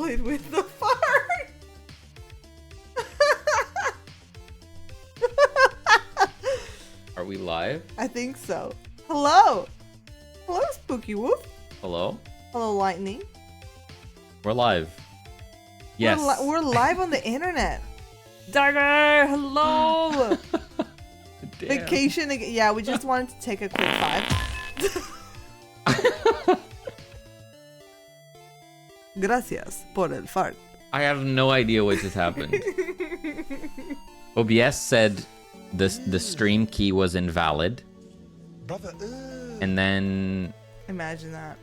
played with the fart. Are we live? I think so. Hello. Hello, Spooky Woof. Hello? Hello, Lightning. We're live. Yes. We're live on the internet. Dagger, hello. Damn. Vacation again. Yeah, we just wanted to take a quick 5. Gracias por el fart. I have no idea what just happened. OBS said the stream key was invalid. And then Imagine that.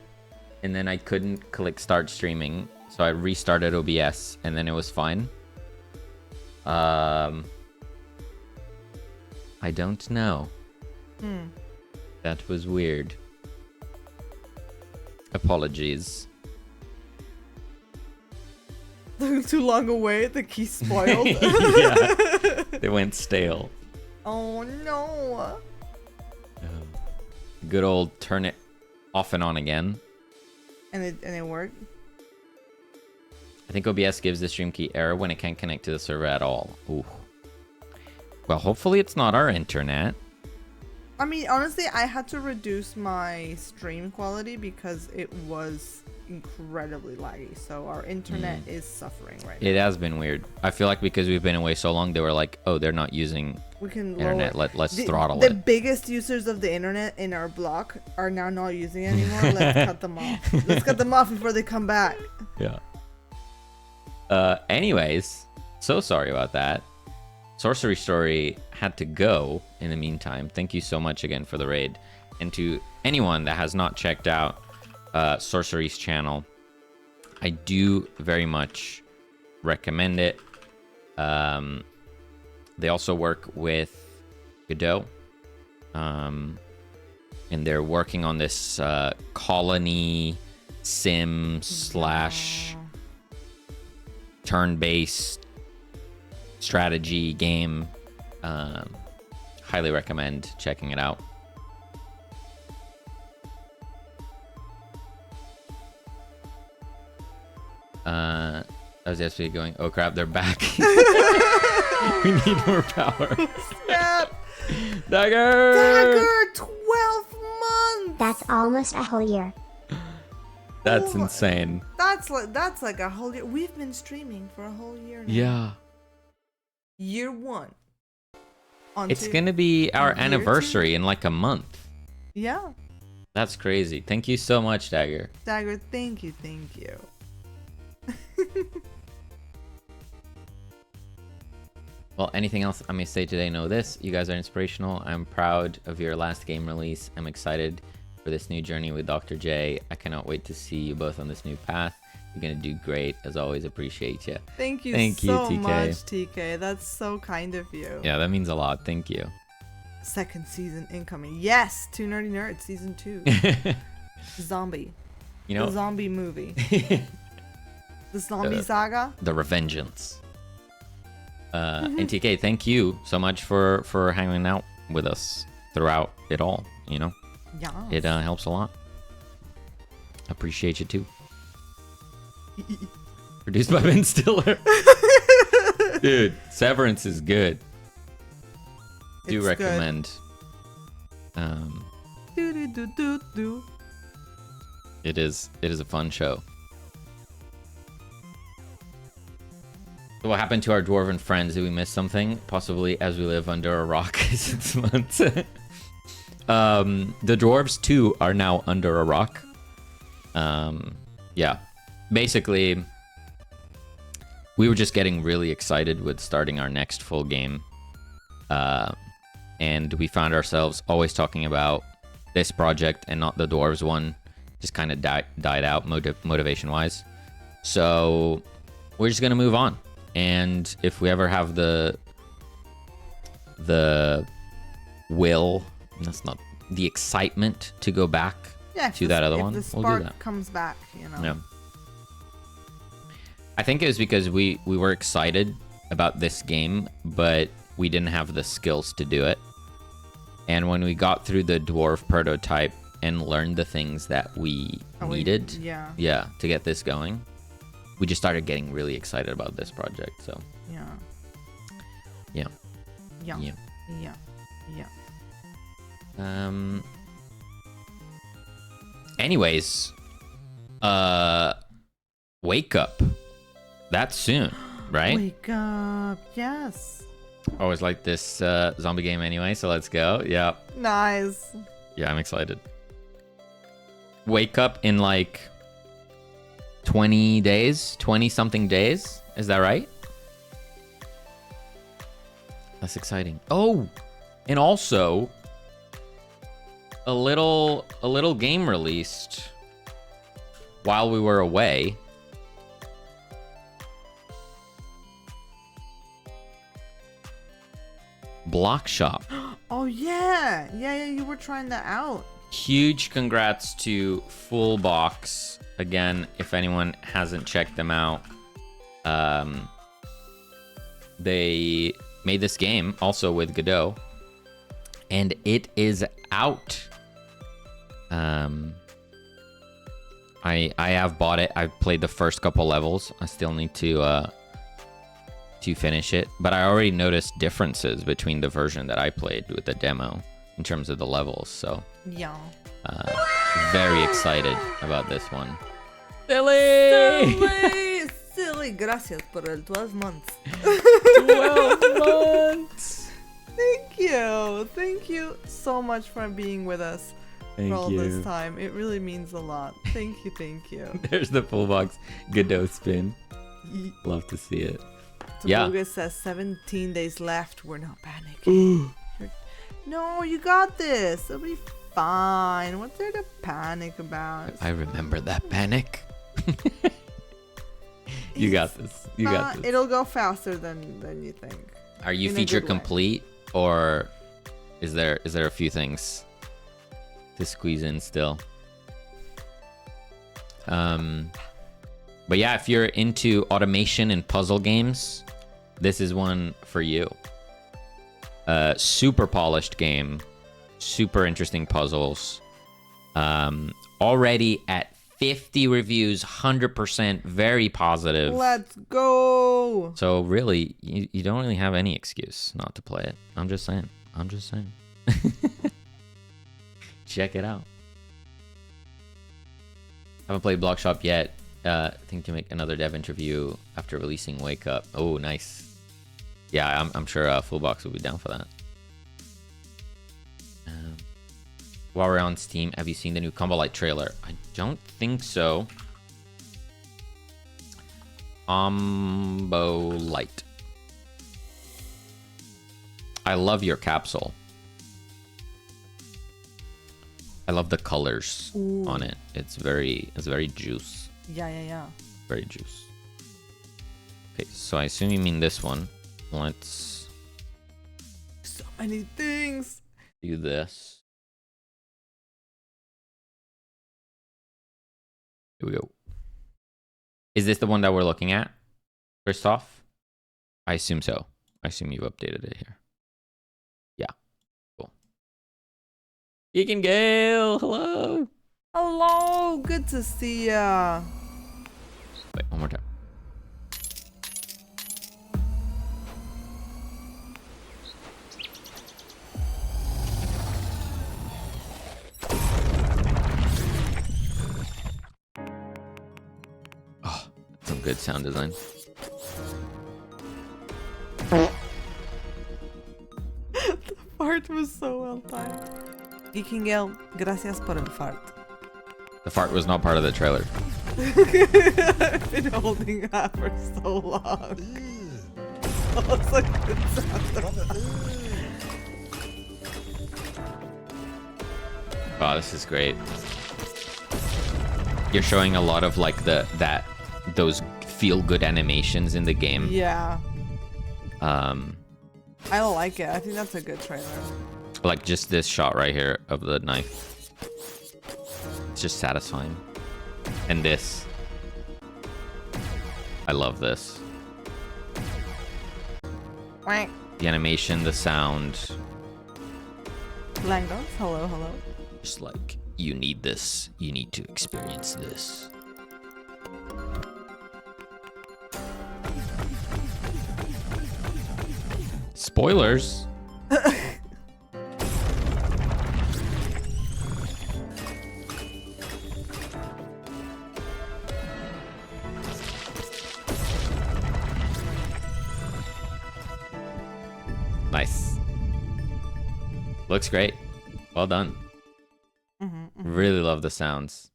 I couldn't click start streaming, so I restarted OBS and then it was fine. I don't know. That was weird. Apologies. Too long away, the key spoiled. Yeah, they went stale. Oh no. Good old turn it off and on again. And it worked. I think OBS gives the stream key error when it can't connect to the server at all. Ooh. Well, hopefully it's not our internet. I mean, honestly, I had to reduce my stream quality because it was incredibly laggy. So our internet is suffering right now. It has been weird. I feel like because we've been away so long, they were like, oh, they're not using We can internet. lower. Let's throttle The it. biggest users of the internet in our block are now not using it anymore. Let's cut them off. Let's cut them off before they come back. Yeah. Anyways, so sorry about that. Sorcery Story had to go in the meantime. Thank you so much again for the raid. And to anyone that has not checked out Sorcery's channel, I do very much recommend it. They also work with Godot. And they're working on this colony sim slash turn-based strategy game. Highly recommend checking it out. I was yesterday going, oh crap, they're back. We need more power. Snap! Dagger! Dagger! 12 months! That's almost a whole year. That's insane. That's like a whole year. We've been streaming for a whole year now. Yeah. Year 1. It's gonna be our anniversary in like a month. Yeah. That's crazy. Thank you so much, Dagger. Dagger, thank you. Well, anything else I may say today? Know this: you guys are inspirational. I'm proud of your last game release. I'm excited for this new journey with Dr. J. I cannot wait to see you both on this new path. You're gonna do great. As always, appreciate you. Thank you TK. so much, TK. That's so kind of you. Yeah, that means a lot. Thank you. Second season incoming. Yes, Two Nerdy Nerds season 2. Zombie. You know, The zombie movie. The zombie saga. the Revengeance. And TK, thank you so much for hanging out with us throughout it all. You know, Yeah. it helps a lot. Appreciate you too. Produced by Ben Stiller. Dude, Severance is good. Do It's recommend. Do. It is a fun show. So what happened to our dwarven friends? Did we miss something? Possibly as we live under a rock 6 months. The dwarves too are now under a rock. Yeah. Basically, we were just getting really excited with starting our next full game. And we found ourselves always talking about this project and not the dwarves one. Just kind of died out motivation-wise. So we're just going to move on. And if we ever have the will, that's not the excitement to go back to that other one, we'll do that. Comes back, you know. Yeah. I think it was because we were excited about this game, but we didn't have the skills to do it. And when we got through the dwarf prototype and learned the things that we needed, yeah, to get this going, we just started getting really excited about this project. So Yeah. yeah. Yeah. Yeah. Yeah. Yeah. Anyways, wake up. That's soon, right? Wake up. Yes. Always like this zombie game anyway, so let's go. Yeah. Nice. Yeah, I'm excited. Wake up in like 20 days, 20 something days. Is that right? That's exciting. Oh, and also a little game released while we were away. Block Shop. Oh yeah. Yeah, you were trying that out. Huge congrats to Full Box. Again, if anyone hasn't checked them out, they made this game also with Godot, and it is out. I have bought it. I've played the first couple levels. I still need to finish it, but I already noticed differences between the version that I played with the demo in terms of the levels. So Yeah. very excited about this one. Silly! Silly. Gracias por el 12 months. 12 months. Thank you so much for being with us for all this time. It really means a lot. Thank you. There's the Full Box Godot spin. Love to see it. Tabuga Yeah. says 17 days left. We're not panicking. No, you got this. It'll be fine. What's there to panic about? I remember that panic. You got this. You got this. It'll go faster than you think. Are you in a feature good way. complete, or is there a few things to squeeze in still? But yeah, if you're into automation and puzzle games, this is one for you. Super polished game, super interesting puzzles. Already at 50 reviews, 100%, very positive. Let's go. So really, you don't really have any excuse not to play it. I'm just saying. Check it out. Haven't played Block Shop yet. Think to make another dev interview after releasing Wake Up. Oh, nice. Yeah, I'm sure Full Box will be down for that. While we're on Steam, have you seen the new Combo Light trailer? I don't think so. Combo Light. I love your capsule. I love the colors on it. It's very juice. Yeah. Very juice. Okay, so I assume you mean this one. Let's So many things. do this. Here we go. Is this the one that we're looking at, Christoph? I assume so. I assume you've updated it here. Yeah. Cool. Deacon Gale, hello. Hello, good to see ya. Wait, one more time. Oh, some good sound design. The fart was so well timed. Geekingale, gracias por el fart. The fart was not part of the trailer. I've been holding that for so long. It's a good sound. Wow, this is great. You're showing a lot of like those feel good animations in the game. Yeah. I like it. I think that's a good trailer. Like just this shot right here of the knife. It's just satisfying. And this. I love this. Quack. The animation, the sound. Langos, hello. Just like, you need this. You need to experience this. Spoilers. Nice. Looks great. Well done. Really love the sounds.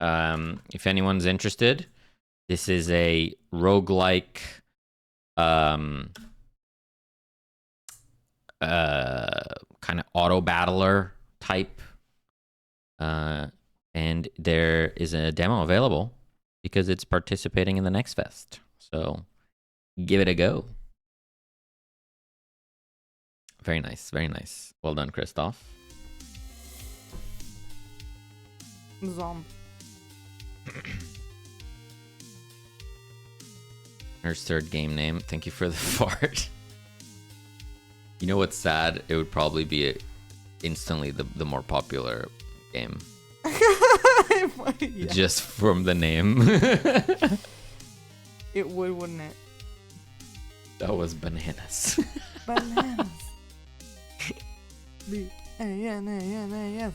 If anyone's interested, this is a roguelike kind of auto battler type. And there is a demo available because it's participating in the Next Fest. So give it a go. Very nice, very nice. Well done, Christoph. There's third game name. Thank you for the fart. You know what's sad? It would probably be instantly the more popular game. Yeah. Just from the name. It would, wouldn't it? That was bananas. Bananas. B-A-N-A-N-A-S.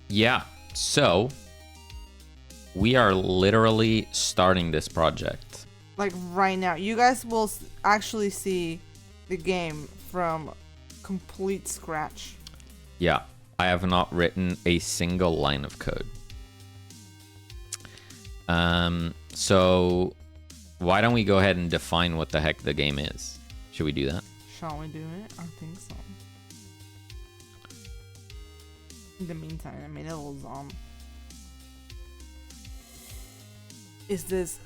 Yeah, so we are literally starting this project. Like right now. You guys will actually see the game from complete scratch. Yeah, I have not written a single line of code. So why don't we go ahead and define what the heck the game is? Should we do that? Shall we do it? I think so. In the meantime, I made a little zombie. Is this...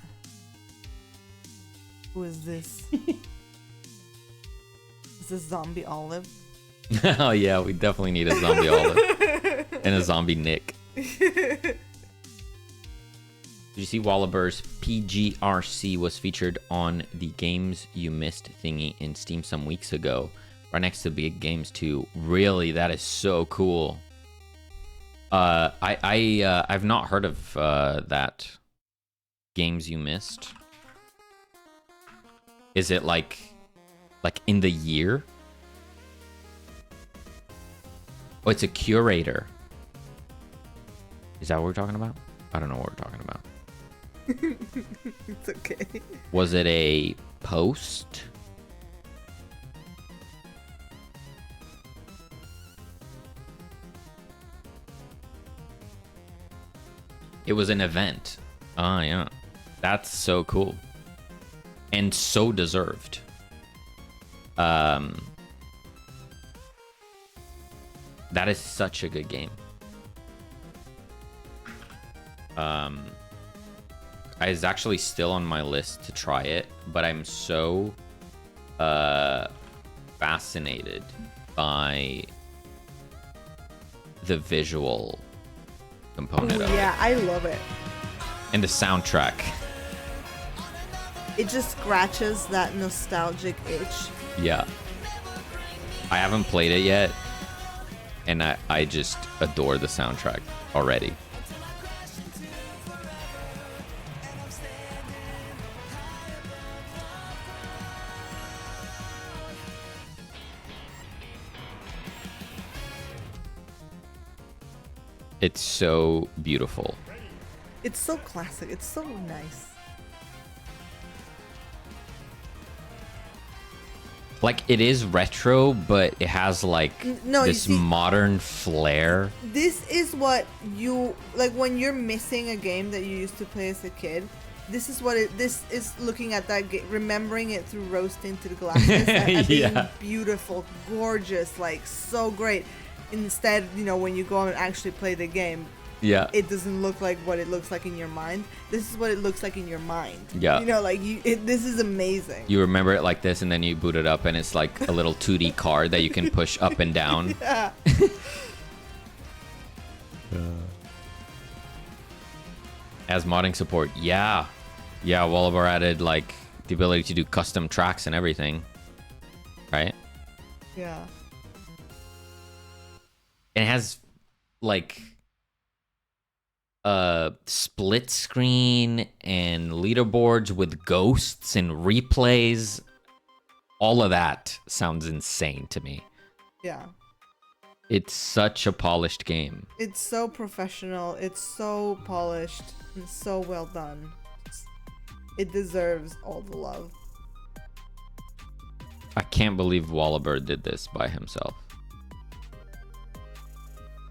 Who is this? Is this Zombie Olive? Oh yeah, we definitely need a zombie Olive and a zombie Nick. Did you see Wallaber's PGRC was featured on the Games You Missed thingy in Steam some weeks ago, right next to Big Games 2. Really, that is so cool. I've not heard of that. Games You Missed. Is it like in the year? Oh, it's a curator. Is that what we're talking about? I don't know what we're talking about. It's okay. Was it a post? It was an event. Ah, yeah. That's so cool. And so deserved. That is such a good game. It's actually still on my list to try it, but I'm so fascinated by the visual component of Yeah, it. I love it. And the soundtrack. It just scratches that nostalgic itch. Yeah. I haven't played it yet, and I just adore the soundtrack already. It's so beautiful. It's so classic. It's so nice. Like, it is retro, but it has like No, you this see- modern flair. This is what you like when you're missing a game that you used to play as a kid. This is what it. This is looking at that game, remembering it through rose-tinted glasses, and being Yeah. beautiful, gorgeous, like so great. Instead, you know, when you go and actually play the game, Yeah. it doesn't look like what it looks like in your mind. This is what it looks like in your mind. Yeah. You know, like this is amazing. You remember it like this, and then you boot it up, and it's like a little 2D card that you can push up and down. Yeah. As modding support, yeah. Yeah, Wallabar added like the ability to do custom tracks and everything. Right? Yeah. And it has like split screen and leaderboards with ghosts and replays. All of that sounds insane to me. Yeah. It's such a polished game. It's so professional. It's so polished and so well done. It deserves all the love. I can't believe Wallaber did this by himself.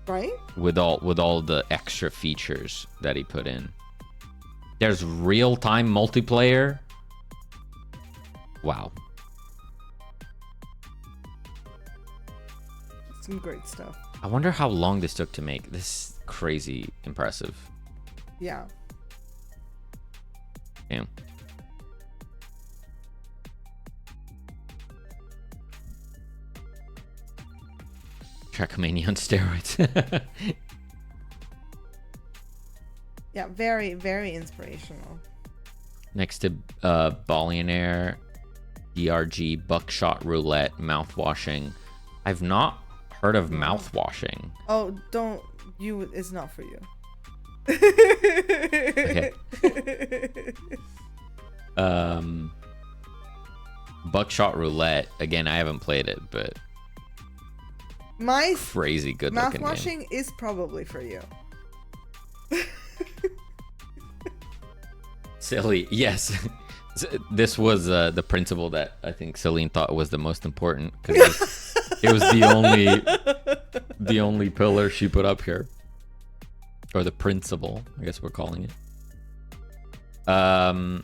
Right? With all the extra features that he put in. There's real-time multiplayer. Wow. Some great stuff. I wonder how long this took to make. This is crazy impressive. Yeah. Damn. Trackmania on steroids. Yeah, very, very inspirational. Next to Billionaire, DRG, Buckshot Roulette, Mouthwashing. I've not heard of Mouthwashing. Oh, don't you? It's not for you. Okay. Buckshot Roulette. Again, I haven't played it, but My crazy good looking game. Mouthwashing is probably for you. Silly, yes. This was the principle that I think Celine thought was the most important because it was the only pillar she put up here, or the principle, I guess we're calling it. Oh,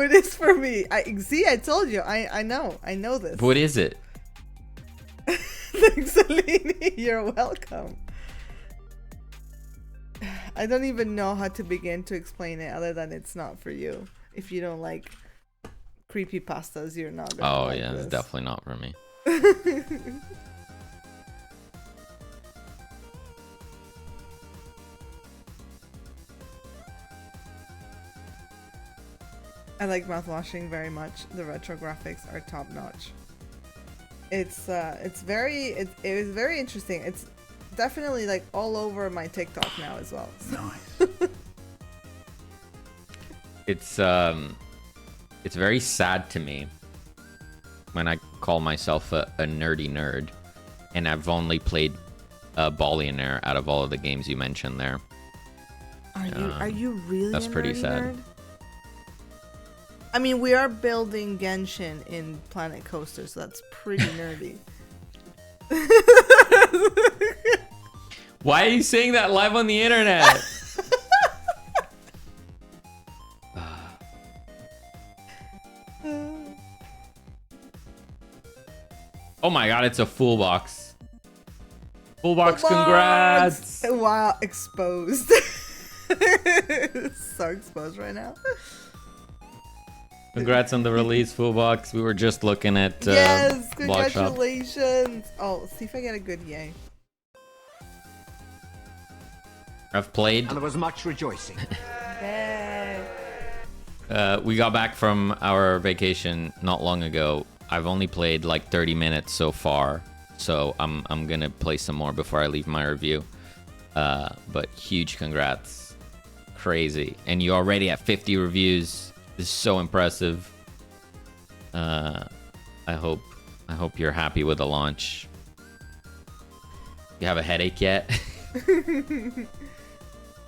it is for me. I told you. I know this. What is it? Thanks, Celine. You're welcome. I don't even know how to begin to explain it other than it's not for you. If you don't like creepy pastas, you're not gonna like yeah, this. it's definitely not for me. I like Mouthwashing very much. The retro graphics are top notch. It was very interesting. It's definitely like all over my TikTok now as well. Nice. It's very sad to me when I call myself a nerdy nerd, and I've only played Billionaire out of all of the games you mentioned there. Are you really? That's a pretty nerdy sad. nerd? I mean, we are building Genshin in Planet Coaster, so that's pretty nerdy. Why are you saying that live on the internet? Oh my god, it's a full box. Full box, congrats! Wow, exposed. So exposed right now. Congrats on the release, full box. We were just looking at yes, Blog Shop. congratulations. Oh, see if I get a good yay. I've played. And there was much rejoicing. Yay. We got back from our vacation not long ago. I've only played like 30 minutes so far, so I'm gonna play some more before I leave my review. But huge congrats, crazy, and you're already at 50 reviews. This is so impressive. I hope you're happy with the launch. You have a headache yet?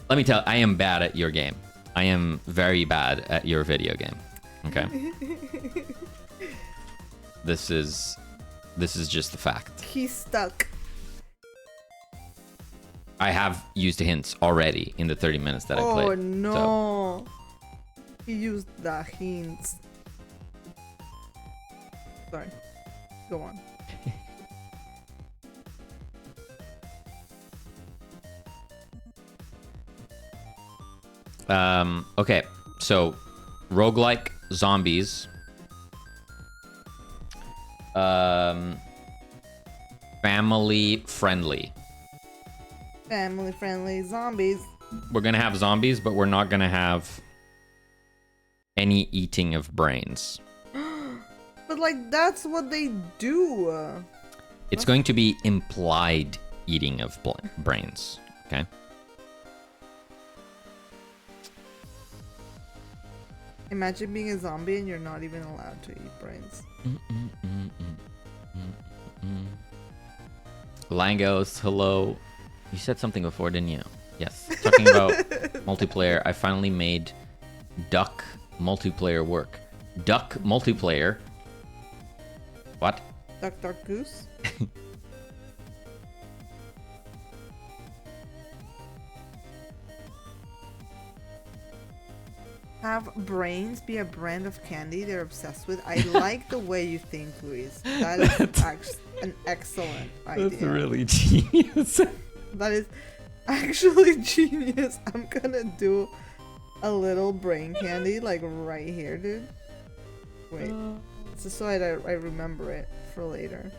Let me tell you, I am bad at your game. I am very bad at your video game. Okay. This is just the fact. He's stuck. I have used hints already in the 30 minutes that I played. Oh no. He used the hints. Sorry. Go on. Okay, so roguelike zombies. Family friendly. Family friendly zombies. We're gonna have zombies, but we're not gonna have any eating of brains. But like that's what they do. It's going to be implied eating of brains. Okay. Imagine being a zombie and you're not even allowed to eat brains. Langos, hello. You said something before, didn't you? Yes. Talking about multiplayer, I finally made Duck multiplayer work. Duck multiplayer. What? Duck Goose? Have brains be a brand of candy they're obsessed with. I like the way you think, Luis. That is an excellent idea. That's really genius. That is actually genius. I'm gonna do a little brain candy like right here, dude. Wait, just so I remember it for later.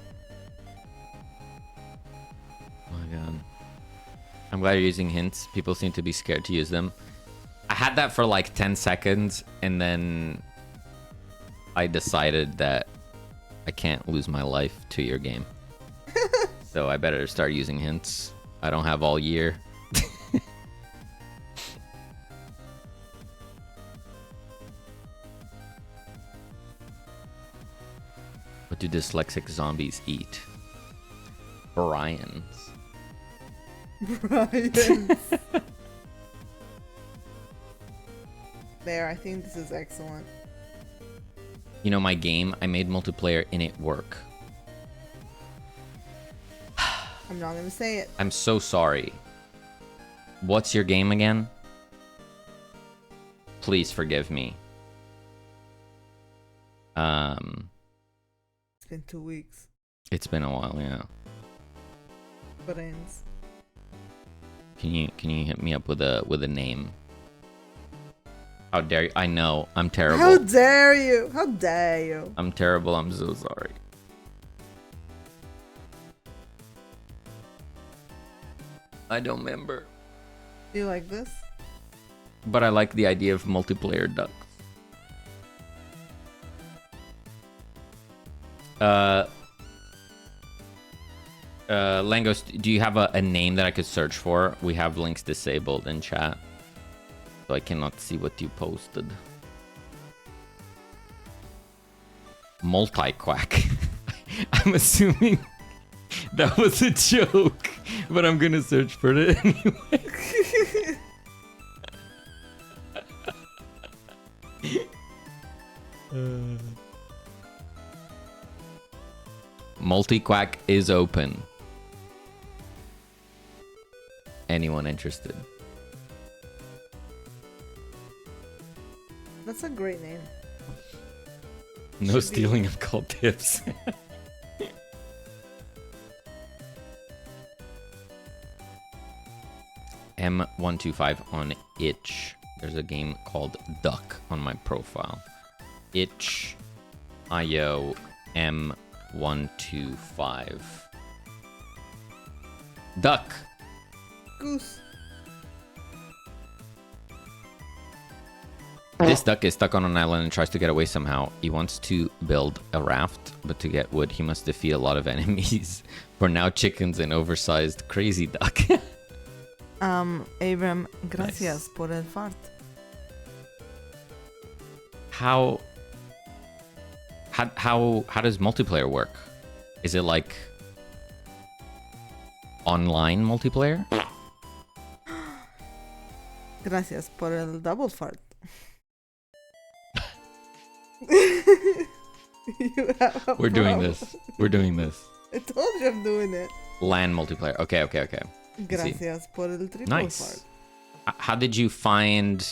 Oh my god. I'm glad you're using hints. People seem to be scared to use them. I had that for like 10 seconds and then I decided that I can't lose my life to your game. So I better start using hints. I don't have all year. What do dyslexic zombies eat? Brian's. Brian's. There, I think this is excellent. You know, my game, I made multiplayer and it work. I'm not gonna say it. I'm so sorry. What's your game again? Please forgive me. It's been 2 weeks. It's been a while, yeah. Brains. Can you hit me up with a name? How dare you? I know, I'm terrible. How dare you? How dare you? I'm terrible, I'm so sorry. I don't remember. Do you like this? But I like the idea of multiplayer ducks. Langos, do you have a name that I could search for? We have links disabled in chat. So I cannot see what you posted. Multi-quack. I'm assuming that was a joke, but I'm gonna search for it anyway. Multi-quack is open. Anyone interested? That's a great name. No stealing of cult tips. M125 on itch. There's a game called Duck on my profile. Itch IO M125. Duck. Goose. This duck is stuck on an island and tries to get away somehow. He wants to build a raft, but to get wood, he must defeat a lot of enemies. For now, chickens and oversized crazy duck. Abram, gracias Nice. por el fart. How does multiplayer work? Is it like online multiplayer? Gracias por el double fart. We're doing this. We're doing this. I told you I'm doing it. LAN multiplayer. Okay. Gracias por el triple Nice. fart. How did you find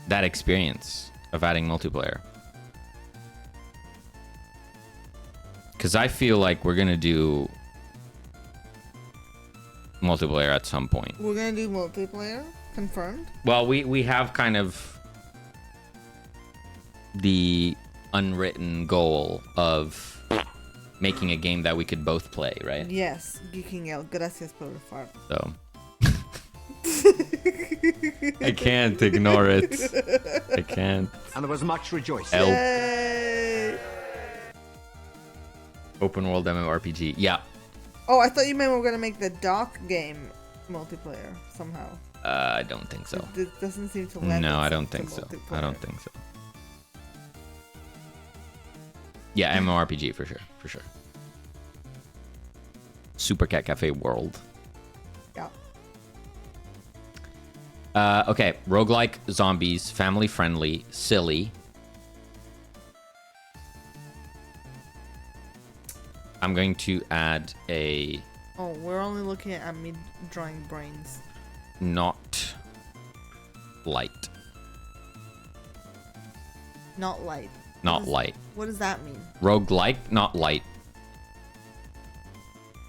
that experience of adding multiplayer? Because I feel like we're gonna do multiplayer at some point. We're gonna do multiplayer? Confirmed? Well, we have kind of the unwritten goal of making a game that we could both play, right? Yes, geeking out. Gracias por el fart. So I can't ignore it. I can't. And there was much rejoicing. Help. Yay! Open world MMORPG. Yeah. Oh, I thought you meant we were gonna make the dock game multiplayer somehow. I don't think so. It doesn't seem to lend No, I itself don't to think so. I multiplayer. don't think so. Yeah, MMORPG for sure, for sure. Super Cat Cafe World. Yeah. Okay, roguelike, zombies, family friendly, silly. I'm going to add a... Oh, we're only looking at me drawing brains. Not light. Not light. Not light. What does that mean? Roguelike, not light.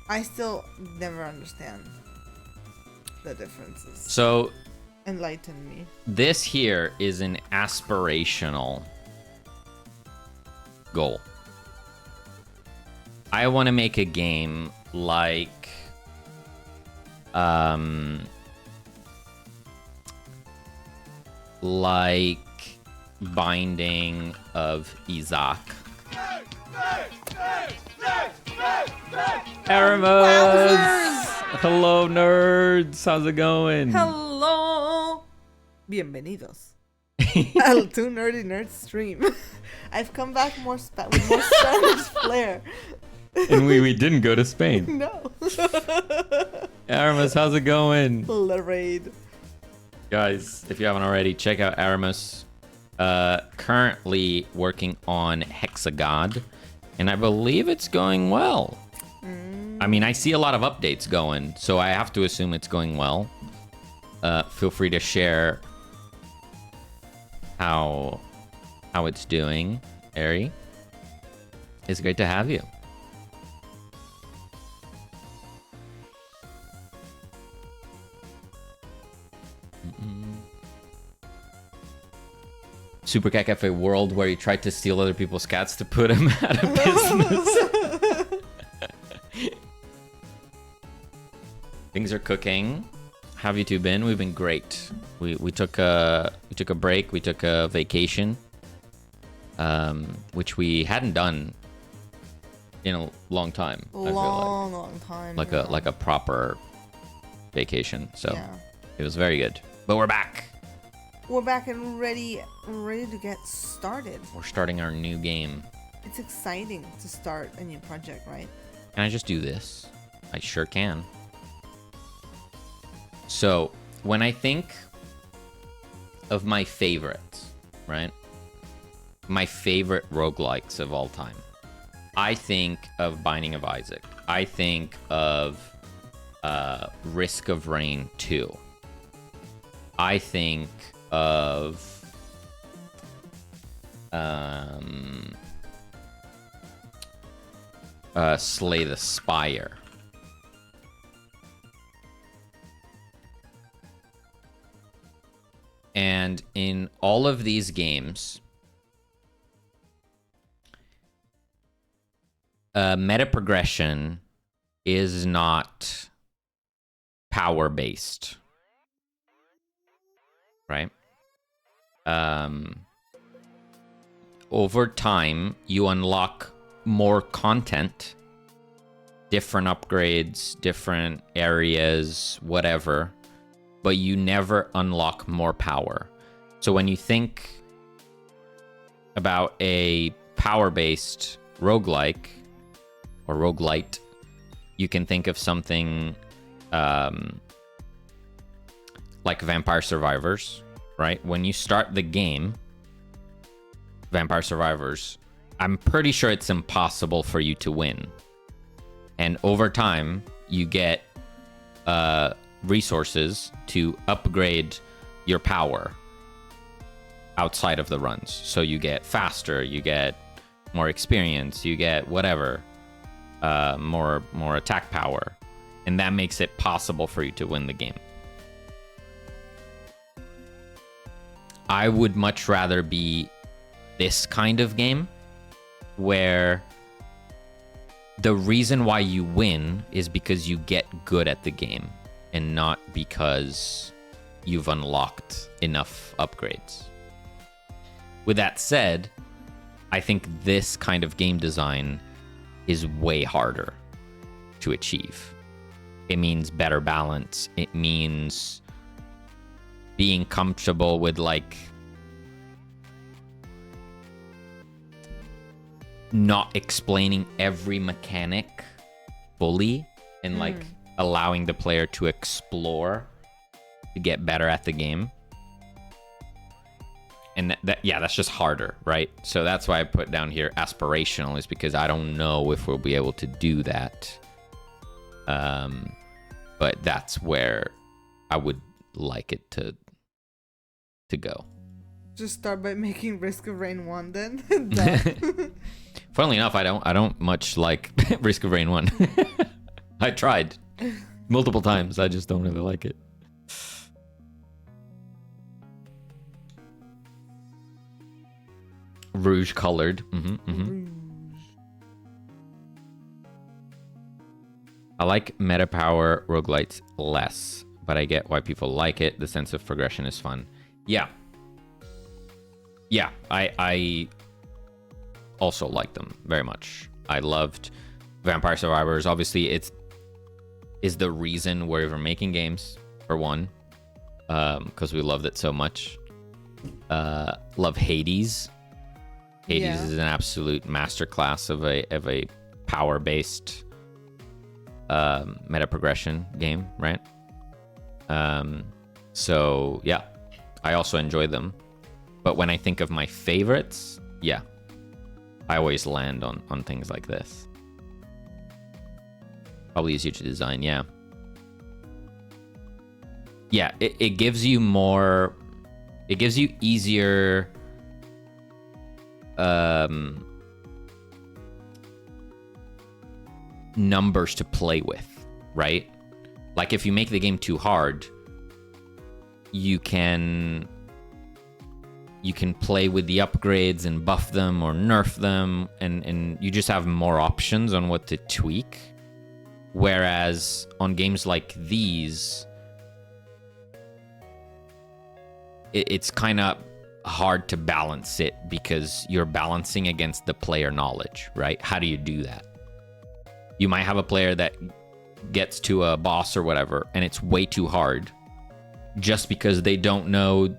I still never understand the differences. So Enlighten me. this here is an aspirational goal. I want to make a game like Binding of Isaac. Aramus! Hello, nerds. How's it going? Hello! Bienvenidos. Al Two Nerdy Nerds stream. I've come back with more Spanish flair. And we didn't go to Spain. No. Aramus, how's it going? The raid. Guys, if you haven't already, check out Aramus. Currently working on Hexagod, and I believe it's going well. I mean, I see a lot of updates going, so I have to assume it's going well. Feel free to share how it's doing, Ari. It's great to have you. Super Cat Cafe World, where you tried to steal other people's cats to put them out of business. Things are cooking. How have you two been? We've been great. We took a break. We took a vacation, which we hadn't done in a long time. Long time. Like a proper vacation. So yeah. It was very good. But we're back. We're back and ready to get started. We're starting our new game. It's exciting to start a new project, right? Can I just do this? I sure can. So, when I think of my favorites, right? My favorite roguelikes of all time. I think of Binding of Isaac. I think of Risk of Rain 2. I think of Slay the Spire. And in all of these games, meta progression is not power-based, right? Over time, you unlock more content, different upgrades, different areas, whatever, but you never unlock more power. So when you think about a power-based roguelike or roguelite, you can think of something like Vampire Survivors, right? When you start the game, Vampire Survivors, I'm pretty sure it's impossible for you to win. And over time, you get resources to upgrade your power outside of the runs. So you get faster, you get more experience, you get whatever, more attack power. And that makes it possible for you to win the game. I would much rather be this kind of game where the reason why you win is because you get good at the game and not because you've unlocked enough upgrades. With that said, I think this kind of game design is way harder to achieve. It means better balance. It means being comfortable with, like, not explaining every mechanic fully and like allowing the player to explore to get better at the game. And that's just harder, right? So that's why I put down here aspirational, is because I don't know if we'll be able to do that. But that's where I would like it to go. Just start by making Risk of Rain 1 then. Funnily enough, I don't much like Risk of Rain 1. I tried multiple times. I just don't really like it. Rouge colored. Rouge. I like meta power roguelites less, but I get why people like it. The sense of progression is fun. Yeah. I also like them very much. I loved Vampire Survivors. Obviously, it is the reason we're even making games, for one, because we loved it so much. Love Hades. Hades is an absolute masterclass of a power-based meta progression game, right? So yeah, I also enjoy them. But when I think of my favorites, yeah, I always land on things like this. Probably easier to design, yeah. Yeah, it gives you more... It gives you easier... numbers to play with, right? Like if you make the game too hard, you can play with the upgrades and buff them or nerf them, and you just have more options on what to tweak. Whereas on games like these, it's kind of hard to balance it because you're balancing against the player knowledge, right? How do you do that? You might have a player that gets to a boss or whatever, and it's way too hard just because they don't know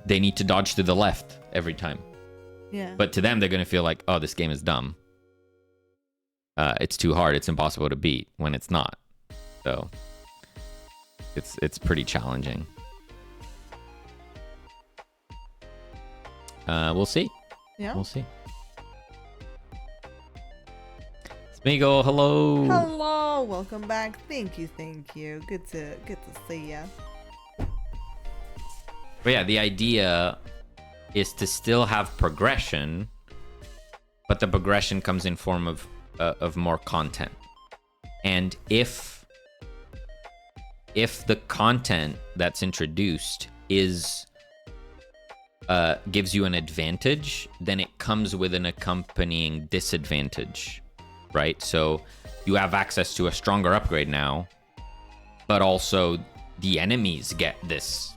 they need to dodge to the left every time. Yeah. But to them, they're going to feel like, oh, this game is dumb. It's too hard. It's impossible to beat, when it's not. So it's pretty challenging. We'll see. Yeah. We'll see. Smeagol, hello. Hello. Welcome back. Thank you. Good to see ya. But yeah, the idea is to still have progression, but the progression comes in form of more content. And if the content that's introduced gives you an advantage, then it comes with an accompanying disadvantage, right? So you have access to a stronger upgrade now, but also the enemies get this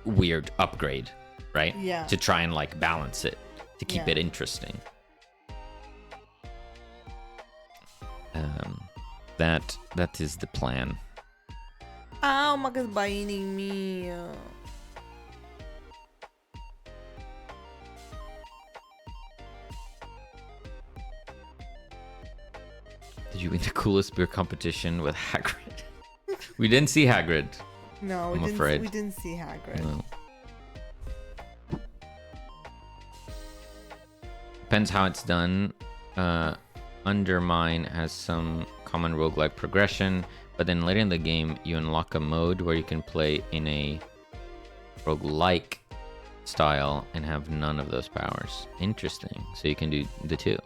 weird upgrade, right? Yeah. To try and like balance it, to keep it interesting. That is the plan. Ow, Maka's biting me. Did you win the coolest beer competition with Hagrid? We didn't see Hagrid. No, we didn't see Hagrid. No. Depends how it's done. Undermine has some common roguelike progression, but then later in the game you unlock a mode where you can play in a roguelike style and have none of those powers. Interesting. So you can do the two.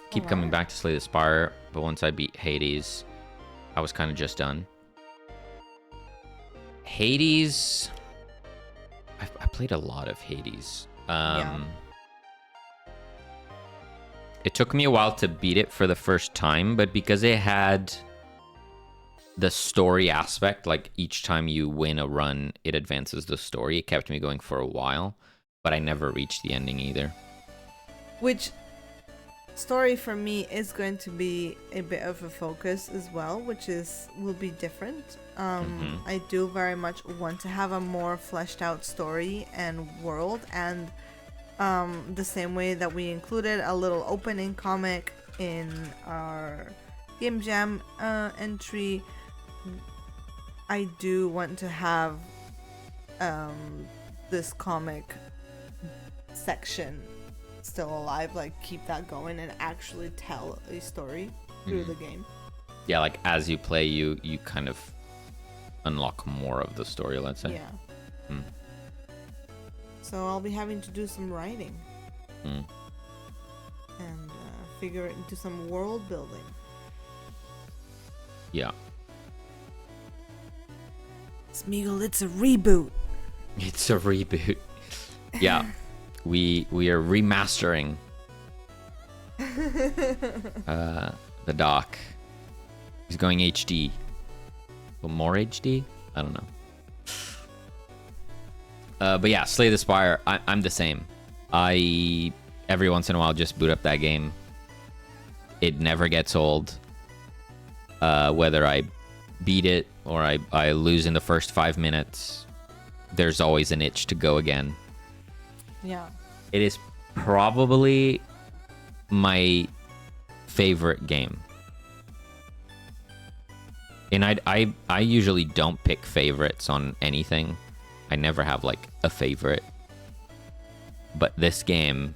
Keep coming back to Slay the Spire, but once I beat Hades, I was kind of just done. Hades... I played a lot of Hades. It took me a while to beat it for the first time, but because it had the story aspect, like each time you win a run, it advances the story. It kept me going for a while, but I never reached the ending either. Which Story for me is going to be a bit of a focus as well, which will be different. I do very much want to have a more fleshed out story and world, and the same way that we included a little opening comic in our Game Jam entry, I do want to have this comic section still alive, like keep that going and actually tell a story through the game. Yeah, like as you play, you kind of unlock more of the story, let's say. Yeah. So I'll be having to do some writing and do some world building. Yeah. Smeagol, it's a reboot. It's a reboot. Yeah. We are remastering the doc. He's going HD. Well, more HD? I don't know. But yeah, Slay the Spire. I'm the same. I every once in a while just boot up that game. It never gets old. Whether I beat it or I lose in the first 5 minutes, there's always an itch to go again. Yeah. It is probably my favorite game. And I usually don't pick favorites on anything. I never have like a favorite. But this game,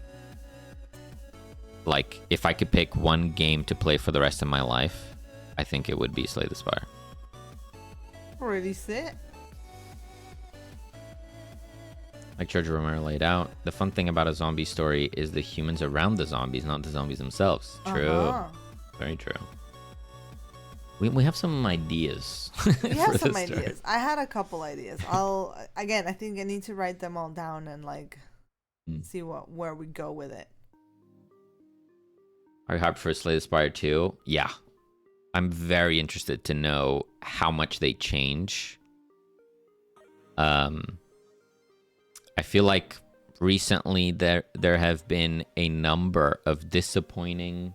like if I could pick one game to play for the rest of my life, I think it would be Slay the Spire. Already sit. Like George Romero laid out, the fun thing about a zombie story is the humans around the zombies, not the zombies themselves. True. Very true. We have some ideas. We have some ideas. I had a couple ideas. I think I need to write them all down and like see where we go with it. Are you hyped for Slay the Spire 2? Yeah. I'm very interested to know how much they change. I feel like recently there have been a number of disappointing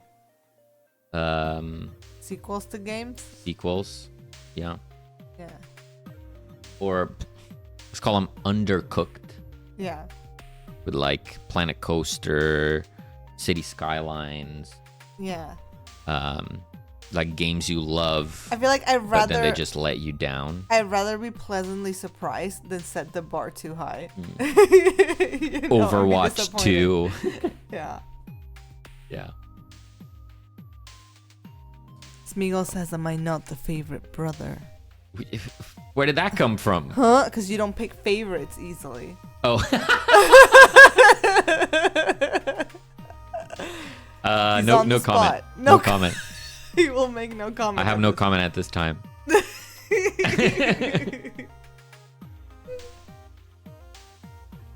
sequels to games. Yeah. Yeah. Or let's call them undercooked. Yeah. With like Planet Coaster, City Skylines. Yeah. Like games you love. I feel like but then they just let you down. I'd rather be pleasantly surprised than set the bar too high. Overwatch 2. Yeah. Yeah. Smeagol says, am I not the favorite brother? Where did that come from? Huh? Because you don't pick favorites easily. Oh. No comment. No comment. He will make no comment. I have no comment at this time.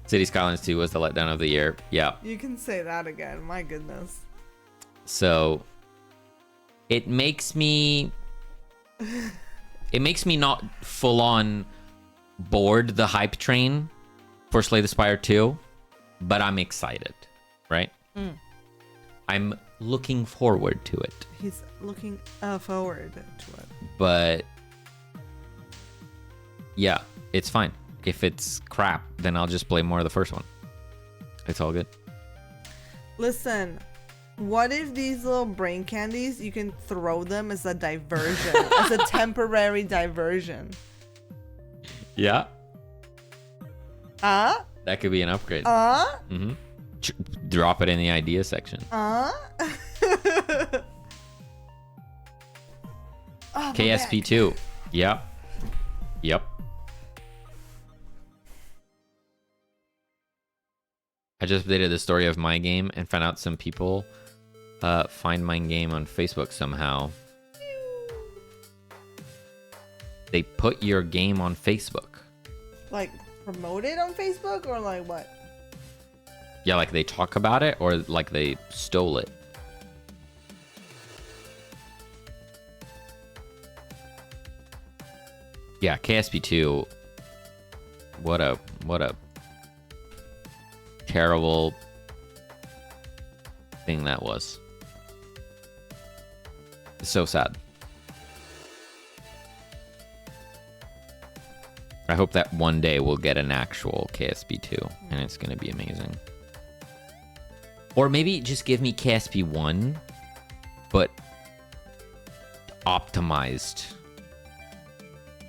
City Skylines 2 was the letdown of the year. Yeah. You can say that again. My goodness. So it makes me not full on board the hype train for Slay the Spire 2, but I'm excited, right? I'm looking forward to it. He's looking forward to it. But yeah, it's fine. If it's crap, then I'll just play more of the first one. It's all good. Listen, what if these little brain candies, you can throw them as a diversion, as a temporary diversion? Yeah. That could be an upgrade. Mm-hmm. Drop it in the idea section. Oh, KSP2. Yep. I just updated the story of my game and found out some people find my game on Facebook somehow. They put your game on Facebook. Like promote it on Facebook or like what? Yeah, like they talk about it or like they stole it. Yeah, KSP2. What a terrible thing that was. So sad. I hope that one day we'll get an actual KSP2 and it's going to be amazing. Or maybe just give me KSP1, but optimized.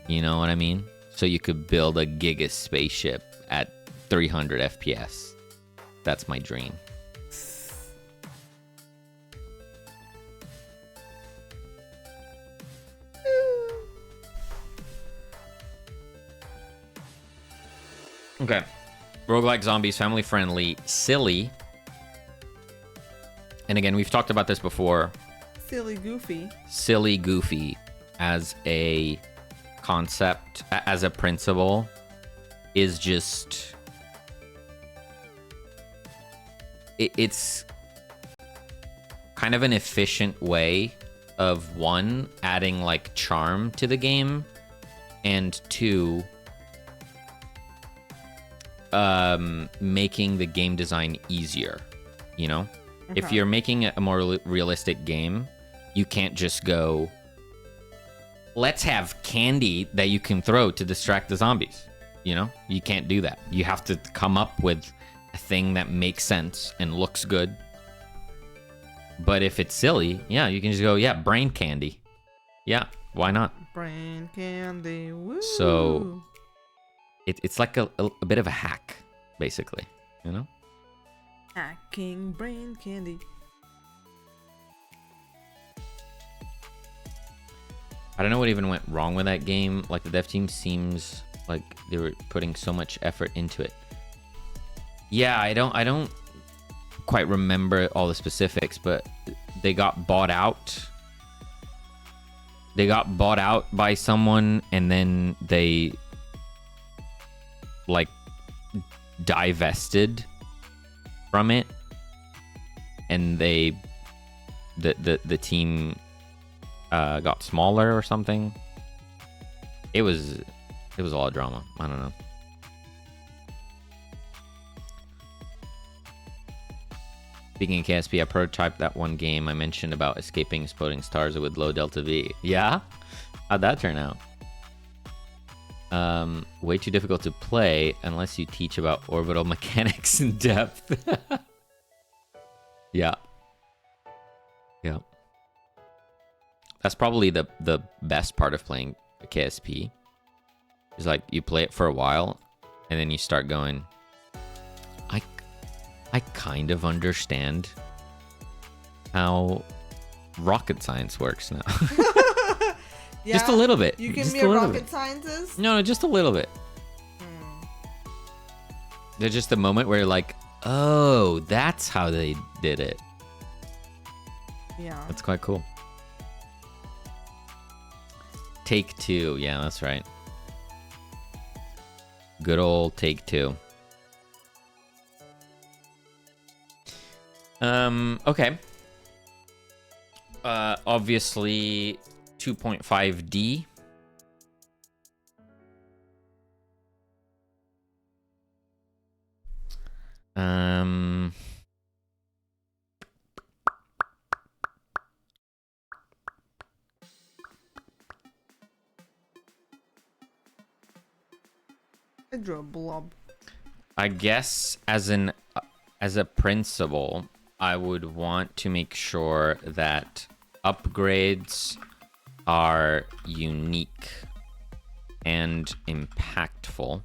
You know what I mean? So you could build a Giga spaceship at 300 FPS. That's my dream. Okay. Roguelike zombies, family friendly, silly. And again, we've talked about this before. Silly goofy. Silly goofy as a concept, as a principle, is just... It's kind of an efficient way of, one, adding like charm to the game, and two, making the game design easier. You know, if you're making a more realistic game, you can't just go, let's have candy that you can throw to distract the zombies. You know, you can't do that. You have to come up with a thing that makes sense and looks good. But if it's silly, yeah, you can just go, yeah, brain candy. Yeah, why not? Brain candy. Woo. So it's like a bit of a hack, basically, you know? Hacking brain candy. I don't know what even went wrong with that game. Like, the dev team seems like they were putting so much effort into it. Yeah, I don't quite remember all the specifics, but they got bought out. They got bought out by someone, and then they like divested from it, and the team got smaller or something. It was a lot of drama. I don't know. Speaking of KSP, I prototyped that one game I mentioned about escaping exploding stars with low delta V. Yeah? How'd that turn out? Way too difficult to play unless you teach about orbital mechanics in depth. Yeah. Yeah. That's probably the best part of playing a KSP. Is like you play it for a while and then you start going, I kind of understand how rocket science works now. Yeah, just a little bit. You can just be a rocket scientist? No, just a little bit. There's just a moment where you're like, oh, that's how they did it. Yeah. That's quite cool. Take Two. Yeah, that's right. Good old Take Two. Okay. Obviously 2.5D. I drew a blob. I guess as a principle, I would want to make sure that upgrades are unique and impactful.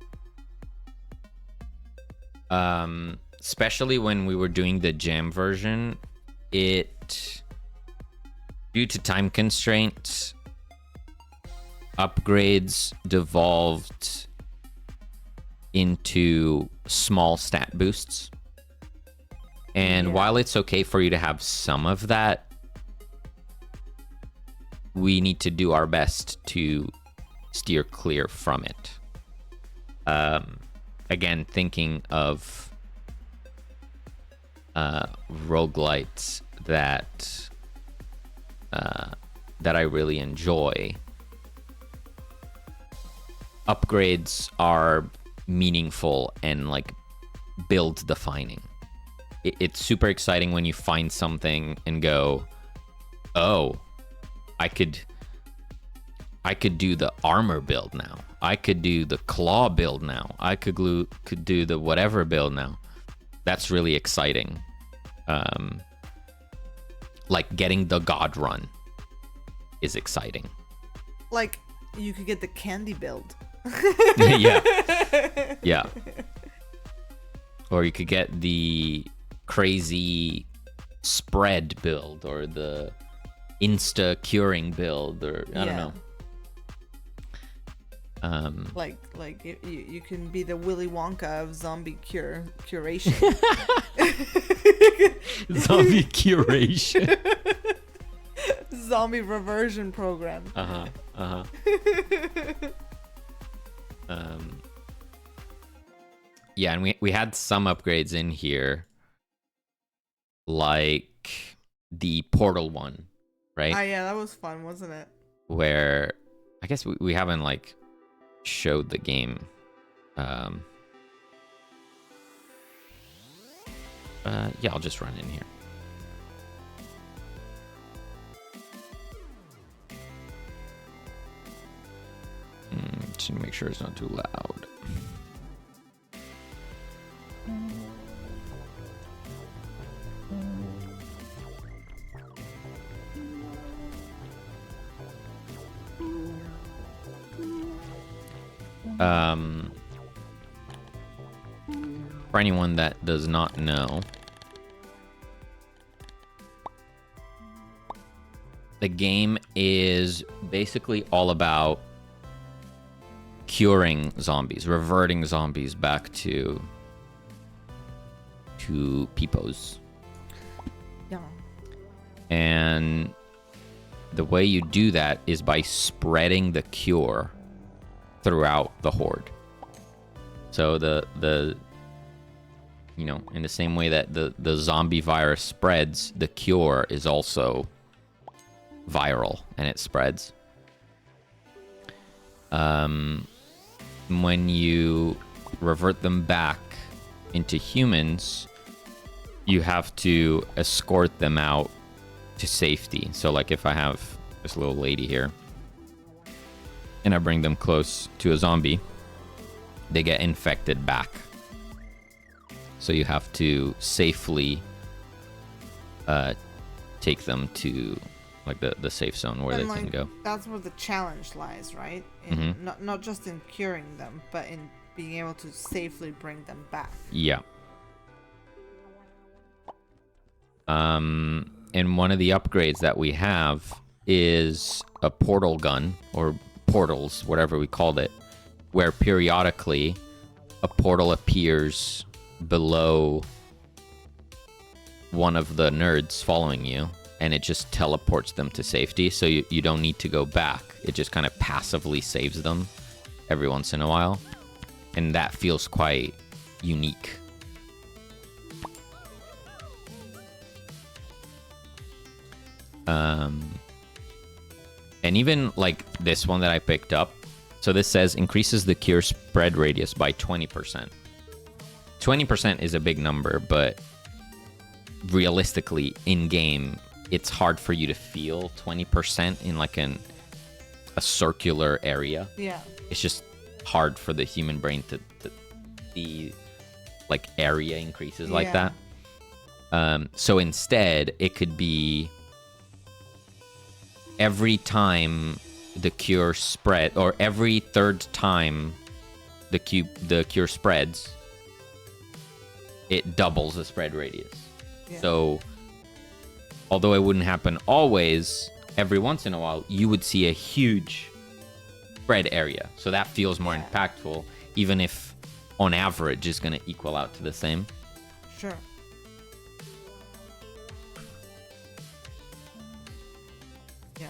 Especially when we were doing the jam version, due to time constraints, upgrades devolved into small stat boosts. And while it's okay for you to have some of that, we need to do our best to steer clear from it. Again, thinking of roguelites that I really enjoy, upgrades are meaningful and like build defining. It's super exciting when you find something and go, oh, I could do the armor build now. I could do the claw build now. I could do the whatever build now. That's really exciting. Like getting the god run is exciting. Like you could get the candy build. Yeah. Or you could get the crazy spread build or the insta curing build, or I don't know. Like you can be the Willy Wonka of zombie curation. Zombie curation. Zombie reversion program. Yeah, and we had some upgrades in here, like the portal one, right? Ah, yeah, that was fun, wasn't it? Where I guess we haven't like showed the game. Yeah, I'll just run in here. Just make sure it's not too loud. For anyone that does not know, the game is basically all about curing zombies, reverting zombies back to peepos. Yeah. And the way you do that is by spreading the cure throughout the horde. So the you know, in the same way that the zombie virus spreads, the cure is also viral and it spreads. When you revert them back into humans, you have to escort them out to safety. So like if I have this little lady here and I bring them close to a zombie, they get infected back. So you have to safely take them to like the safe zone where And they can go. That's where the challenge lies, right? Not just in curing them, but in being able to safely bring them back. Yeah. And one of the upgrades that we have is a portal gun, or portals, whatever we called it, where periodically a portal appears below one of the nerds following you, and it just teleports them to safety, so you don't need to go back. It just kind of passively saves them every once in a while, and that feels quite unique. And even like this one that I picked up, so this says increases the cure spread radius by 20%. 20% is a big number, but realistically in game it's hard for you to feel 20% in like a circular area. Yeah. It's just hard for the human brain to see like area increases like that. So instead it could be every time the cure spread, or every third time the cure spreads, it doubles the spread radius. Yeah. So although it wouldn't happen always, every once in a while you would see a huge spread area. So that feels more impactful, even if on average it's going to equal out to the same. Sure. Yeah.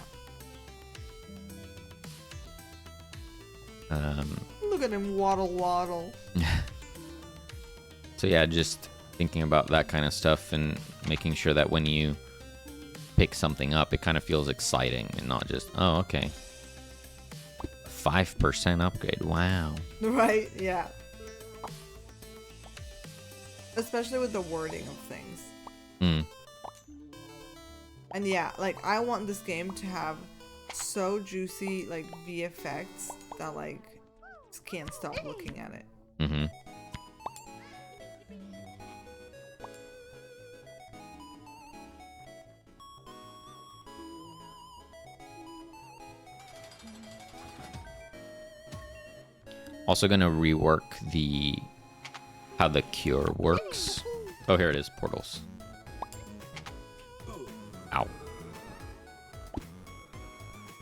Look at him waddle. So yeah, just thinking about that kind of stuff and making sure that when you pick something up, it kind of feels exciting and not just, oh, okay. 5% upgrade. Wow. Right, yeah. Especially with the wording of things. And yeah, like I want this game to have so juicy, like VFX that like just can't stop looking at it. Mm-hmm. Also gonna rework how the cure works. Oh, here it is, portals. Ow.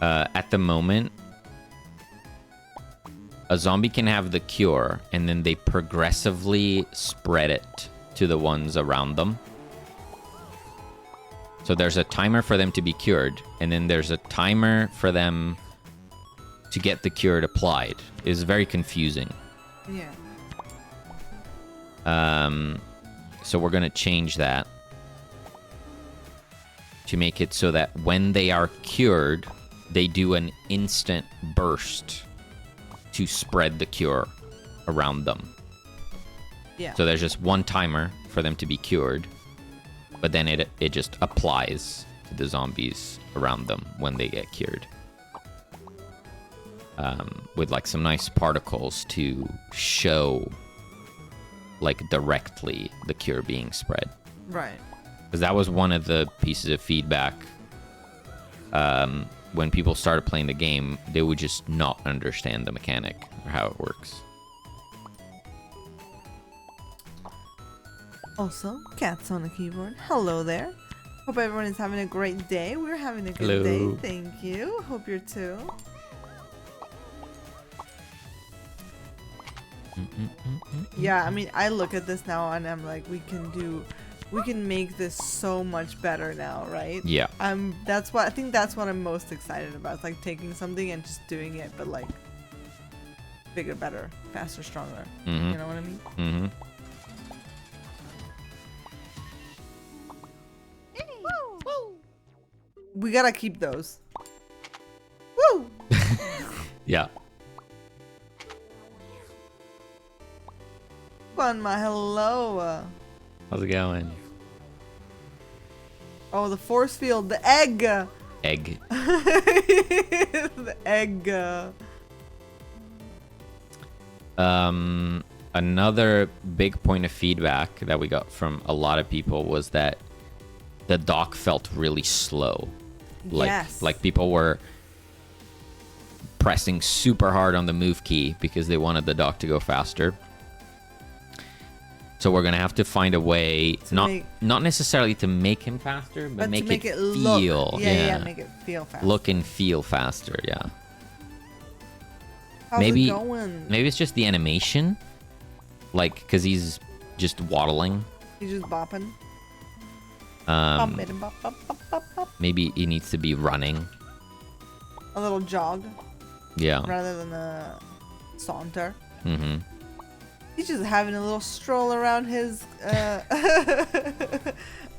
At the moment, a zombie can have the cure, and then they progressively spread it to the ones around them. So there's a timer for them to be cured, and then there's a timer for them to get the cure applied. It's very confusing. Yeah. So we're gonna change that to make it so that when they are cured, they do an instant burst to spread the cure around them. Yeah. So there's just one timer for them to be cured, but then it just applies to the zombies around them when they get cured. With like some nice particles to show like directly the cure being spread. Right. Because that was one of the pieces of feedback when people started playing the game. They would just not understand the mechanic or how it works. Also, cats on the keyboard. Hello there. Hope everyone is having a great day. We're having a good Hello. day. Thank you. Hope you're too. Yeah, I mean, I look at this now and I'm like, we can make this so much better now, right? Yeah. I think that's what I'm most excited about. It's like taking something and just doing it, but like bigger, better, faster, stronger. Mm-hmm. You know what I mean? Mm-hmm. We gotta keep those. Woo! Yeah. Fun, my hello. How's it going? Oh, the force field, the egg. Egg. The egg. Another big point of feedback that we got from a lot of people was that the dock felt really slow. Yes. Like people were pressing super hard on the move key because they wanted the dock to go faster. So we're gonna have to find a way, not necessarily to make him faster, but make it feel. Look. Yeah, make it feel faster. Look and feel faster, yeah. How's maybe it going? maybe it's just the animation, like because he's just waddling. He's just bopping. Um, Bop, bop, bop, bop, bop. maybe he needs to be running. A little jog Yeah. rather than a saunter. Mm-hmm. He's just having a little stroll around his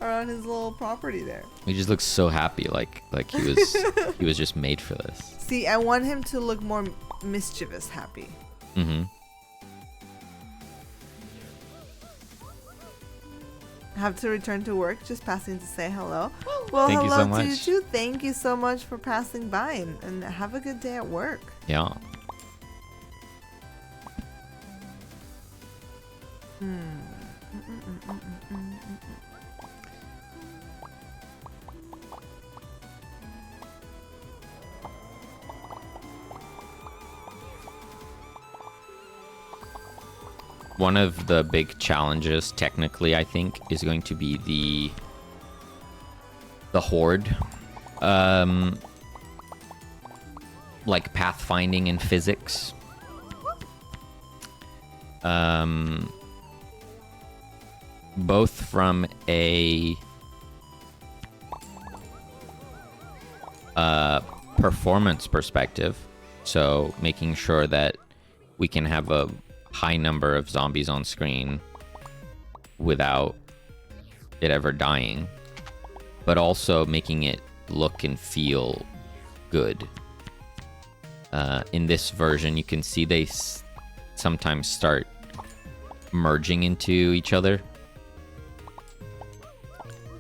around his little property there. He just looks so happy, like he was he was just made for this. See, I want him to look more mischievous happy. Mm-hmm. Have to return to work, just passing to say hello. Well, Thank you hello so to you much. too. Thank you so much for passing by and have a good day at work. Yeah. One of the big challenges, technically, I think, is going to be the horde. Like pathfinding and physics. Both from a performance perspective, so making sure that we can have a high number of zombies on screen without it ever dying, but also making it look and feel good. In this version, you can see they sometimes start merging into each other,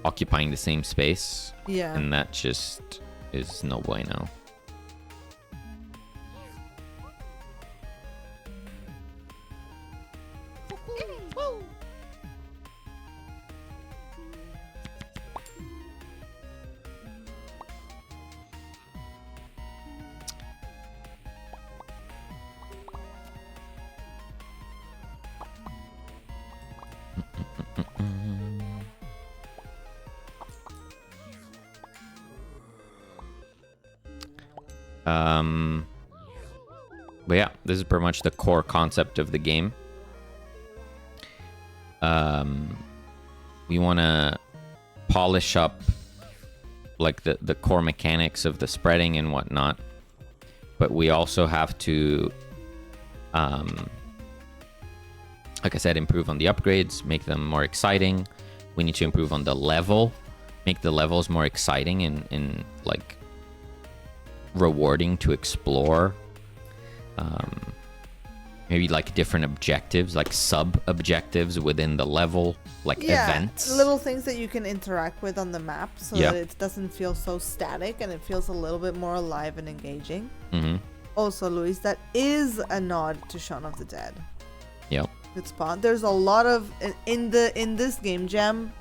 occupying the same space. Yeah. And that just is no bueno. But yeah, this is pretty much the core concept of the game. We want to polish up like the core mechanics of the spreading and whatnot, but we also have to, like I said, improve on the upgrades, make them more exciting. We need to improve on the level, make the levels more exciting and like rewarding to explore. Maybe like different objectives, like sub objectives within the level, like events. Little things that you can interact with on the map, so that it doesn't feel so static and it feels a little bit more alive and engaging. Also, Luis, that is a nod to Shaun of the Dead. Yep. Good spot. There's a lot of in this game jam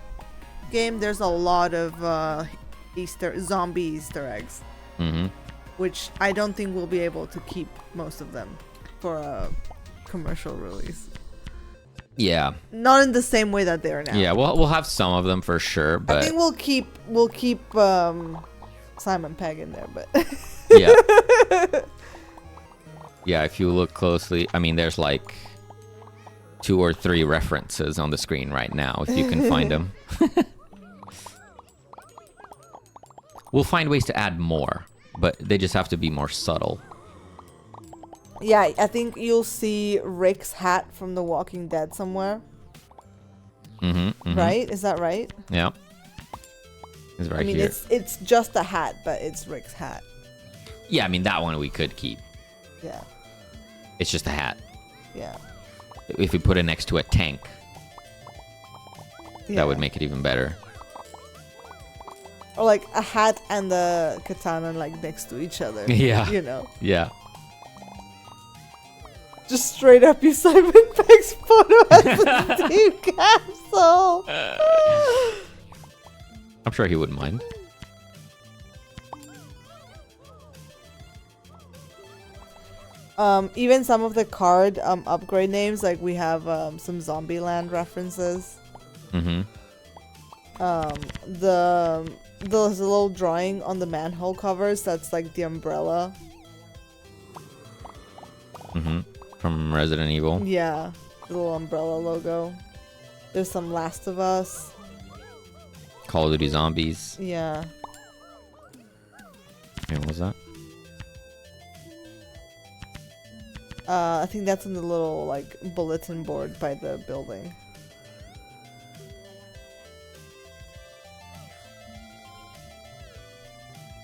game. There's a lot of zombie Easter eggs, which I don't think we'll be able to keep most of them for a commercial release. Yeah. Not in the same way that they are now. Yeah, we'll have some of them for sure, but I think we'll keep Simon Pegg in there, but yeah. Yeah, if you look closely, I mean, there's like 2 or 3 references on the screen right now, if you can find them. We'll find ways to add more, but they just have to be more subtle. Yeah, I think you'll see Rick's hat from The Walking Dead somewhere. Right? Is that right? Yeah. It's right here. It's just a hat, but it's Rick's hat. Yeah, I mean, that one we could keep. Yeah. It's just a hat. Yeah. If we put it next to a tank, that would make it even better. Or like a hat and the katana like next to each other. Yeah. You know. Yeah. Just straight up you Simon Pegg's photo as the Steam capsule. I'm sure he wouldn't mind. Even some of the card upgrade names, like we have some Zombieland references. There's a little drawing on the manhole covers that's like the umbrella. From Resident Evil. Yeah, the little umbrella logo. There's some Last of Us. Call of Duty Zombies. Yeah. Hey, what was that? I think that's in the little like bulletin board by the building.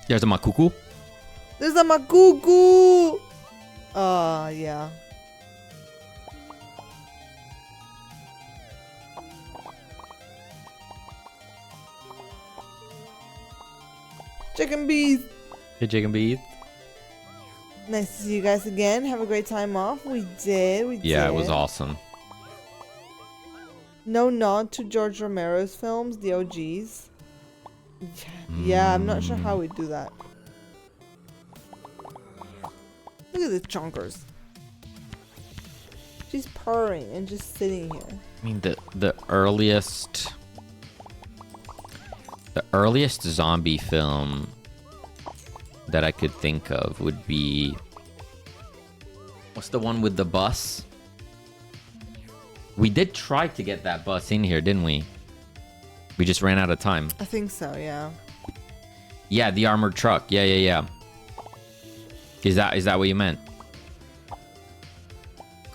There's a Makuku. There's a Makuku! Yeah. Chicken bees! Hey, Chicken Bees. Nice to see you guys again. Have a great time off. We did. Yeah, it was awesome. No nod to George Romero's films, the OGs. Yeah, I'm not sure how we do that. Look at the chonkers. She's purring and just sitting here. I mean, the earliest zombie film that I could think of would be, what's the one with the bus? We did try to get that bus in here, didn't we? We just ran out of time. I think so, yeah. Yeah, the armored truck. Yeah. Is that what you meant?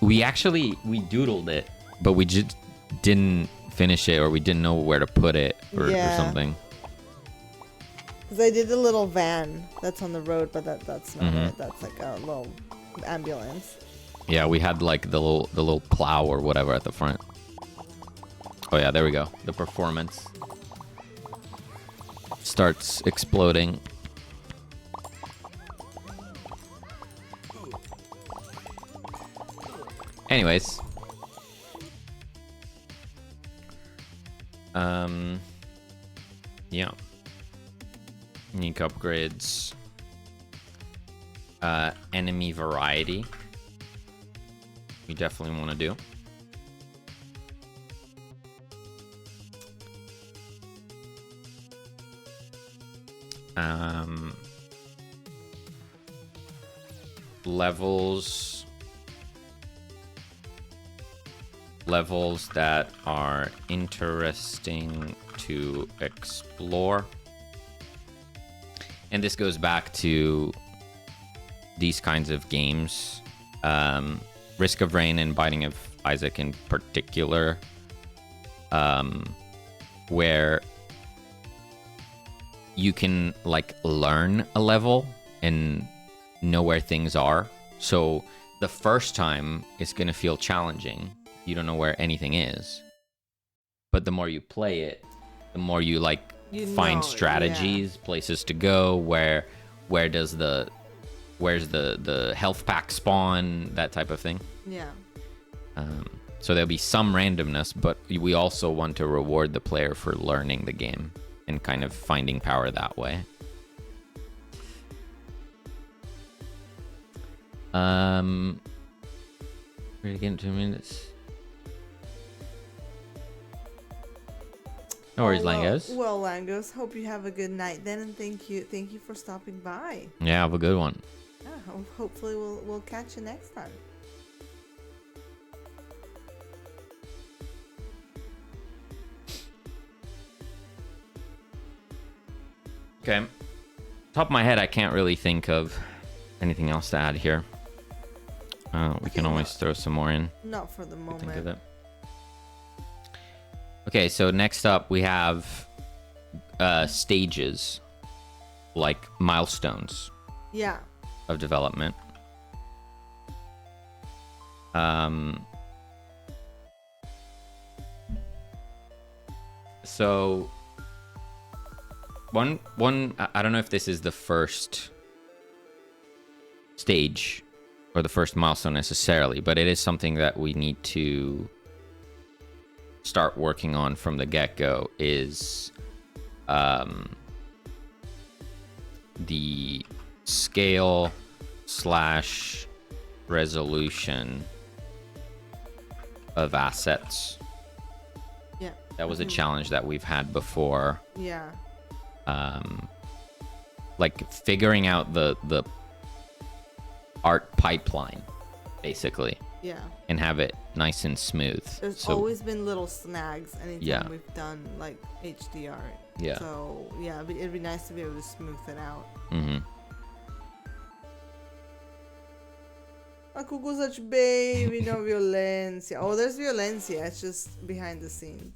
We doodled it, but we just didn't finish it, or we didn't know where to put it, or something. Because I did a little van that's on the road, but that's not it. That's like a little ambulance. Yeah, we had like the little plow or whatever at the front. Oh yeah, there we go. The performance starts exploding. Anyways, Yeah. Unique upgrades. Enemy variety. We definitely want to do. Levels that are interesting to explore. And this goes back to these kinds of games. Risk of Rain and Binding of Isaac in particular. Where you can like learn a level and know where things are. So the first time it's going to feel challenging. You don't know where anything is. But the more you play it, the more you like find strategies, places to go, where's the health pack spawn, that type of thing. Yeah. So there'll be some randomness, but we also want to reward the player for learning the game and kind of finding power that way. We're gonna get in 2 minutes. No worries, Langos. Well, Langos, hope you have a good night then, and thank you for stopping by. Yeah, have a good one. Yeah, hopefully we'll catch you next time. Okay. Top of my head, I can't really think of anything else to add here. We can always throw some more in. Not for the moment. Think of it. Okay, so next up we have stages, like milestones. Yeah. Of development. So one I don't know if this is the first stage or the first milestone necessarily, but it is something that we need to start working on from the get-go, is the scale / resolution of assets. Yeah. That was a challenge that we've had before. Yeah. Like figuring out the art pipeline, basically. Yeah. And have it nice and smooth. There's always been little snags anytime we've done like HD art. Yeah. So yeah, it'd be nice to be able to smooth it out. Mm-hmm. Akuko such baby, no violencia. Oh, there's violencia. It's just behind the scenes.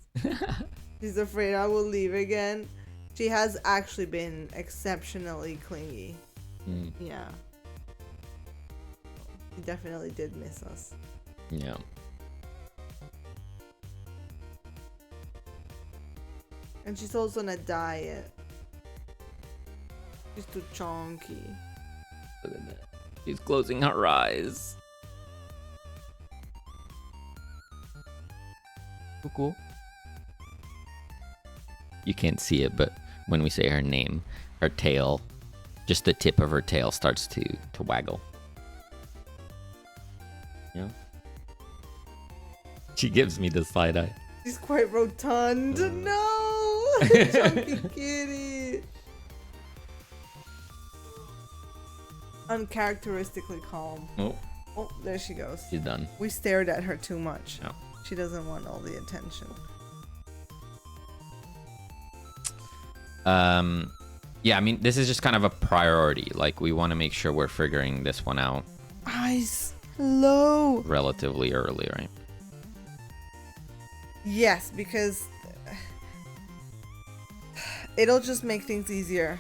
She's afraid I will leave again. She has actually been exceptionally clingy. Mm. Yeah. She definitely did miss us. Yeah. And she's also on a diet. She's too chunky. Look at that. She's closing her eyes. Cool. You can't see it, but when we say her name, her tail, just the tip of her tail starts to waggle. Yeah. She gives me the side eye. She's quite rotund. No! Chunky kitty. Uncharacteristically calm. Oh, there she goes. She's done. We stared at her too much. No. She doesn't want all the attention. Yeah, I mean, this is just kind of a priority. Like, we want to make sure we're figuring this one out. Eyes low. Relatively early, right? Yes, because it'll just make things easier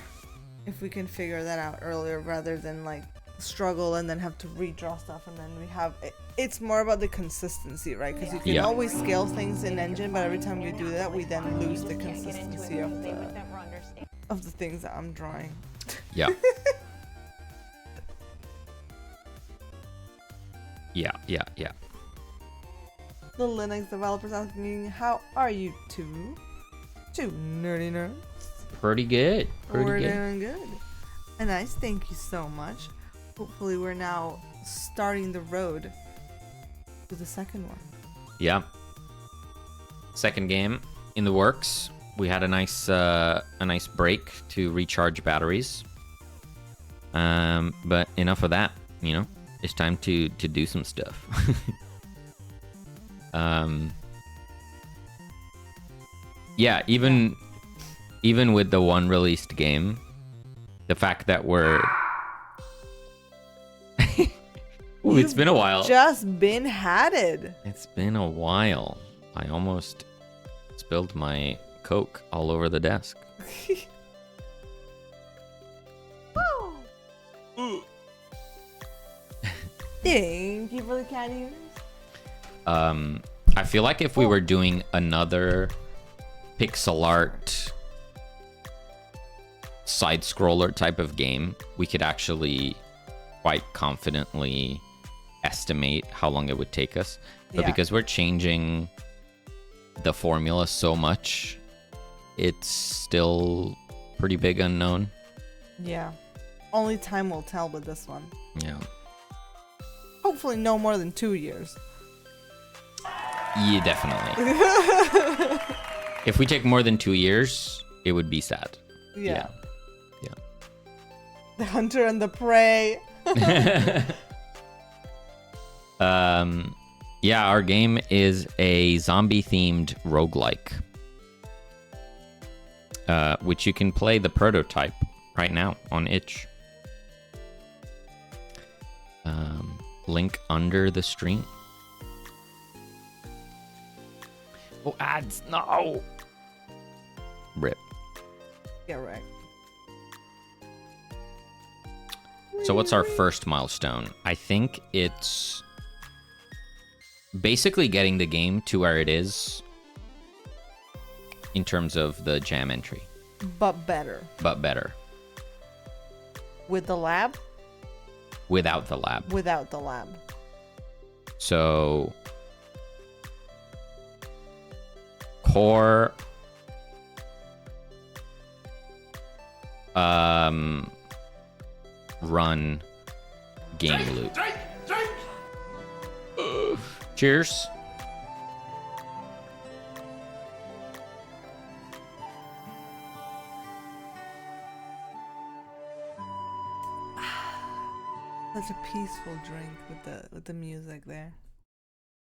if we can figure that out earlier rather than like struggle and then have to redraw stuff and then we have it's more about the consistency, right? Because you can always scale things in engine, but every time we do that we then lose the consistency of the things that I'm drawing. Yeah. Yeah. The Linux developers asking, how are you two? two nerdy nerds. Pretty good. We're doing good. A nice thank you so much. Hopefully we're now starting the road to the second one. Yeah. Second game in the works. We had a nice break to recharge batteries. But enough of that, you know. It's time to do some stuff. Yeah, even with the one released game, the fact that we're Ooh, it's been a while. Just been hatted. It's been a while. I almost spilled my Coke all over the desk. Thank you for the candy. I feel like if we were doing another pixel art side scroller type of game, we could actually quite confidently estimate how long it would take us. But because we're changing the formula so much, it's still pretty big unknown. Yeah. Only time will tell with this one. Yeah. Hopefully no more than 2 years. Yeah, definitely. If we take more than 2 years, it would be sad. Yeah. The hunter and the prey. Yeah, our game is a zombie-themed roguelike, which you can play the prototype right now on itch. Link under the stream. Oh, ads, no! Rip. Yeah, right. So what's our first milestone? I think it's basically getting the game to where it is in terms of the jam entry. But better. But better. With the lab? Without the lab. Without the lab. So core run game loop. Cheers. Such a peaceful drink with the music there.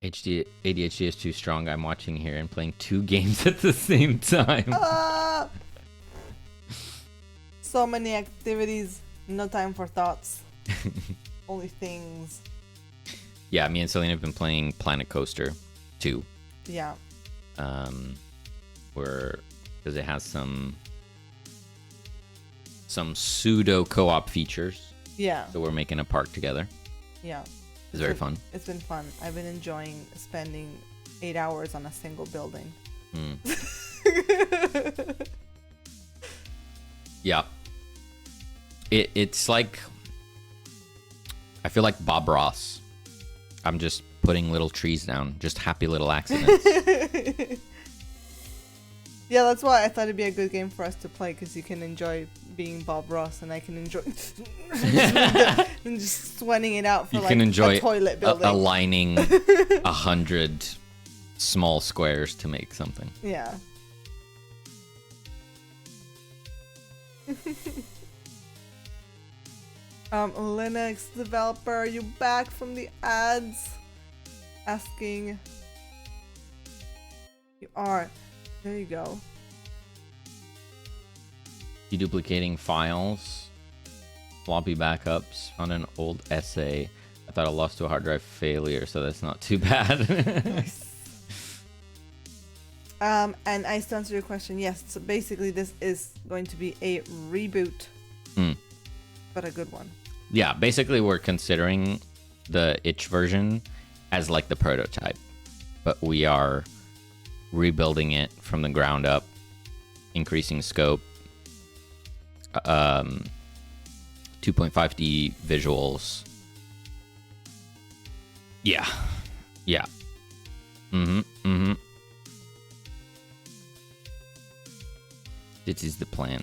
ADHD is too strong. I'm watching here and playing 2 games at the same time. So many activities, no time for thoughts. Only things. Yeah, me and Selena have been playing Planet Coaster 2. Yeah. Because it has some pseudo co-op features. Yeah. So we're making a park together. Yeah. It's very fun. It's been fun. I've been enjoying spending 8 hours on a single building. Yeah. It's like, I feel like Bob Ross. I'm just putting little trees down, just happy little accidents. Yeah, that's why I thought it'd be a good game for us to play, because you can enjoy being Bob Ross and I can enjoy and just sweating it out for you like can enjoy a toilet building. Aligning 100 small squares to make something. Yeah. Linux developer, are you back from the ads? Asking. You are. There you go. Deduplicating files, floppy backups, found an old essay. I thought I lost to a hard drive failure, so that's not too bad. Nice. And I to answer your question, yes. So basically, this is going to be a reboot, but a good one. Yeah, basically, we're considering the itch version as like the prototype, but we are rebuilding it from the ground up, increasing scope, 2.5D visuals. Yeah. This is the plan.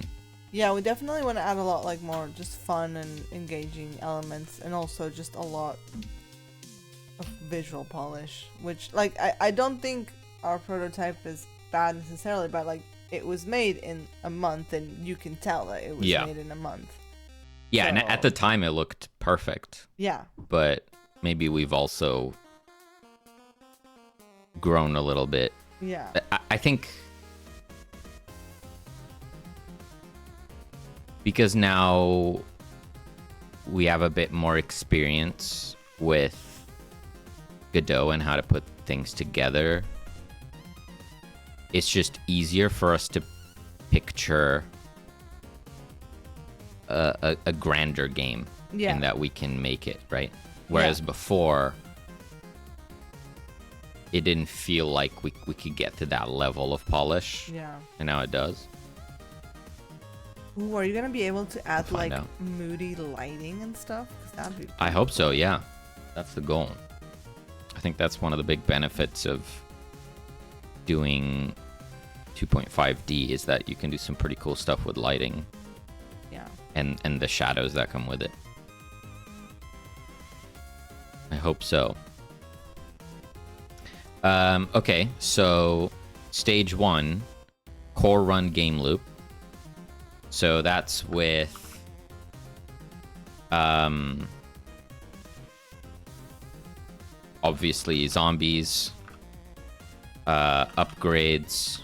Yeah, we definitely want to add a lot like more just fun and engaging elements, and also just a lot of visual polish, which like I don't think our prototype is bad necessarily, but like it was made in a month and you can tell that it was made in a month. Yeah, so, and at the time it looked perfect. Yeah. But maybe we've also grown a little bit. Yeah. I think because now we have a bit more experience with Godot and how to put things together, it's just easier for us to picture a grander game in that we can make it, right? Whereas before, it didn't feel like we could get to that level of polish. Yeah. And now it does. Ooh, are you gonna be able to add like moody lighting and stuff? 'Cause that'd be I hope so, yeah. That's the goal. I think that's one of the big benefits of doing 2.5D is that you can do some pretty cool stuff with lighting. Yeah. And the shadows that come with it. I hope so. Okay, so stage 1, core run game loop. So that's with obviously zombies, upgrades,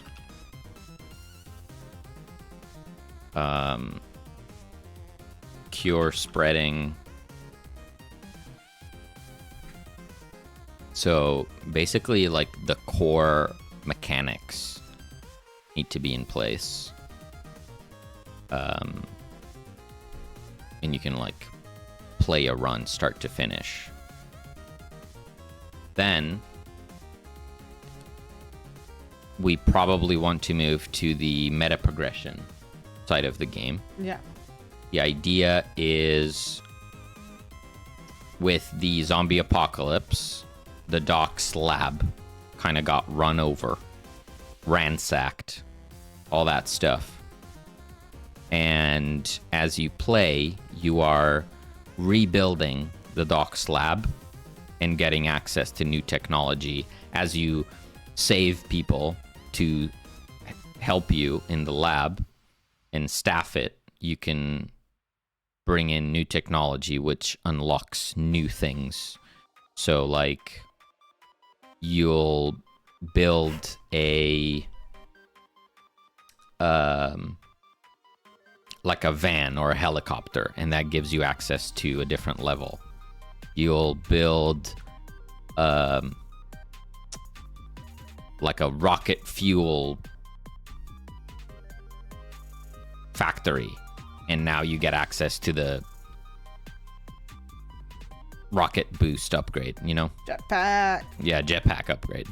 cure spreading. So basically like the core mechanics need to be in place. And you can like play a run start to finish. Then we probably want to move to the meta progression side of the game. Yeah. The idea is with the zombie apocalypse, the doc's lab kind of got run over, ransacked, all that stuff. And as you play, you are rebuilding the doc's lab and getting access to new technology. As you save people to help you in the lab and staff it, you can bring in new technology which unlocks new things. So like you'll build a like a van or a helicopter, and that gives you access to a different level. You'll build like a rocket fuel factory, and now you get access to the rocket boost upgrade, you know? Jetpack. Yeah, jetpack upgrade.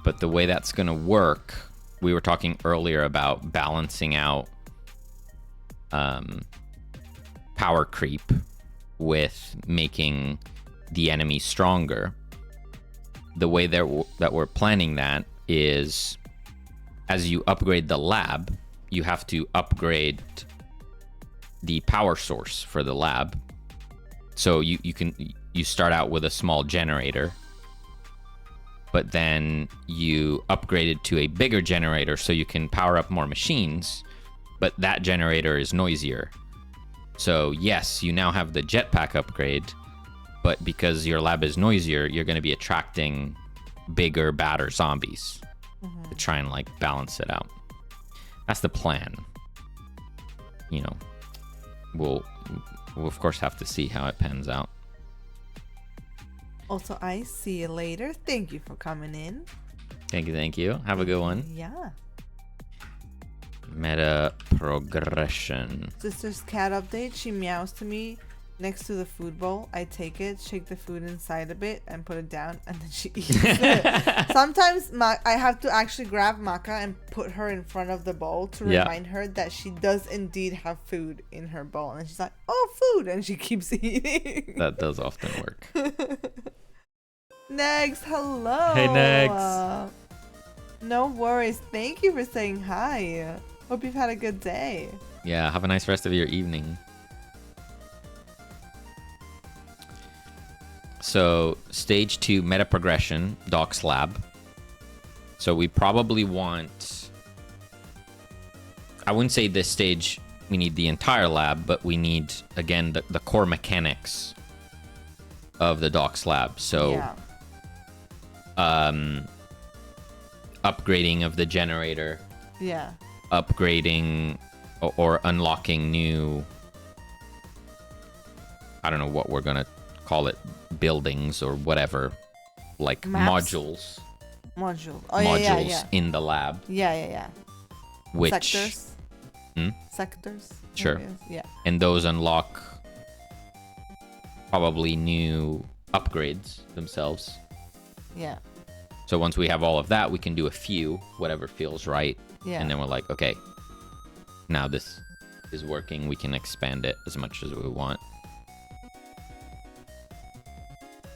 But the way that's going to work, we were talking earlier about balancing out power creep with making the enemy stronger. The way that we're planning that is as you upgrade the lab, you have to upgrade the power source for the lab. So you start out with a small generator, but then you upgrade it to a bigger generator so you can power up more machines, but that generator is noisier. So yes, you now have the jetpack upgrade, but because your lab is noisier, you're going to be attracting bigger, badder zombies to try and like balance it out. That's the plan. You know, we'll of course have to see how it pans out. Also, I see you later. Thank you for coming in. Thank you. Have a good one. Yeah. Meta progression. Sister's cat update. She meows to me next to the food bowl. I take it, shake the food inside a bit, and put it down, and then she eats it. Sometimes I have to actually grab Maka and put her in front of the bowl to remind her that she does indeed have food in her bowl. And she's like, oh, food! And she keeps eating. That does often work. Negs, hello. Hey, Negs. No worries. Thank you for saying hi. Hope you've had a good day. Yeah, have a nice rest of your evening. So, stage 2 meta progression, Doc's lab. So we probably want, I wouldn't say this stage we need the entire lab, but we need, again, the core mechanics of the Doc's lab. So, yeah. Upgrading of the generator. Yeah. Upgrading or unlocking new, I don't know what we're gonna call it, buildings or whatever, like Maps? modules. Modules Modules in the lab. Yeah. Which Sectors. Sectors. Sure. Areas. Yeah. And those unlock probably new upgrades themselves. Yeah. So once we have all of that, we can do a few, whatever feels right. Yeah. And then we're like, okay, now this is working. We can expand it as much as we want.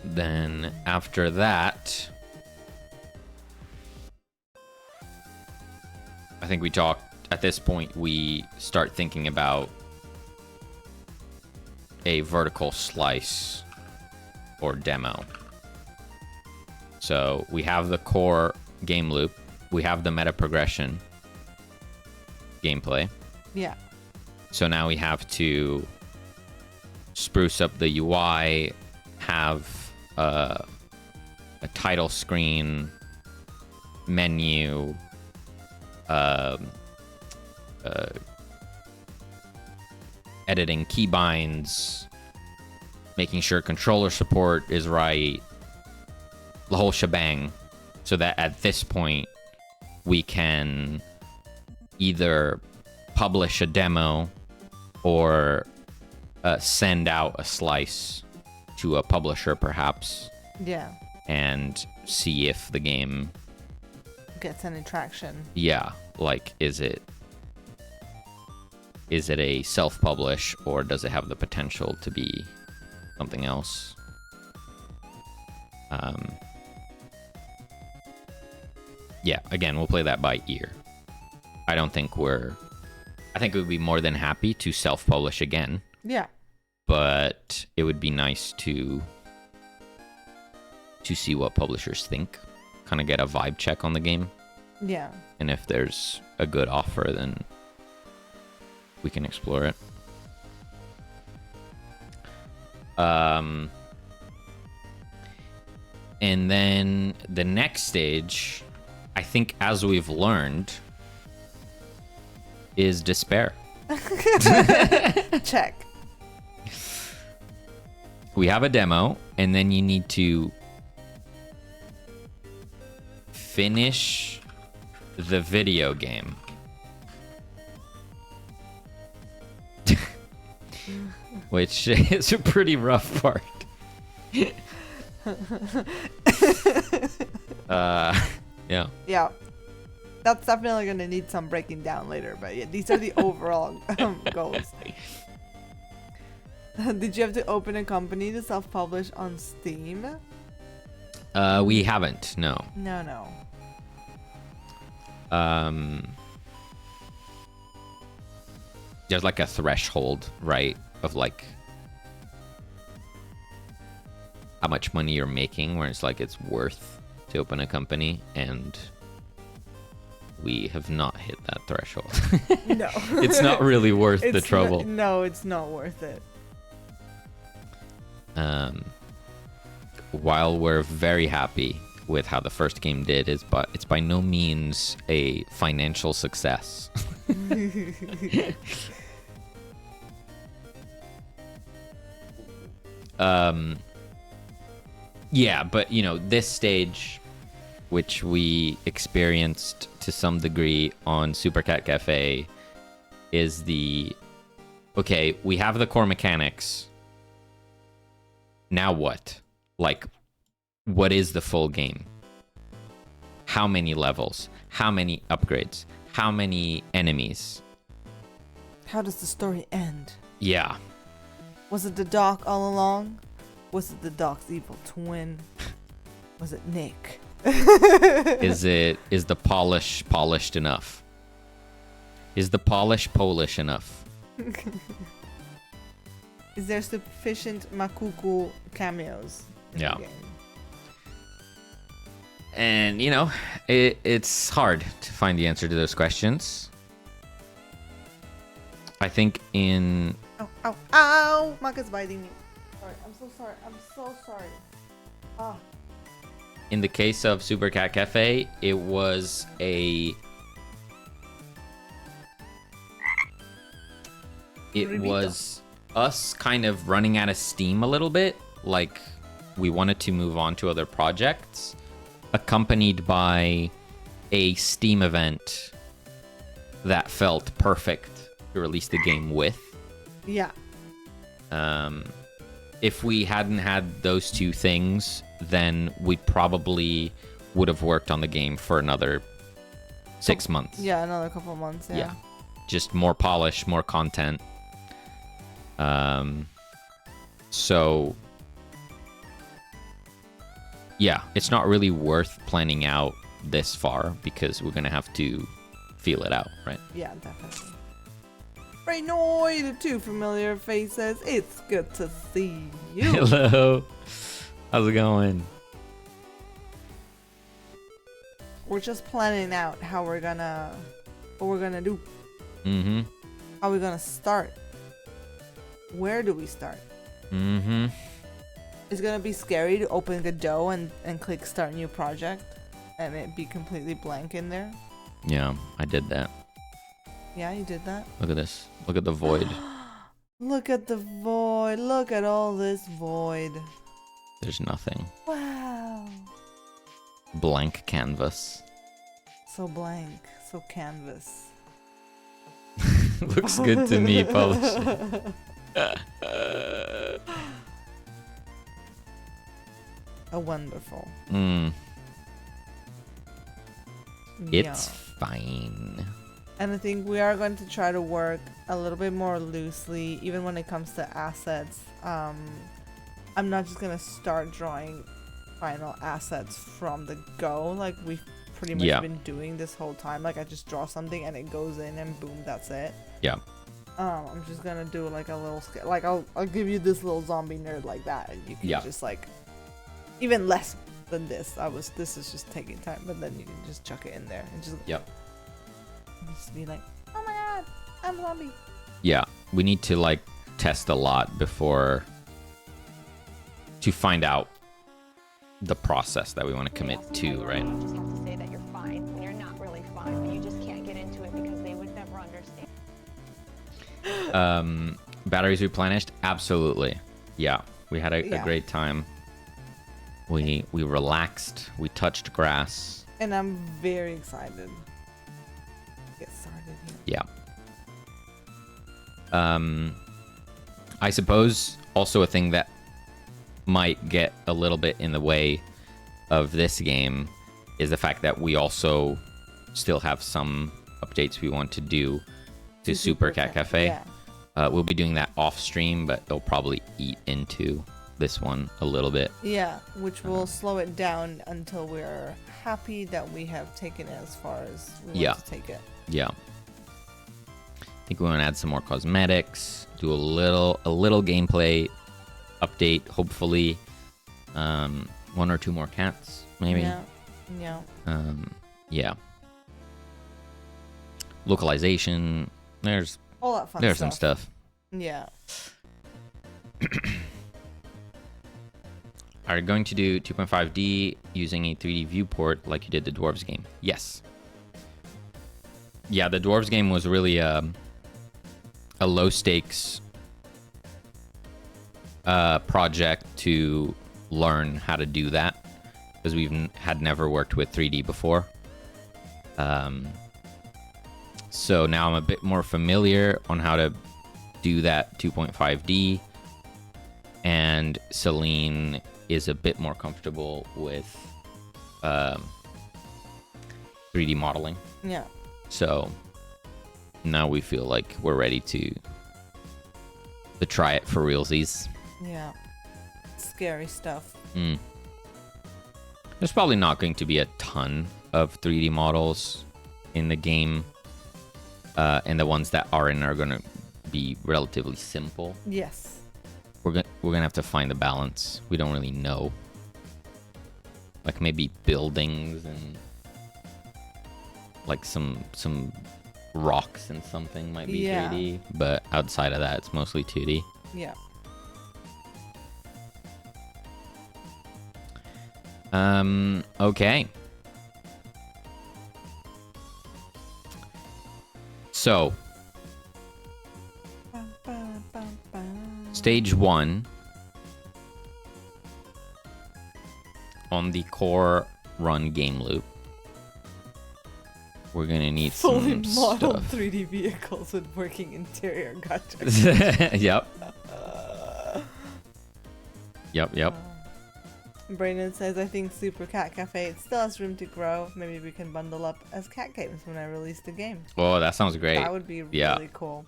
Then after that, I think at this point, we start thinking about a vertical slice or demo. So we have the core game loop. We have the meta progression gameplay. Yeah. So now we have to spruce up the UI, have a title screen, menu, editing keybinds, making sure controller support is right, the whole shebang, so that at this point we can either publish a demo or send out a slice to a publisher perhaps. Yeah. And see if the game gets any traction. Yeah, like is it a self-publish or does it have the potential to be something else? Yeah, again, we'll play that by ear. I think we would be more than happy to self-publish again. Yeah. But it would be nice to see what publishers think. Kind of get a vibe check on the game. Yeah. And if there's a good offer, then we can explore it. And then the next stage, I think, as we've learned, is despair. Check. We have a demo, and then you need to finish the video game. Which is a pretty rough part. Yeah. Yeah. That's definitely going to need some breaking down later, but yeah, these are the overall goals. Did you have to open a company to self-publish on Steam? We haven't, no. No. There's like a threshold, right, of like how much money you're making, where it's like it's worth to open a company, and we have not hit that threshold. No. It's not really worth the trouble. No, it's not worth it. While we're very happy with how the first game did, it's by no means a financial success. Yeah, but this stage, which we experienced to some degree on Super Cat Cafe, is okay, we have the core mechanics. Now what? Like, what is the full game? How many levels? How many upgrades? How many enemies? How does the story end? Yeah. Was it the Doc all along? Was it the Doc's evil twin? Was it Nick, Is the polish polished enough? Is the polish Polish enough? Is there sufficient Makuku cameos in the game? And, you know, it's hard to find the answer to those questions. I think in... Ow, ow, ow! Maka's biting me. Sorry, I'm so sorry. I'm so sorry. Ah. In the case of Super Cat Cafe, it was it was us kind of running out of steam a little bit. Like, we wanted to move on to other projects, accompanied by a Steam event that felt perfect to release the game with. Yeah. If we hadn't had those two things, then we probably would have worked on the game for another 6 months. Yeah, another couple months. Yeah. Just more polish, more content. So yeah, it's not really worth planning out this far because we're gonna have to feel it out, right? Yeah, definitely. Raynoid, two familiar faces. It's good to see you. Hello. How's it going? We're just planning out what we're gonna do. Mm-hmm. How we're gonna start. Where do we start? Mm-hmm. It's gonna be scary to open Godot and click start new project and it be completely blank in there. Yeah, I did that. Yeah, you did that? Look at this. Look at the void. Look at the void. Look at all this void. There's nothing. Wow. Blank canvas. So blank. So canvas. Looks good to me, publish. A wonderful. It's fine. And I think we are going to try to work a little bit more loosely, even when it comes to assets. I'm not just gonna start drawing final assets from the go, like we've pretty much been doing this whole time. Like I just draw something and it goes in and boom, that's it. Yeah. I'm just gonna do like a little like I'll give you this little zombie nerd like that, and you can just like even less than this. This is just taking time, but then you can just chuck it in there and just just be like, oh my god, I'm a zombie. Yeah, we need to like test a lot before to find out the process that we want to commit to, right? You just have to say that you're fine when you're not really fine, but you just can't get into it because they would never understand. Batteries replenished? Absolutely. Yeah, we had a great time. We relaxed. We touched grass. And I'm very excited to get started here. Yeah. I suppose also a thing that might get a little bit in the way of this game is the fact that we also still have some updates we want to do to Super Cat Cafe. Yeah. We'll be doing that off stream, but it'll probably eat into this one a little bit. Yeah, which will slow it down until we're happy that we have taken it as far as we want to take it. Yeah. I think we want to add some more cosmetics, do a little gameplay update, hopefully. 1 or 2 more cats, maybe. Yeah. Yeah. Localization. There's all that fun there's stuff. some stuff. Yeah. Are you going to do 2.5D using a 3D viewport like you did the Dwarves game? Yes. Yeah, the Dwarves game was really a low stakes project to learn how to do that because we've had never worked with 3D before. So now I'm a bit more familiar on how to do that 2.5D, and Celine is a bit more comfortable with 3D modeling. Yeah. So now we feel like we're ready to try it for realsies. Yeah. Scary stuff. There's probably not going to be a ton of 3D models in the game. And the ones that are in are going to be relatively simple. Yes. We're gonna have to find the balance. We don't really know. Like maybe buildings and like some rocks and something might be 3D, but outside of that, it's mostly 2D. Yeah. Okay. So, stage 1 on the core run game loop. We're gonna need fully some modeled stuff. 3D vehicles with working interior. Gotcha. Yep. Yep. Brandon says, I think Super Cat Cafe still has room to grow. Maybe we can bundle up as cat games when I release the game. Oh, that sounds great. That would be really cool.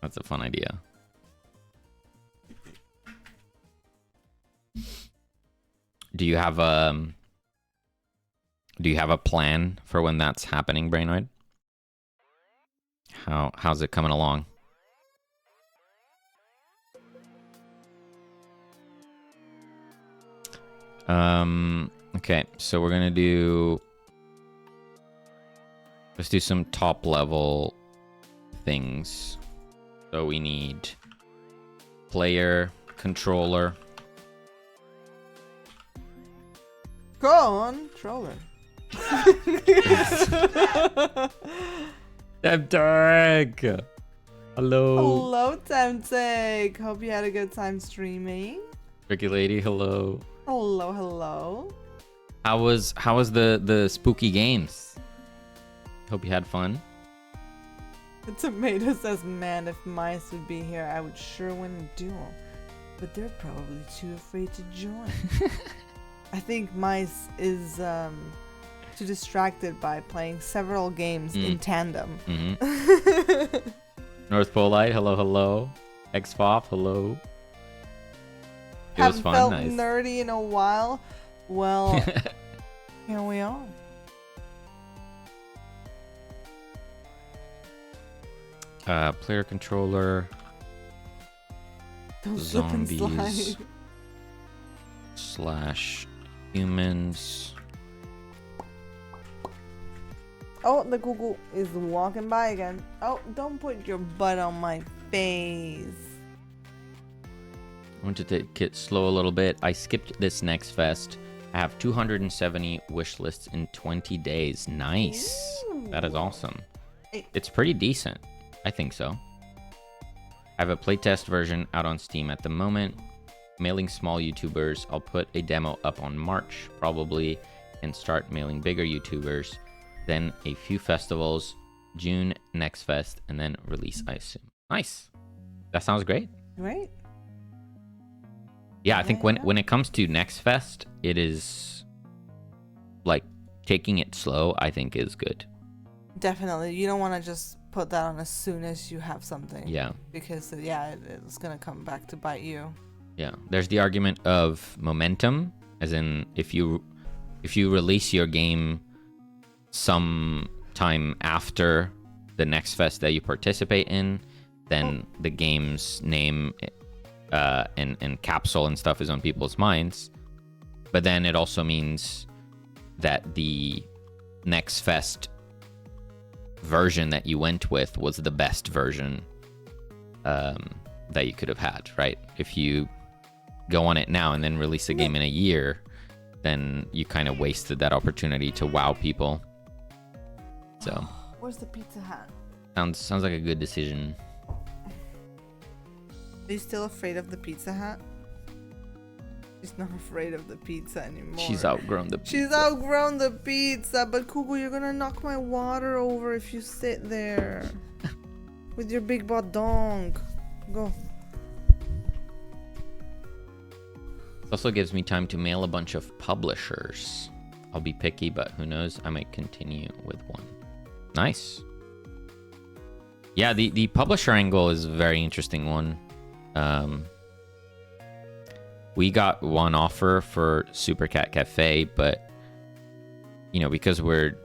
That's a fun idea. Do you have a plan for when that's happening, Brainoid? How's it coming along? Okay, so we're gonna let's do some top level things. So we need player, controller. Go on, troller. Temptag! Hello. Hello, Temptag. Hope you had a good time streaming. Tricky Lady, hello. Hello. How was the spooky games? Hope you had fun. The tomato says, man, if mice would be here, I would sure win a duel. But they're probably too afraid to join. I think mice is too distracted by playing several games in tandem. Mm-hmm. North Polite, hello. Xfof, hello. It was Haven't fun, felt nice. nerdy in a while. Well, here we are. Player controller. Don't slip and Zombies. slide. / humans. Oh, the cuckoo is walking by again. Oh, don't put your butt on my face. I wanted to take it slow a little bit. I skipped this next fest. I have 270 wish lists in 20 days. Nice. Ooh. That is awesome. It- It's pretty decent. I think so. I have a playtest version out on Steam at the moment. Mailing small YouTubers. I'll put a demo up on March, probably, and start mailing bigger YouTubers. Then a few festivals, June next fest, and then release, I assume. Nice. That sounds great. Right? Yeah, I think Yeah. when it comes to next fest, it is like taking it slow, I think is good. Definitely. You don't want to just put that on as soon as you have something. Yeah. Because, it's going to come back to bite you. Yeah. There's the argument of momentum, as in if you release your game some time after the next fest that you participate in, then the game's name and capsule and stuff is on people's minds. But then it also means that the next fest version that you went with was the best version that you could have had, right? If you go on it now and then release a game in a year, then you kind of wasted that opportunity to wow people. So Where's the Pizza Hut? sounds like a good decision. Are you still afraid of the Pizza Hut? She's not afraid of the pizza anymore. She's outgrown the pizza. She's outgrown the pizza, but Kuku, you're gonna knock my water over if you sit there. With your big badong. Go. It also gives me time to mail a bunch of publishers. I'll be picky, but who knows? I might continue with one. Nice. Yeah, the publisher angle is a very interesting one. We got one offer for Super Cat Cafe, but because we're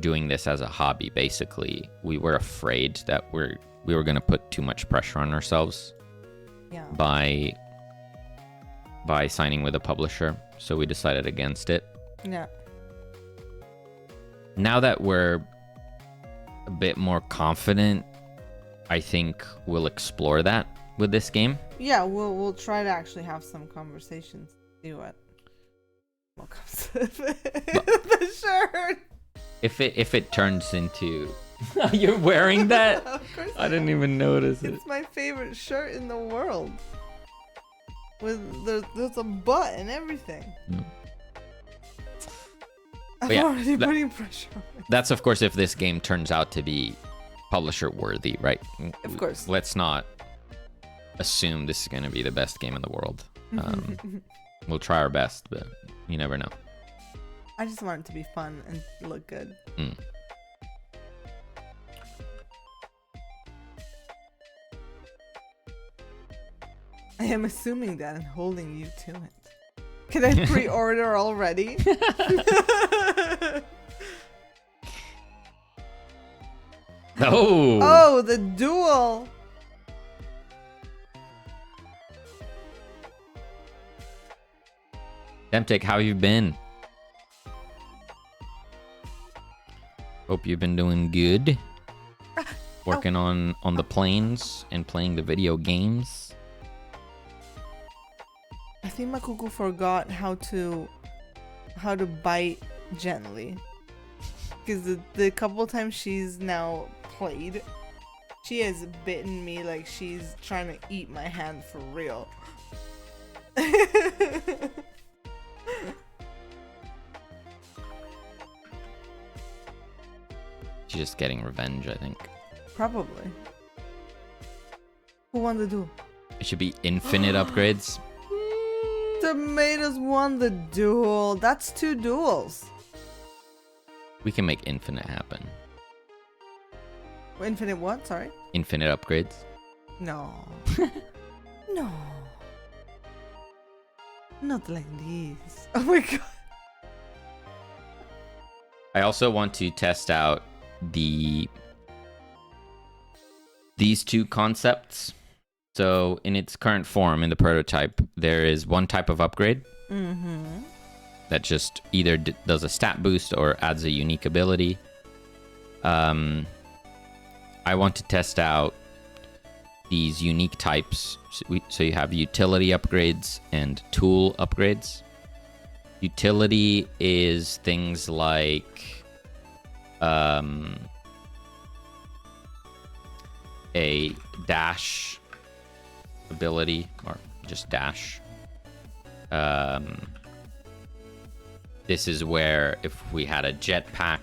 doing this as a hobby, basically, we were afraid that we were going to put too much pressure on ourselves by signing with a publisher, so we decided against it. Yeah. Now that we're a bit more confident, I think we'll explore that with this game. Yeah, we'll try to actually have some conversations. See what comes of it. The shirt. If it turns into you're wearing that? Of course I didn't even notice it. It's my favorite shirt in the world. There's a butt and everything. I'm already putting pressure on it. That's of course if this game turns out to be publisher worthy, right? Of course. Let's not assume this is going to be the best game in the world. We'll try our best, but you never know. I just want it to be fun and look good. I am assuming that and holding you to it. Can I pre-order already? Oh! Oh, the duel! Demtic, how you been? Hope you've been doing good. Working on the planes and playing the video games. I think my cuckoo forgot how to bite gently. Because the couple times she's now played, she has bitten me like she's trying to eat my hand for real. She's just getting revenge, I think. Probably. Who won the duel? It should be infinite upgrades. Tomatoes won the duel. That's 2 duels. We can make infinite happen. Infinite what? Sorry? Infinite upgrades. No. No. Not like this. Oh my god. I also want to test out these 2 concepts. So in its current form, in the prototype, there is one type of upgrade that just either does a stat boost or adds a unique ability. I want to test out these unique types. So you have utility upgrades and tool upgrades. Utility is things like a dash ability, or just dash. This is where if we had a jetpack,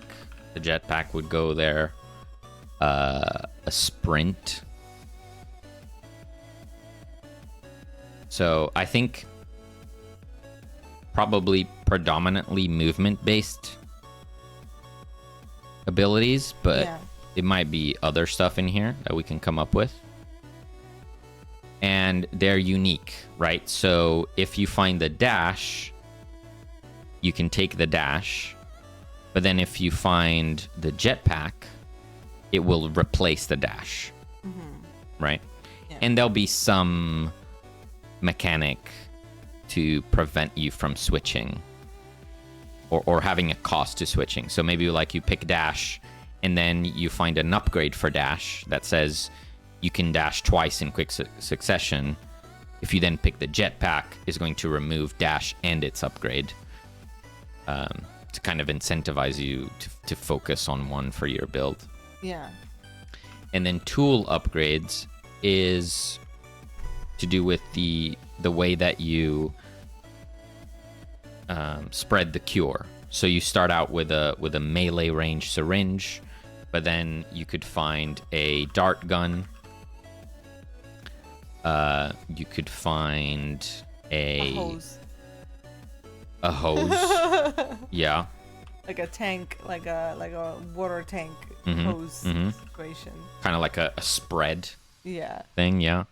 the jetpack would go there. A sprint. So I think probably predominantly movement-based abilities, but it might be other stuff in here that we can come up with. And they're unique, right? So if you find the dash, you can take the dash, but then if you find the jetpack, it will replace the dash, right? Yeah. And there'll be some mechanic to prevent you from switching or having a cost to switching. So maybe like you pick dash and then you find an upgrade for dash that says you can dash twice in quick succession. If you then pick the jetpack, is going to remove dash and its upgrade to kind of incentivize you to focus on one for your build. Yeah. And then tool upgrades is to do with the way that you spread the cure. So you start out with a melee range syringe, but then you could find a dart gun. You could find a hose. A hose. Yeah. Like a tank, like a water tank hose situation. Kind of like a spread. Yeah. Thing, yeah.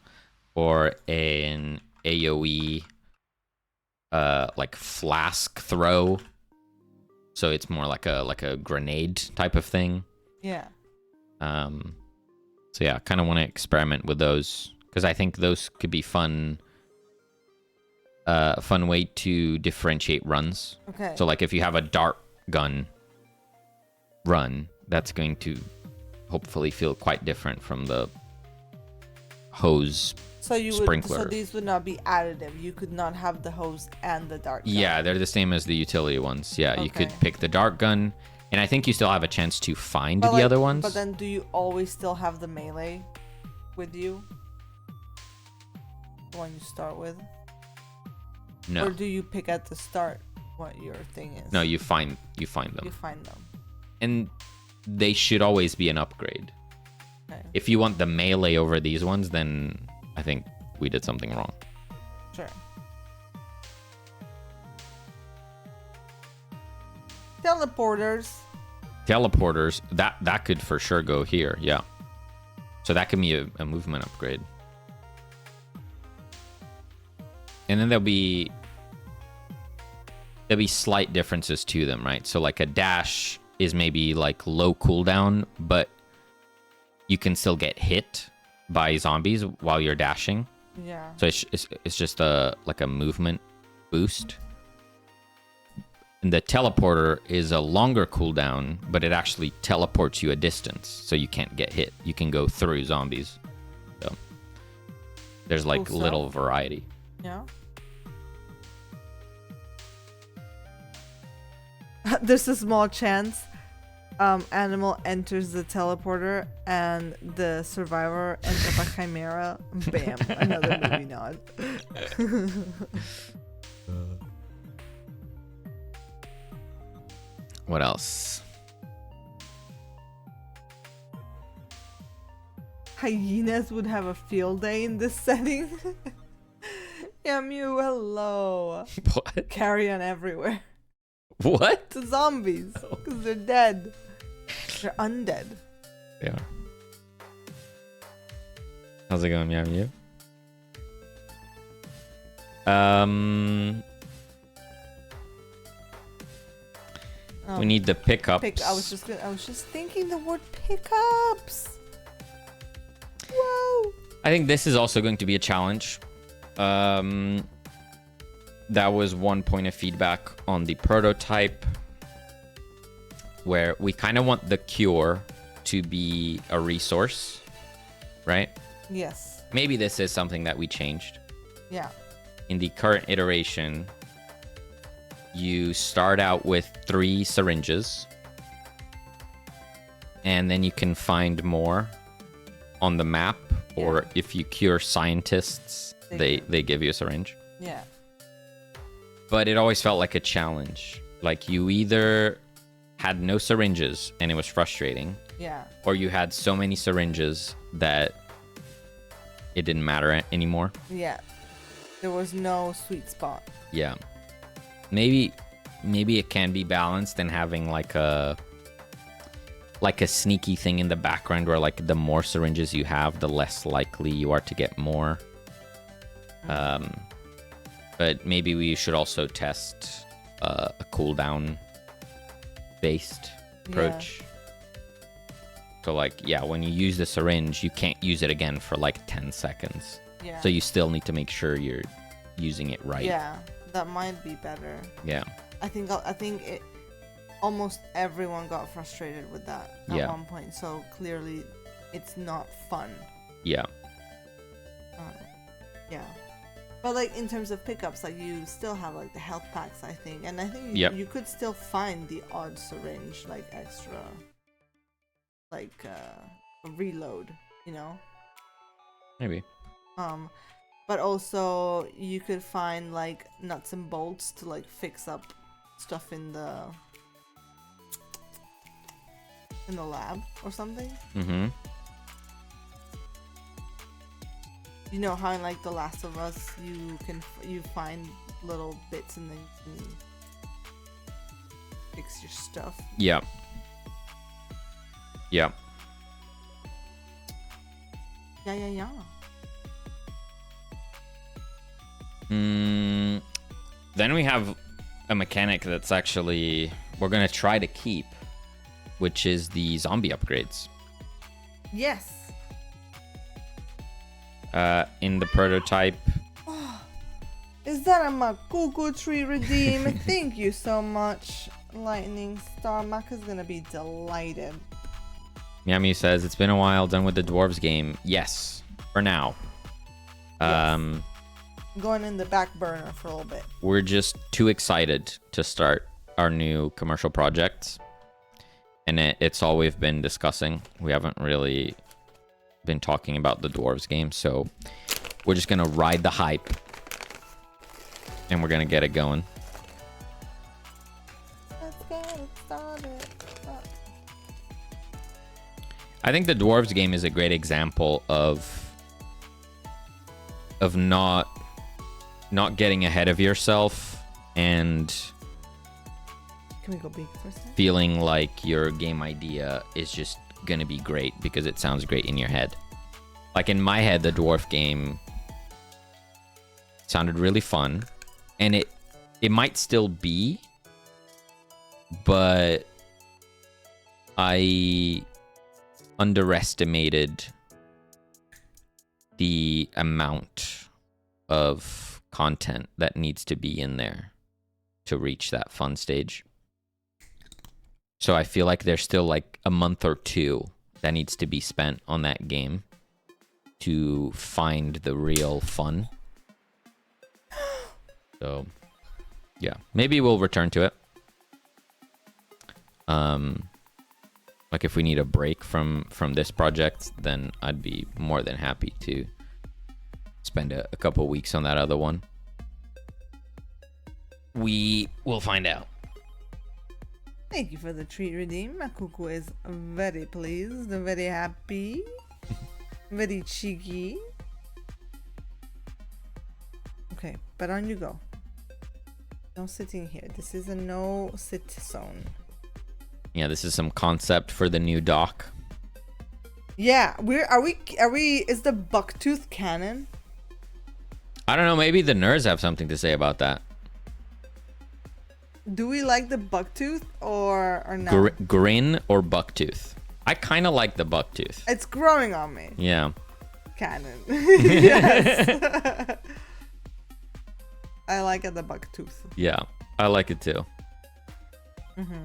Or an AoE like flask throw. So it's more like a grenade type of thing. Yeah. So yeah, kind of want to experiment with those because I think those could be fun. Fun way to differentiate runs. Okay. So like if you have a dart gun run, that's going to hopefully feel quite different from the hose So sprinkler. these would not be additive. You could not have the hose and the dart gun. Yeah, they're the same as the utility ones. Yeah, you could Okay. pick the dart gun, and I think you still have a chance to find the other ones. But then do you always still have the melee with you? The one you start with? No, Or do you pick at the start what your thing is? no, you find them, You find them. and they should always be an upgrade. Okay. If you want the melee over these ones, then I think we did something wrong. Sure. Teleporters. Teleporters, that could for sure go here. Yeah, so that could be a movement upgrade. And then there'll be slight differences to them, right? So like a dash is maybe like low cooldown, but you can still get hit by zombies while you're dashing. Yeah. So it's just a movement boost. And the teleporter is a longer cooldown, but it actually teleports you a distance, so you can't get hit. You can go through zombies. So there's like Cool little stuff. variety. Yeah. There's a small chance animal enters the teleporter and the survivor ends up a chimera. Bam, another movie nod. What else? Hyenas would have a field day in this setting. Yeah, Mew, hello. What? Carrion everywhere. What? The zombies, because they're dead. They're undead. They are. How's it going, Meow Mew? We need the pickups. I was just thinking the word pickups. Whoa. I think this is also going to be a challenge. That was one point of feedback on the prototype, where we kind of want the cure to be a resource, right? Yes. Maybe this is something that we changed. Yeah. In the current iteration, you start out with 3 syringes, and then you can find more on the map, or if you cure scientists, they give you a syringe. Yeah. But it always felt like a challenge. Like you either had no syringes and it was frustrating, Yeah. or you had so many syringes that it didn't matter anymore. Yeah. There was no sweet spot. Yeah. Maybe it can be balanced and having like a sneaky thing in the background where like the more syringes you have, the less likely you are to get more. But maybe we should also test a cooldown based approach. So like, yeah, when you use the syringe, you can't use it again for like 10 seconds. Yeah. So you still need to make sure you're using it right. Yeah, that might be better. Yeah. I think it almost everyone got frustrated with that at one point. So clearly, it's not fun. Yeah. Yeah. But like in terms of pickups, like you still have like the health packs, I think, and I think you could still find the odd syringe, like extra, like a reload, you know. Maybe. But also you could find like nuts and bolts to like fix up stuff in the lab or something. Mm-hmm. You know how in like The Last of Us you find little bits and then you can fix your stuff. Yeah. Yeah. Yeah. Then we have a mechanic that's actually we're gonna try to keep, which is the zombie upgrades. Yes. In the prototype. Is that a Makuku tree redeem? Thank you so much, Lightning Star. Maka's gonna be delighted. Miyamu says it's been a while done with the dwarves game. Yes, for now. Yes. Going in the back burner for a little bit. We're just too excited to start our new commercial projects, and it's all we've been discussing. We haven't really been talking about the dwarves game, so we're just gonna ride the hype, and we're gonna get it going. Let's get it started. I think the dwarves game is a great example of not getting ahead of yourself and Can we go big for a second? feeling like your game idea is just gonna be great because it sounds great in your head. Like in my head, the dwarf game sounded really fun, and it might still be, but I underestimated the amount of content that needs to be in there to reach that fun stage. So I feel like there's still like a month or two that needs to be spent on that game to find the real fun. So yeah, maybe we'll return to it. Like if we need a break from this project, then I'd be more than happy to spend a couple weeks on that other one. We will find out. Thank you for the treat redeem. Makuku is very pleased, very happy, very cheeky. Okay, but on you go. No sitting here. This is a no sit zone. Yeah, this is some concept for the new dock. Yeah, are we is the bucktooth canon? I don't know, maybe the nerds have something to say about that. Do we like the bucktooth or no? Grin or bucktooth? I kind of like the bucktooth. It's growing on me. Yeah. Canon. Yes. I like it, the bucktooth. Yeah, I like it too. Mm-hmm.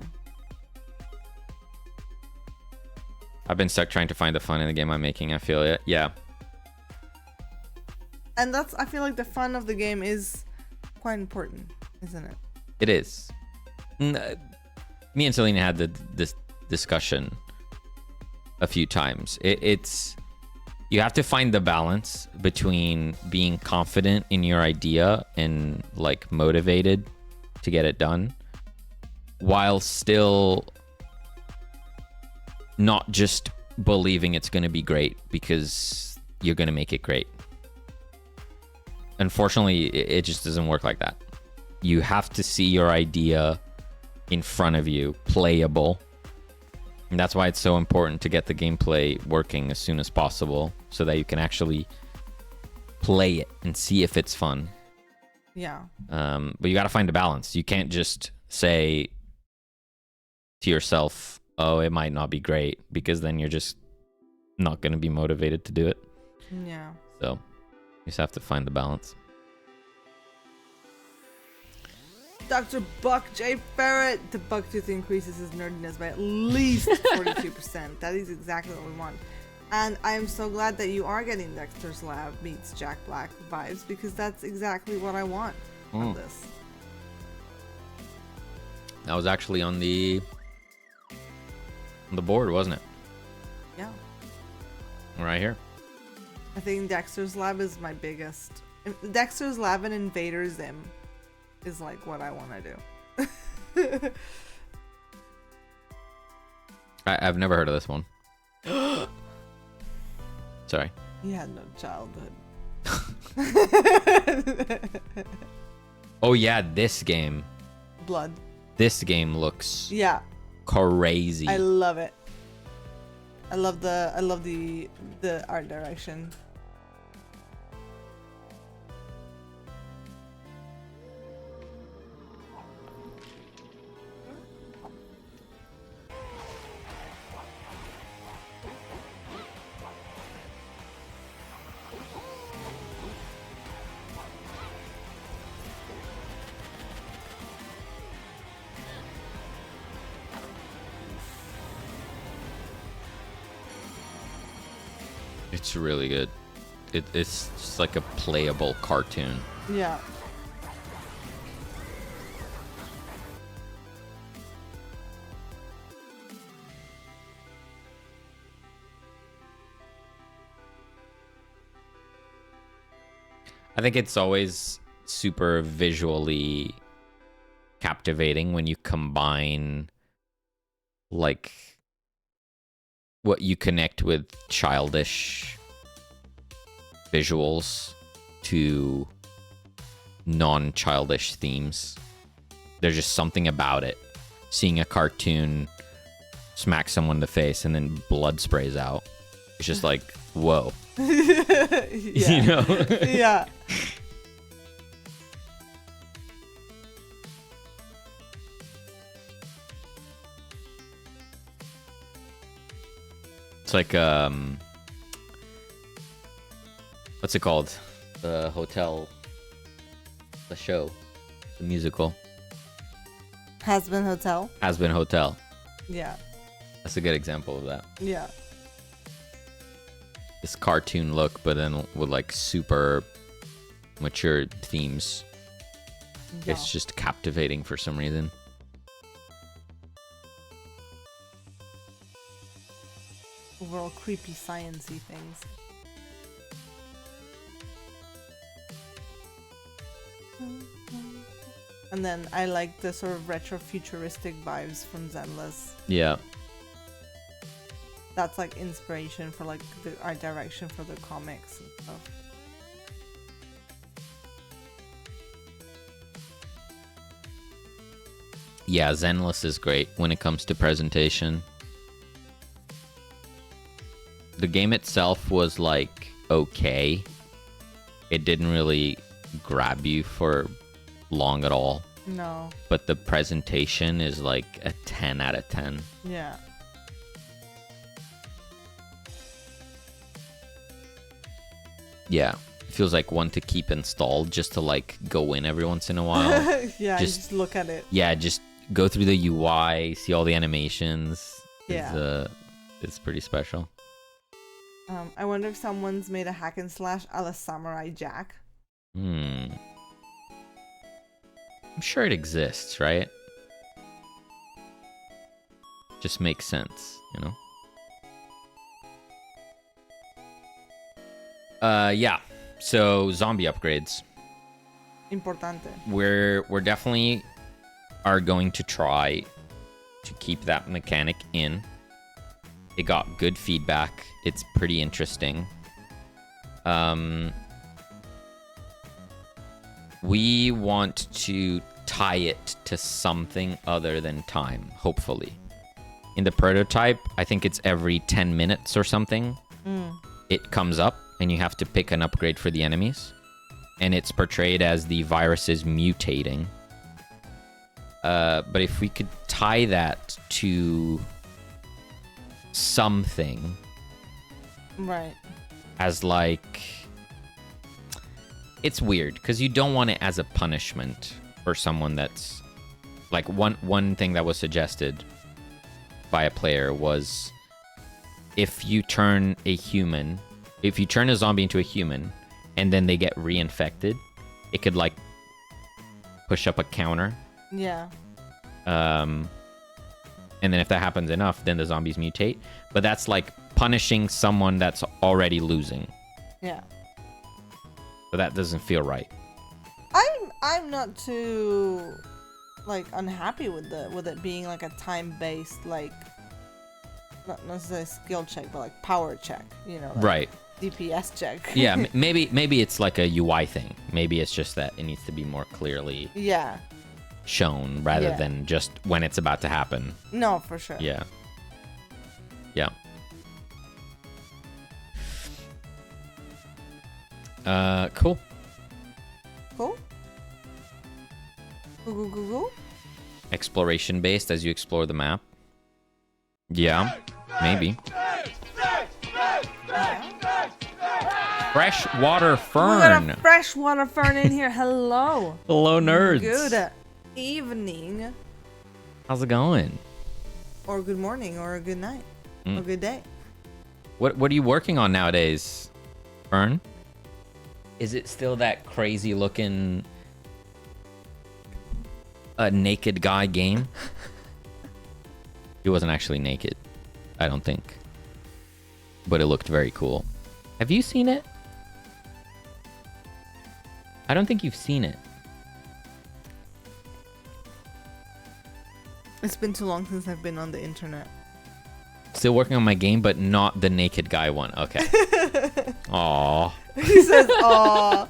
I've been stuck trying to find the fun in the game I'm making. I feel it. Yeah. And I feel like the fun of the game is quite important, isn't it? It is. Me and Selena had this discussion a few times. It's you have to find the balance between being confident in your idea and like motivated to get it done, while still not just believing it's going to be great because you're going to make it great. Unfortunately, it just doesn't work like that. You have to see your idea in front of you, playable. And that's why it's so important to get the gameplay working as soon as possible so that you can actually play it and see if it's fun. Yeah. But you got to find a balance. You can't just say to yourself, oh, it might not be great, because then you're just not going to be motivated to do it. Yeah. So you just have to find the balance. Dr. Buck J. Ferret, the bucktooth increases his nerdiness by at least 42%. That is exactly what we want. And I am so glad that you are getting Dexter's Lab meets Jack Black vibes, because that's exactly what I want from this. That was actually on the board, wasn't it? Yeah. Right here. I think Dexter's Lab is my biggest. Dexter's Lab and Invader Zim is like what I want to do. I've never heard of this one. Sorry. He had no childhood. Oh yeah, this game. Blood. This game looks Yeah. crazy. I love it. I love the art direction. It's really good. It's just like a playable cartoon. Yeah. I think it's always super visually captivating when you combine like what you connect with childish visuals to non-childish themes. There's just something about it. Seeing a cartoon smack someone in the face and then blood sprays out. It's just like, whoa. Yeah. You know? Yeah. It's like what's it called? The hotel, the show, the musical. Has Been Hotel. Has Been Hotel. Yeah. That's a good example of that. Yeah. This cartoon look, but then with like super mature themes. Yeah. It's just captivating for some reason. Overall creepy sciencey things. And then I like the sort of retro futuristic vibes from Zenless. Yeah. That's like inspiration for like the art direction for the comics and stuff. Yeah, Zenless is great when it comes to presentation. The game itself was like okay. It didn't really grab you for long at all. No. But the presentation is like a 10 out of 10. Yeah. Yeah. It feels like one to keep installed just to like go in every once in a while. Yeah, Just- just look at it. Yeah, just go through the UI, see all the animations. Yeah. It's pretty special. I wonder if someone's made a hack and slash a la Samurai Jack. I'm sure it exists, right? Just makes sense, you know? Yeah. So zombie upgrades. Importante. We're definitely are going to try to keep that mechanic in. It got good feedback. It's pretty interesting. We want to tie it to something other than time, hopefully. In the prototype, I think it's every 10 minutes or something. It comes up and you have to pick an upgrade for the enemies. And it's portrayed as the virus is mutating. But if we could tie that to something, Right. as like, it's weird because you don't want it as a punishment for someone that's like one thing that was suggested by a player was if you turn a zombie into a human and then they get reinfected, it could like push up a counter. Yeah. And then if that happens enough, then the zombies mutate. But that's like punishing someone that's already losing. Yeah. So that doesn't feel right. I'm not too like unhappy with it being like a time-based, like not necessarily skill check, but like power check, you know, like Right. DPS check. Yeah, maybe it's like a UI thing. Maybe it's just that it needs to be more clearly Yeah. shown rather Yeah. than just when it's about to happen. No, for sure. Yeah. Yeah. Cool. Cool. Google. Exploration based as you explore the map. Yeah, maybe. Freshwater We fern. got a freshwater fern in here. Hello. Hello, nerds. Good evening, How's it going? or good morning, or a good night, or good day. What are you working on nowadays, Fern? Is it still that crazy looking naked guy game? He wasn't actually naked, I don't think. But it looked very cool. Have you seen it? I don't think you've seen it. It's been too long since I've been on the internet. Still working on my game, but not the naked guy one. Okay. Aww. He says, "Aw,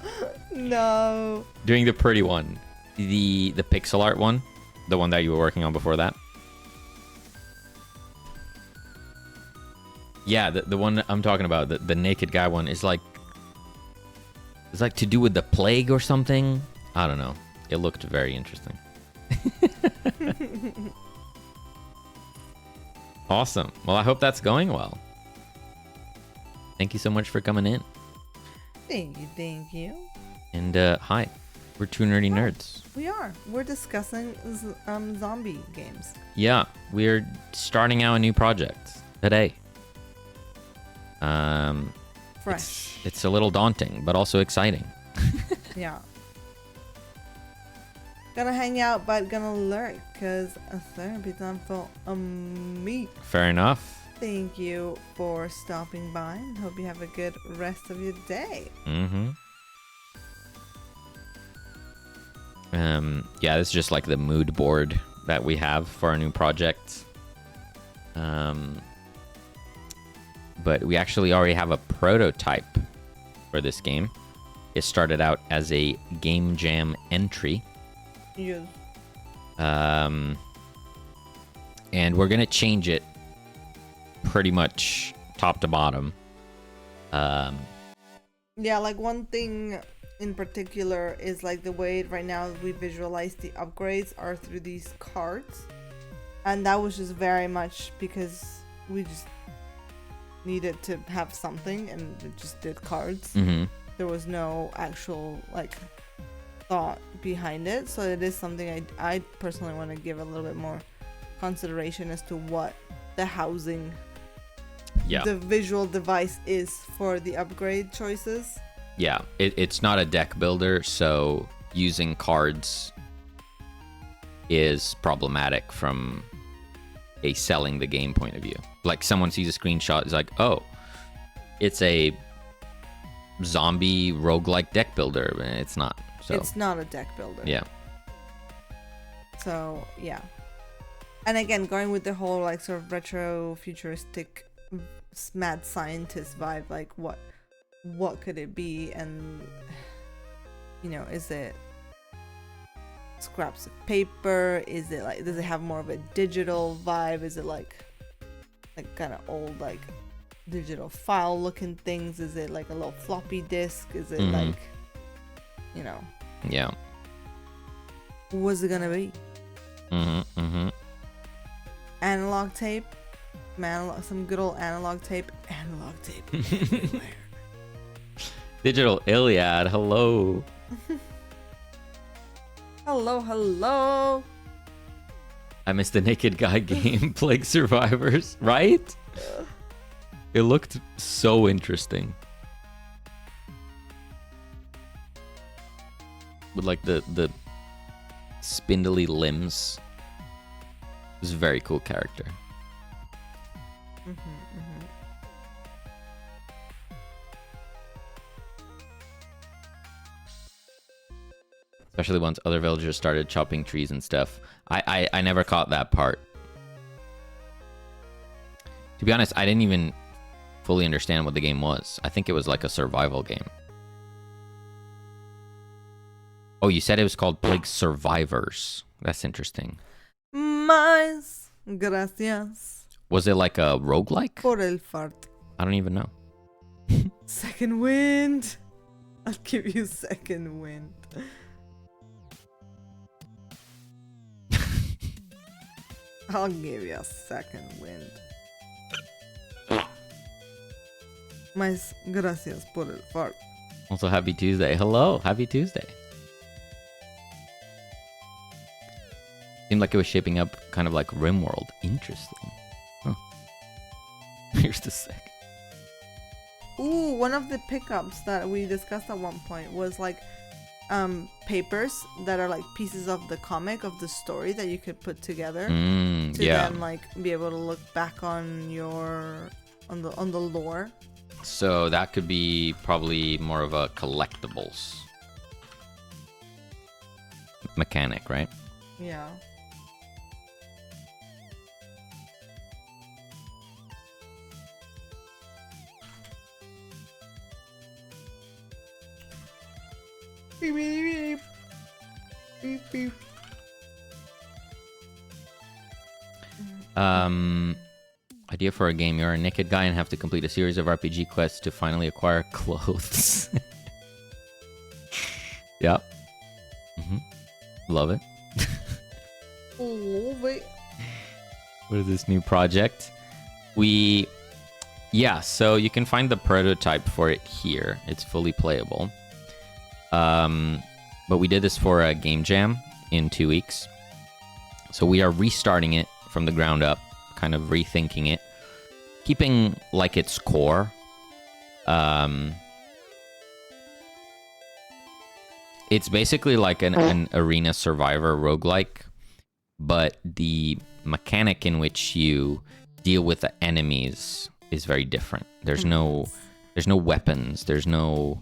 no." Doing the pretty one. The pixel art one. The one that you were working on before that. Yeah, the one I'm talking about, the naked guy one, is like... It's like to do with the plague or something. I don't know. It looked very interesting. Awesome. Well, I hope that's going well. Thank you so much for coming in. Thank you. And hi, we're two nerdy nerds. We are. We're discussing zombie games. Yeah, we're starting out a new project today. Fresh. It's a little daunting, but also exciting. Yeah. Gonna hang out, but gonna lurk, because a therapy time for me. Fair enough. Thank you for stopping by, and hope you have a good rest of your day. Mm-hmm. Yeah, this is just like the mood board that we have for our new project. But we actually already have a prototype for this game. It started out as a game jam entry. Yes. And we're gonna change it pretty much top to bottom. Yeah, like one thing in particular is like the way right now we visualize the upgrades are through these cards, and that was just very much because we just needed to have something, and we just did cards. Mm-hmm. There was no actual like thought behind it, so it is something I personally want to give a little bit more consideration as to what the housing, the visual device is for the upgrade choices. Yeah, it's not a deck builder, so using cards is problematic from a selling the game point of view. Like someone sees a screenshot, is like, oh, it's a zombie roguelike deck builder. It's not. So it's not a deck builder. Yeah. So yeah, and again, going with the whole like sort of retro futuristic mad scientist vibe, like what could it be? And you know, is it scraps of paper? Is it like, does it have more of a digital vibe? Is it like kind of old like digital file looking things? Is it like a little floppy disk? Is it like, you know? Yeah. What's it gonna be? Analog tape, some good old analog tape everywhere. Digital Iliad, hello. Hello. I missed the naked guy game, Plague Survivors, right? It looked so interesting. With like the spindly limbs. It was a very cool character. Especially once other villagers started chopping trees and stuff. I never caught that part. To be honest, I didn't even fully understand what the game was. I think it was like a survival game. Oh, you said it was called Plague Survivors. That's interesting. Más gracias. Was it like a roguelike? Por el fart. I don't even know. Second wind. I'll give you second wind. I'll give you a second wind. Más gracias por el fart. Also, happy Tuesday. Hello, happy Tuesday. Seemed like it was shaping up kind of like RimWorld. Interesting. Huh. Here's the second. Ooh, one of the pickups that we discussed at one point was like papers that are like pieces of the comic of the story that you could put together to then like be able to look back on on the lore. So that could be probably more of a collectibles mechanic, right? Yeah. Beep, beep, beep. Beep, beep. Idea for a game. You're a naked guy and have to complete a series of RPG quests to finally acquire clothes. Yep. Love it. Oh, wait. What is this new project? So you can find the prototype for it here. It's fully playable. But we did this for a game jam in 2 weeks. So we are restarting it from the ground up, kind of rethinking it, keeping like its core. It's basically like an arena survivor roguelike, but the mechanic in which you deal with the enemies is very different. There's no weapons. There's no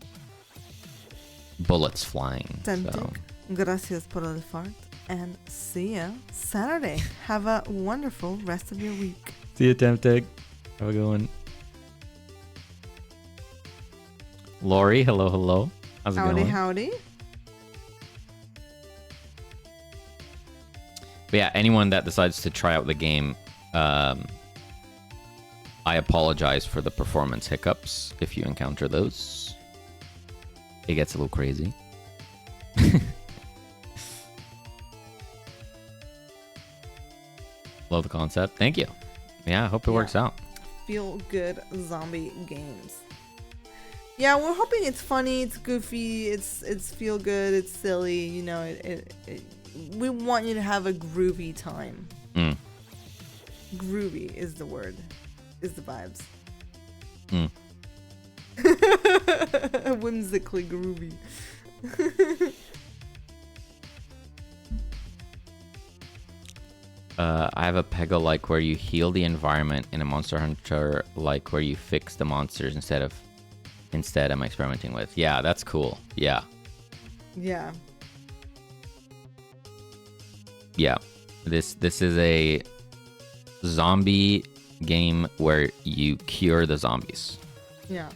bullets flying. So. Gracias por el fart. And see ya Saturday. Have a wonderful rest of your week. See you, Tempteg. Have a good one. Lori, hello. How's it going? Howdy. But yeah, anyone that decides to try out the game, I apologize for the performance hiccups if you encounter those. It gets a little crazy. Love the concept. Thank you. Yeah, I hope it works out. Feel good zombie games. Yeah, we're hoping it's funny, it's goofy, it's feel good, it's silly. You know, we want you to have a groovy time. Groovy is the word, is the vibes. Whimsically groovy. I have a Pega like where you heal the environment, and a Monster Hunter like where you fix the monsters instead I'm experimenting with. Yeah, that's cool. Yeah. This is a zombie game where you cure the zombies. Yeah.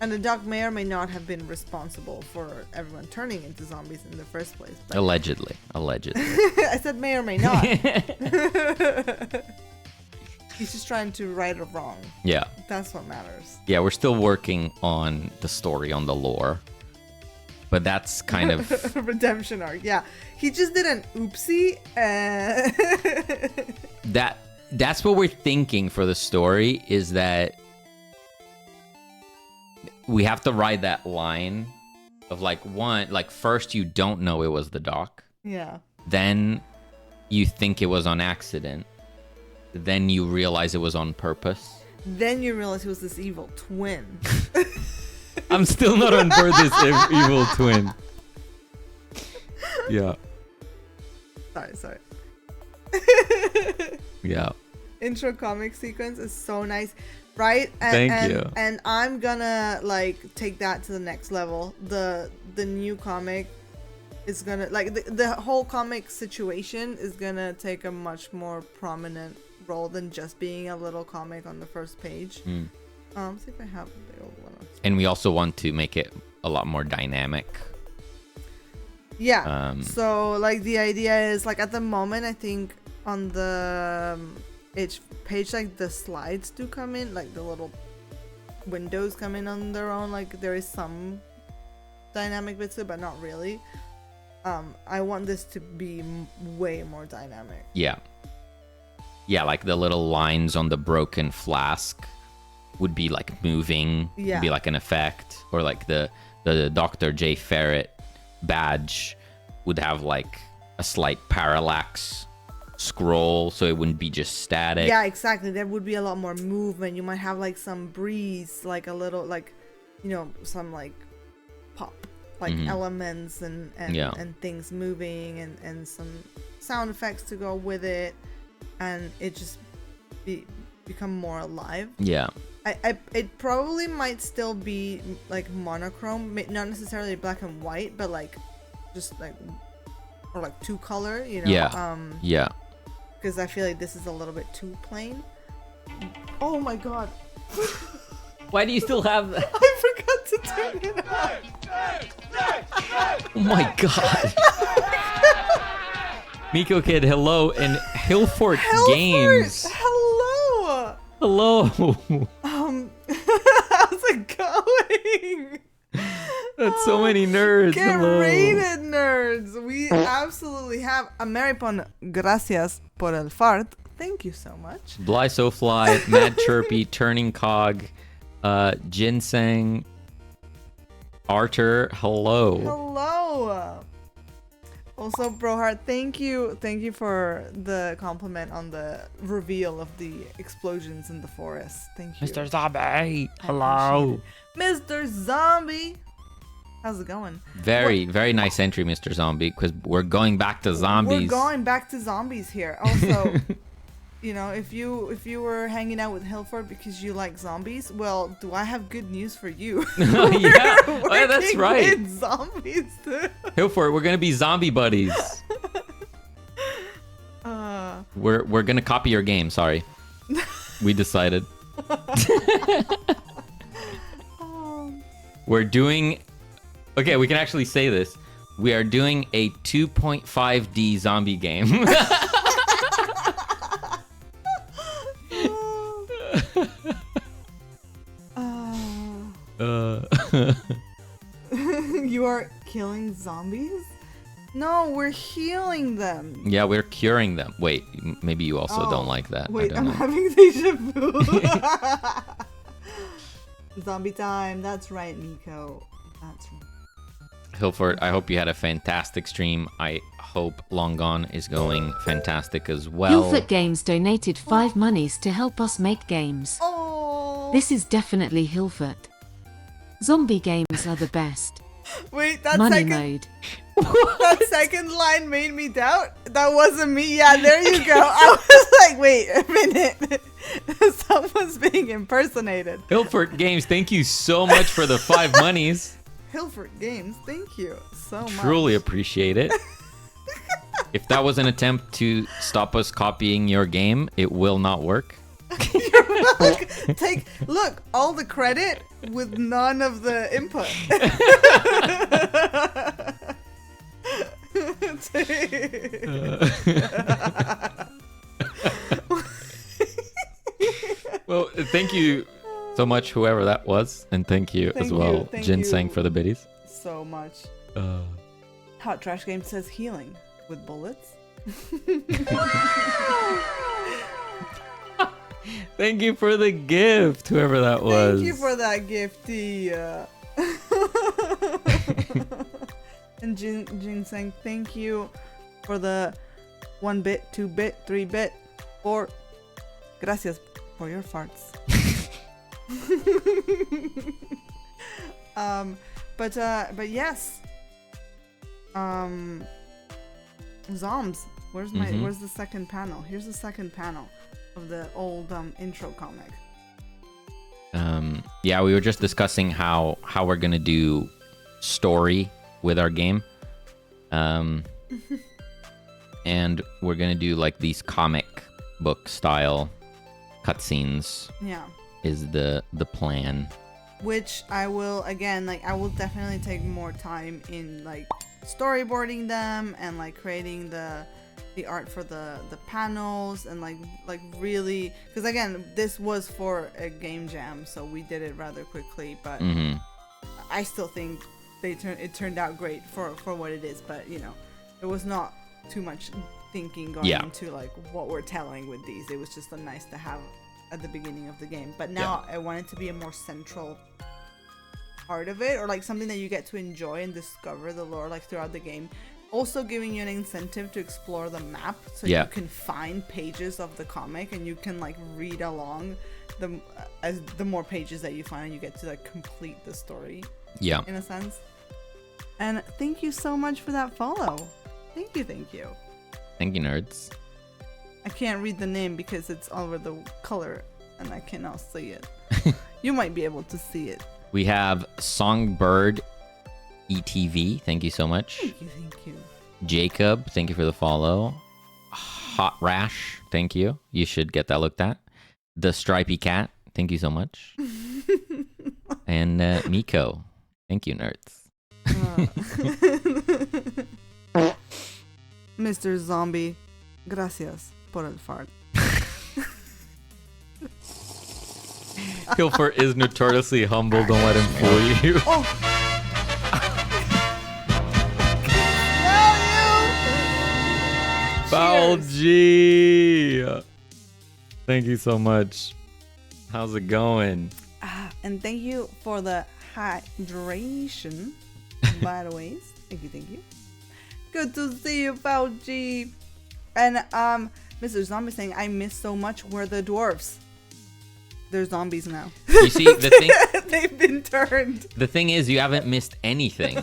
And the dog may or may not have been responsible for everyone turning into zombies in the first place. But... Allegedly. I said may or may not. He's just trying to right a wrong. Yeah. That's what matters. Yeah, we're still working on the story, on the lore. But that's kind of... redemption arc, yeah. He just did an oopsie. That's what we're thinking for the story, is that we have to ride that line of first you don't know it was the doc. Yeah. Then you think it was on accident. Then you realize it was on purpose. Then you realize it was this evil twin. I'm still not on board this evil twin. Yeah. Sorry. Yeah. Intro comic sequence is so nice. Right? Thank you. And I'm gonna take that to the next level. The new comic is gonna the whole comic situation is gonna take a much more prominent role than just being a little comic on the first page. See if I have the old one. And we also want to make it a lot more dynamic. Yeah. So the idea is at the moment, I think on the each page the slides do come in, the little windows come in on their own, there is some dynamic bits to it, but not really. I want this to be way more dynamic. Yeah, the little lines on the broken flask would be moving. Yeah, be an effect, or the Dr. J Ferret badge would have a slight parallax scroll so it wouldn't be just static. Yeah, exactly. There would be a lot more movement. You might have like some breeze, like a little, like, you know, some like pop, like elements and things moving and some sound effects to go with it, and it just become more alive. Yeah. It probably might still be like monochrome, not necessarily black and white, but like just like, or like two color, you know. Yeah. Because I feel like this is a little bit too plain. Oh my god. Why do you still have that? I forgot to turn it on. Oh my god. Miko Kid, hello, and Hillfort Games. Hello. Hello. How's it going? That's so many nerds. Get Hello. rated, nerds. We absolutely have. Ameripon, gracias por el fart. Thank you so much. Bly So Fly, Mad Chirpy, Turning Cog, Ginseng, Archer, hello. Hello. Also, Brohart, thank you for the compliment on the reveal of the explosions in the forest. Thank you. Mr. Zombie, hello. Mr. Zombie. How's it going? Very nice entry, Mr. Zombie, because we're going back to zombies. We're going back to zombies here. Also, you know, if you were hanging out with Hilford because you like zombies, well, do I have good news for you? Yeah, that's right. With zombies too. Hilford, we're gonna be zombie buddies. We're gonna copy your game. Sorry, we decided. We're doing. Okay, we can actually say this. We are doing a 2.5D zombie game. You are killing zombies? No, we're healing them. Yeah, we're curing them. Wait, maybe you also don't like that. Wait, I I'm don't know. having deja vu. Zombie time. That's right, Nico. That's right. Hilford, I hope you had a fantastic stream. I hope Long Gone is going fantastic as well. Hilfert Games donated 5 monies to help us make games. Oh. This is definitely Hilfert. Zombie games are the best. Wait, that Money second mode. that second line made me doubt. That wasn't me. Yeah, there you go. I was like, wait a minute. Someone's being impersonated. Hilfert Games, thank you so much for the 5 monies. Hilford Games, thank you so much. Truly appreciate it. If that was an attempt to stop us copying your game, it will not work. Look, all the credit with none of the input. Well, thank you so much, whoever that was, and thank you as well, Ginseng, for the biddies. So much. Hot Trash Game says healing with bullets. Thank you for the gift, whoever that was. Thank you for that gifty. And Ginseng, thank you for the 1-bit, 2-bit, 3-bit, 4. Gracias for your farts. But yes. Zombs. Where's the second panel? Here's the second panel of the old intro comic. Yeah, we were just discussing how we're gonna do story with our game. And we're gonna do like these comic book style cutscenes. Yeah. Is the plan. Which I will definitely take more time in like storyboarding them and like creating the art for the panels and like really, because again, this was for a game jam, so we did it rather quickly, but I still think it turned out great for what it is, but you know, there was not too much thinking going into like what we're telling with these. It was just a nice to have at the beginning of the game, but now I want it to be a more central part of it, or like something that you get to enjoy and discover the lore like throughout the game, also giving you an incentive to explore the map, so Yeah. you can find pages of the comic and you can like read along the more pages that you find, you get to like complete the story Yeah. in a sense. And thank you so much for that follow. Thank you. Thank you, nerds. I can't read the name because it's over the color and I cannot see it. You might be able to see it. We have Songbird ETV. Thank you so much. Thank you. Jacob, thank you for the follow. Hot Rash, thank you. You should get that looked at. The Stripy Cat, thank you so much. And Miko, thank you, nerds. Mr. Zombie, gracias por el fart. Hilfer is notoriously humble. Don't let him fool you. Oh! Foul G. Thank you so much. How's it going? And thank you for the hydration, by the way. Thank you. Good to see you, Foul G. And Mr. Zombie saying, I miss so much where the dwarves. They're zombies now. You see, the thing They've been turned. The thing is, you haven't missed anything.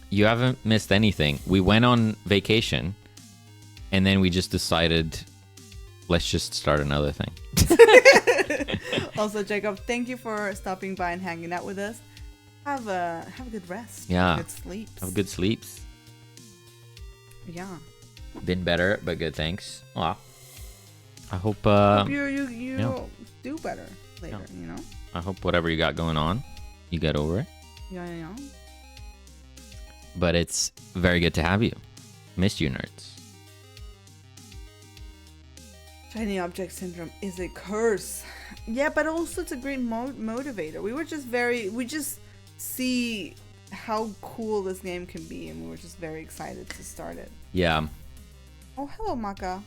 You haven't missed anything. We went on vacation, and then we just decided, let's just start another thing. Also, Jacob, thank you for stopping by and hanging out with us. Have a good rest. Yeah. Good sleeps. Have good sleeps. Yeah. Been better, but good, thanks. Aw. I hope you do better later, Yeah. you know? I hope whatever you got going on, you get over it. Yeah. But it's very good to have you. Missed you, nerds. Shiny object syndrome is a curse. Yeah, but also it's a great motivator. We just see how cool this game can be, and we were just very excited to start it. Yeah. Oh, hello, Maka.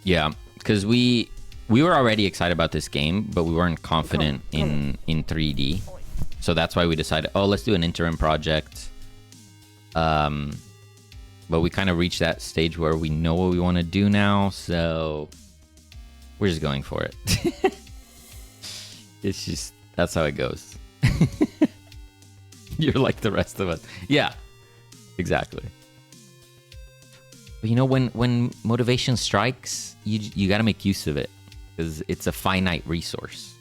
Yeah, because we were already excited about this game, but we weren't confident in 3D. So that's why we decided, let's do an interim project. But we kind of reached that stage where we know what we want to do now, so we're just going for it. It's just, that's how it goes. You're like the rest of us. Yeah, exactly. But you know, when motivation strikes, you got to make use of it, because it's a finite resource.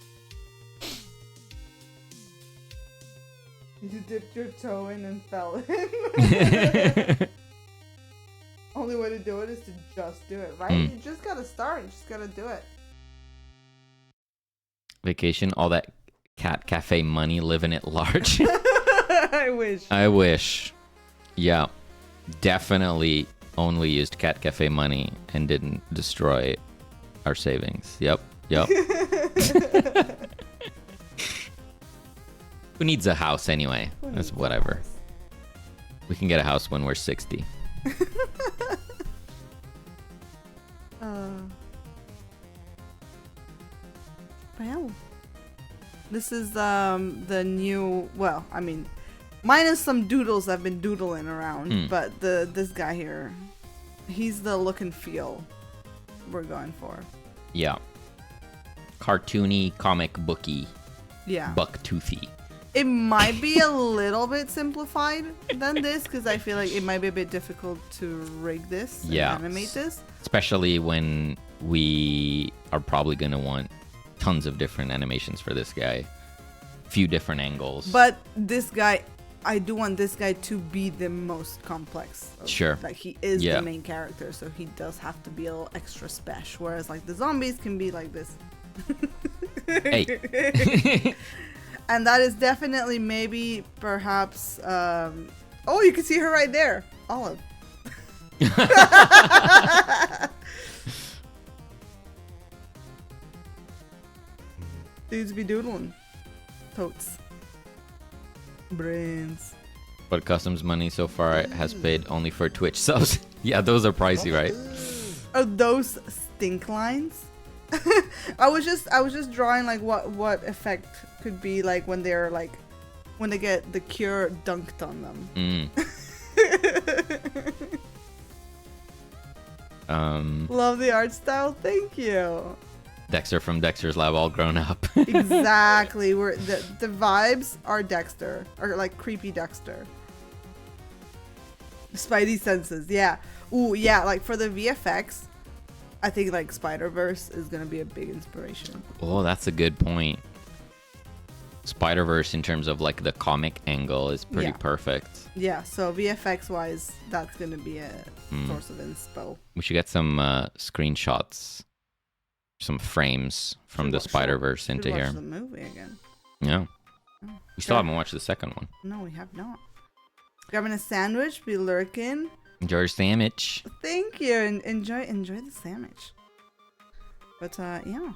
You dipped your toe in and fell in. Only way to do it is to just do it, right? You just gotta start. You just gotta do it. Vacation, all that cat cafe money, living it large. I wish. Yeah, definitely only used cat cafe money and didn't destroy our savings. Yep. Who needs a house anyway? That's whatever. We can get a house when we're 60. Well, this is the new. Well, I mean, minus some doodles I've been doodling around, but this guy here, he's the look and feel we're going for. Yeah. Cartoony, comic booky, Yeah. buck-toothy. It might be a little bit simplified than this, because I feel like it might be a bit difficult to rig this and animate this. Especially when we are probably going to want tons of different animations for this guy. Few different angles. But this guy, I do want this guy to be the most complex. Sure. Like, he is the main character, so he does have to be a little extra special. Whereas, like, the zombies can be like this. Hey. And that is definitely maybe perhaps oh, you can see her right there, Olive. Dudes be doodling. Totes. Brains. But customs money so far has paid only for Twitch subs. Yeah, those are pricey, right? Are those stink lines? I was just drawing like what effect could be like when they're like when they get the cure dunked on them. Love the art style. Thank you. Dexter from Dexter's Lab, all grown up. Exactly. We're the vibes are Dexter, or like creepy Dexter. Spidey senses, yeah. Ooh, yeah. Like for the VFX, I think like Spider-Verse is gonna be a big inspiration. Oh, that's a good point. Spider-Verse in terms of like the comic angle is pretty perfect. Yeah. So VFX wise, that's gonna be a source of inspo. We should get some screenshots, some frames from the Spider-Verse into here. Watch the movie again. Yeah. We still haven't watched the second one. No, we have not. Grabbing a sandwich, be lurking. Enjoy your sandwich. Thank you, and enjoy the sandwich. But yeah.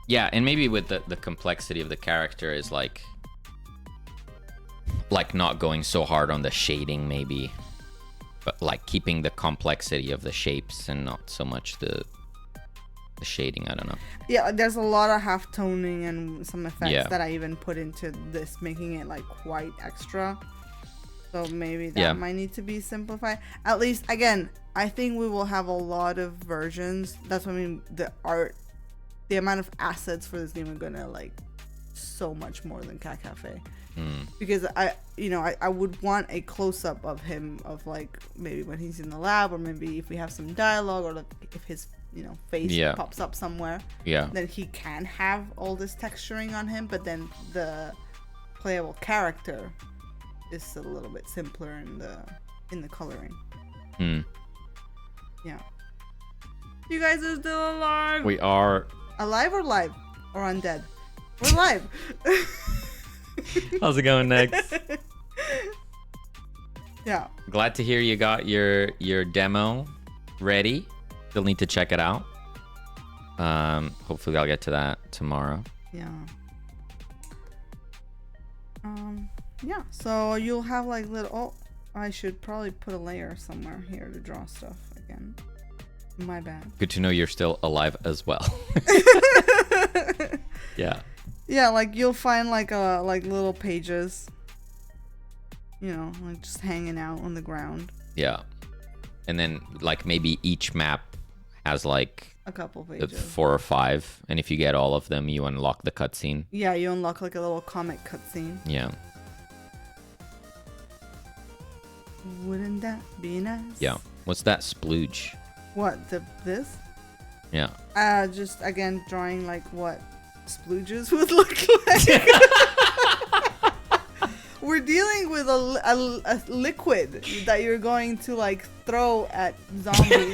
Yeah, and maybe with the complexity of the character is like not going so hard on the shading maybe, but like keeping the complexity of the shapes and not so much the shading. I don't know. Yeah, there's a lot of half toning and some effects Yeah. that I even put into this, making it like quite extra. So maybe that might need to be simplified. At least, again, I think we will have a lot of versions. That's what I mean. The amount of assets for this game are gonna like so much more than Cat Cafe. Because I would want a close up of him, of like maybe when he's in the lab, or maybe if we have some dialogue, or like if his face pops up somewhere. Yeah. Then he can have all this texturing on him, but then the playable character is a little bit simpler in the coloring. Yeah. You guys are still alive. We are. Alive or live? Or undead? We're live. How's it going, Next? Yeah. Glad to hear you got your demo ready. Still need to check it out. Hopefully I'll get to that tomorrow. Yeah. Yeah, so you'll have like little... Oh, I should probably put a layer somewhere here to draw stuff again. My bad. Good to know you're still alive as well. Yeah. Yeah, like you'll find like little pages, like just hanging out on the ground. Yeah. And then like maybe each map has like a couple pages, 4 or 5, and if you get all of them, you unlock the cutscene. Yeah, you unlock like a little comic cutscene. Yeah. Wouldn't that be nice? Yeah. What's that splooge? What, this? Yeah. Just again drawing like what splooges would look like. We're dealing with a liquid that you're going to like throw at zombies.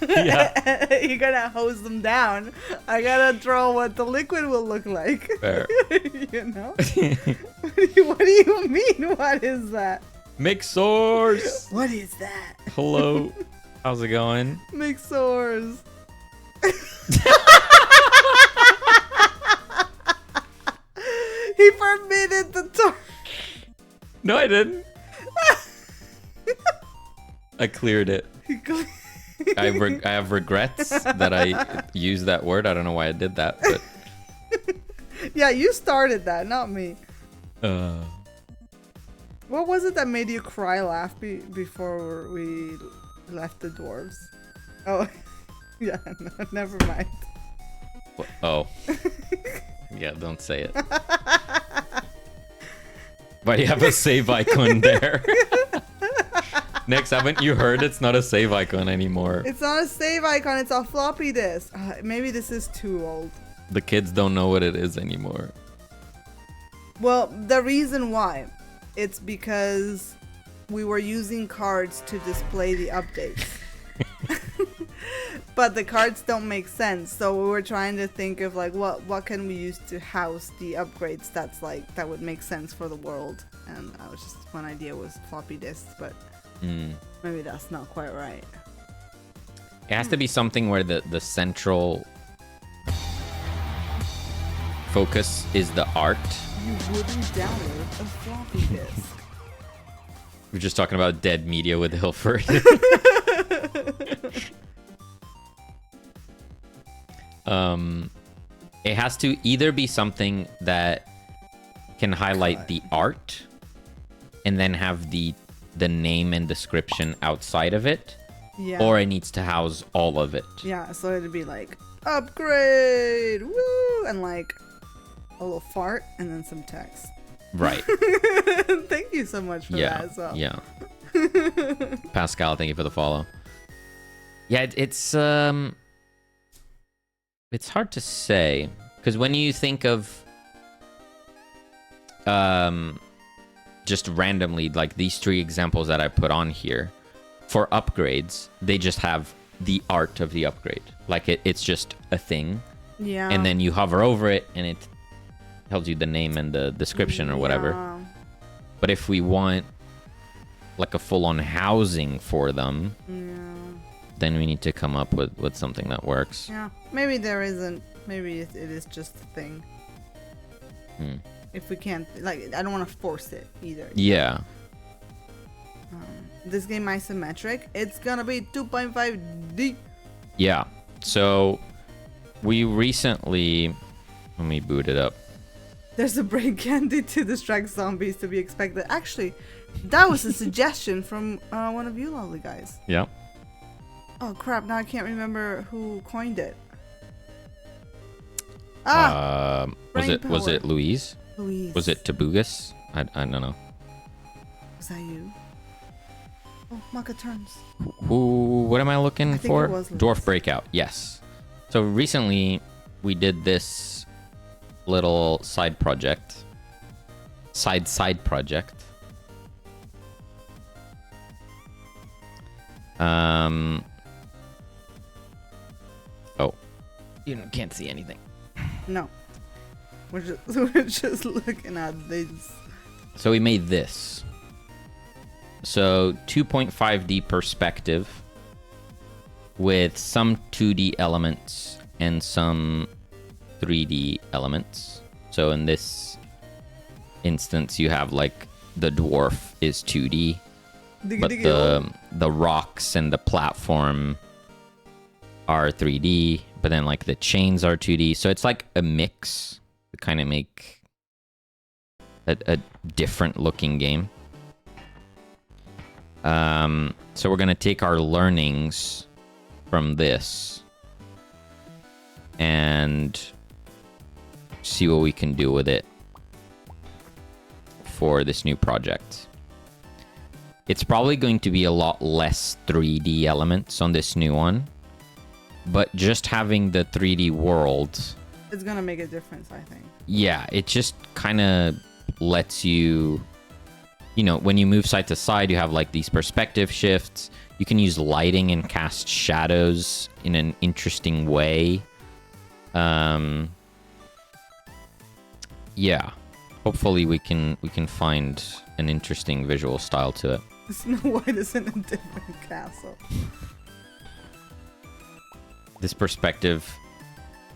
Yeah. You're gonna hose them down. I gotta draw what the liquid will look like. Fair. What do you mean? What is that? Mixors. What is that? Hello. How's it going? Mixors. He permitted the torch. No, I didn't. I cleared it. I have regrets that I used that word. I don't know why I did that, but yeah, you started that, not me. What was it that made you cry laugh before we left the dwarves? Oh, yeah, no, never mind. Oh. Yeah, don't say it. But you have a save icon there. Next, haven't you heard it's not a save icon anymore? It's not a save icon, it's a floppy disk. Maybe this is too old. The kids don't know what it is anymore. Well, the reason why, it's because we were using cards to display the updates. But the cards don't make sense, so we were trying to think of like what can we use to house the upgrades that would make sense for the world. And I was just, one idea was floppy disks, but maybe that's not quite right. It has to be something where the central focus is the art. You wouldn't download a floppy disk. We're just talking about dead media with Hilford. It has to either be something that can highlight the art and then have the name and description outside of it, Yeah. or it needs to house all of it. Yeah, so it'd be like, upgrade, woo, and like a little fart and then some text. Right. Thank you so much for that as well. Yeah. Pascal, thank you for the follow. Yeah, it's hard to say, because when you think of just randomly, like these 3 examples that I put on here, for upgrades, they just have the art of the upgrade. Like it's just a thing. Yeah. And then you hover over it and it tells you the name and the description or whatever. Yeah. But if we want like a full-on housing for them, then we need to come up with something that works. Yeah. Maybe there isn't. Maybe it is just a thing. If we can't, like, I don't want to force it either. Yeah. This game isometric, it's gonna be 2.5D. Yeah. So we recently, let me boot it up. There's a brain candy to distract zombies to be expected. Actually, that was a suggestion from one of you lovely guys. Yeah. Oh crap, now I can't remember who coined it. Was brain it power. Louise? Louise. Was it Tabugas? I don't know. Was that you? Oh, Maka turns. Who? What am I looking I think for? it was Louise. Dwarf Breakout. Yes. So recently we did this little side project. Side project. Oh. You can't see anything. No. We're just looking at this. So we made this. So 2.5D perspective with some 2D elements and some 3D elements. So in this instance, you have like the dwarf is 2D, but the rocks and the platform are 3D, but then like the chains are 2D. So it's like a mix to kind of make a different looking game. So we're gonna take our learnings from this and see what we can do with it for this new project. It's probably going to be a lot less 3D elements on this new one, but just having the 3D world, it's gonna make a difference, I think. yeah, it just kind of lets you, you know, when you move side to side, you have like these perspective shifts. You can use lighting and cast shadows in an interesting way. Yeah, hopefully we can find an interesting visual style to it. Snow White is in a different castle. This perspective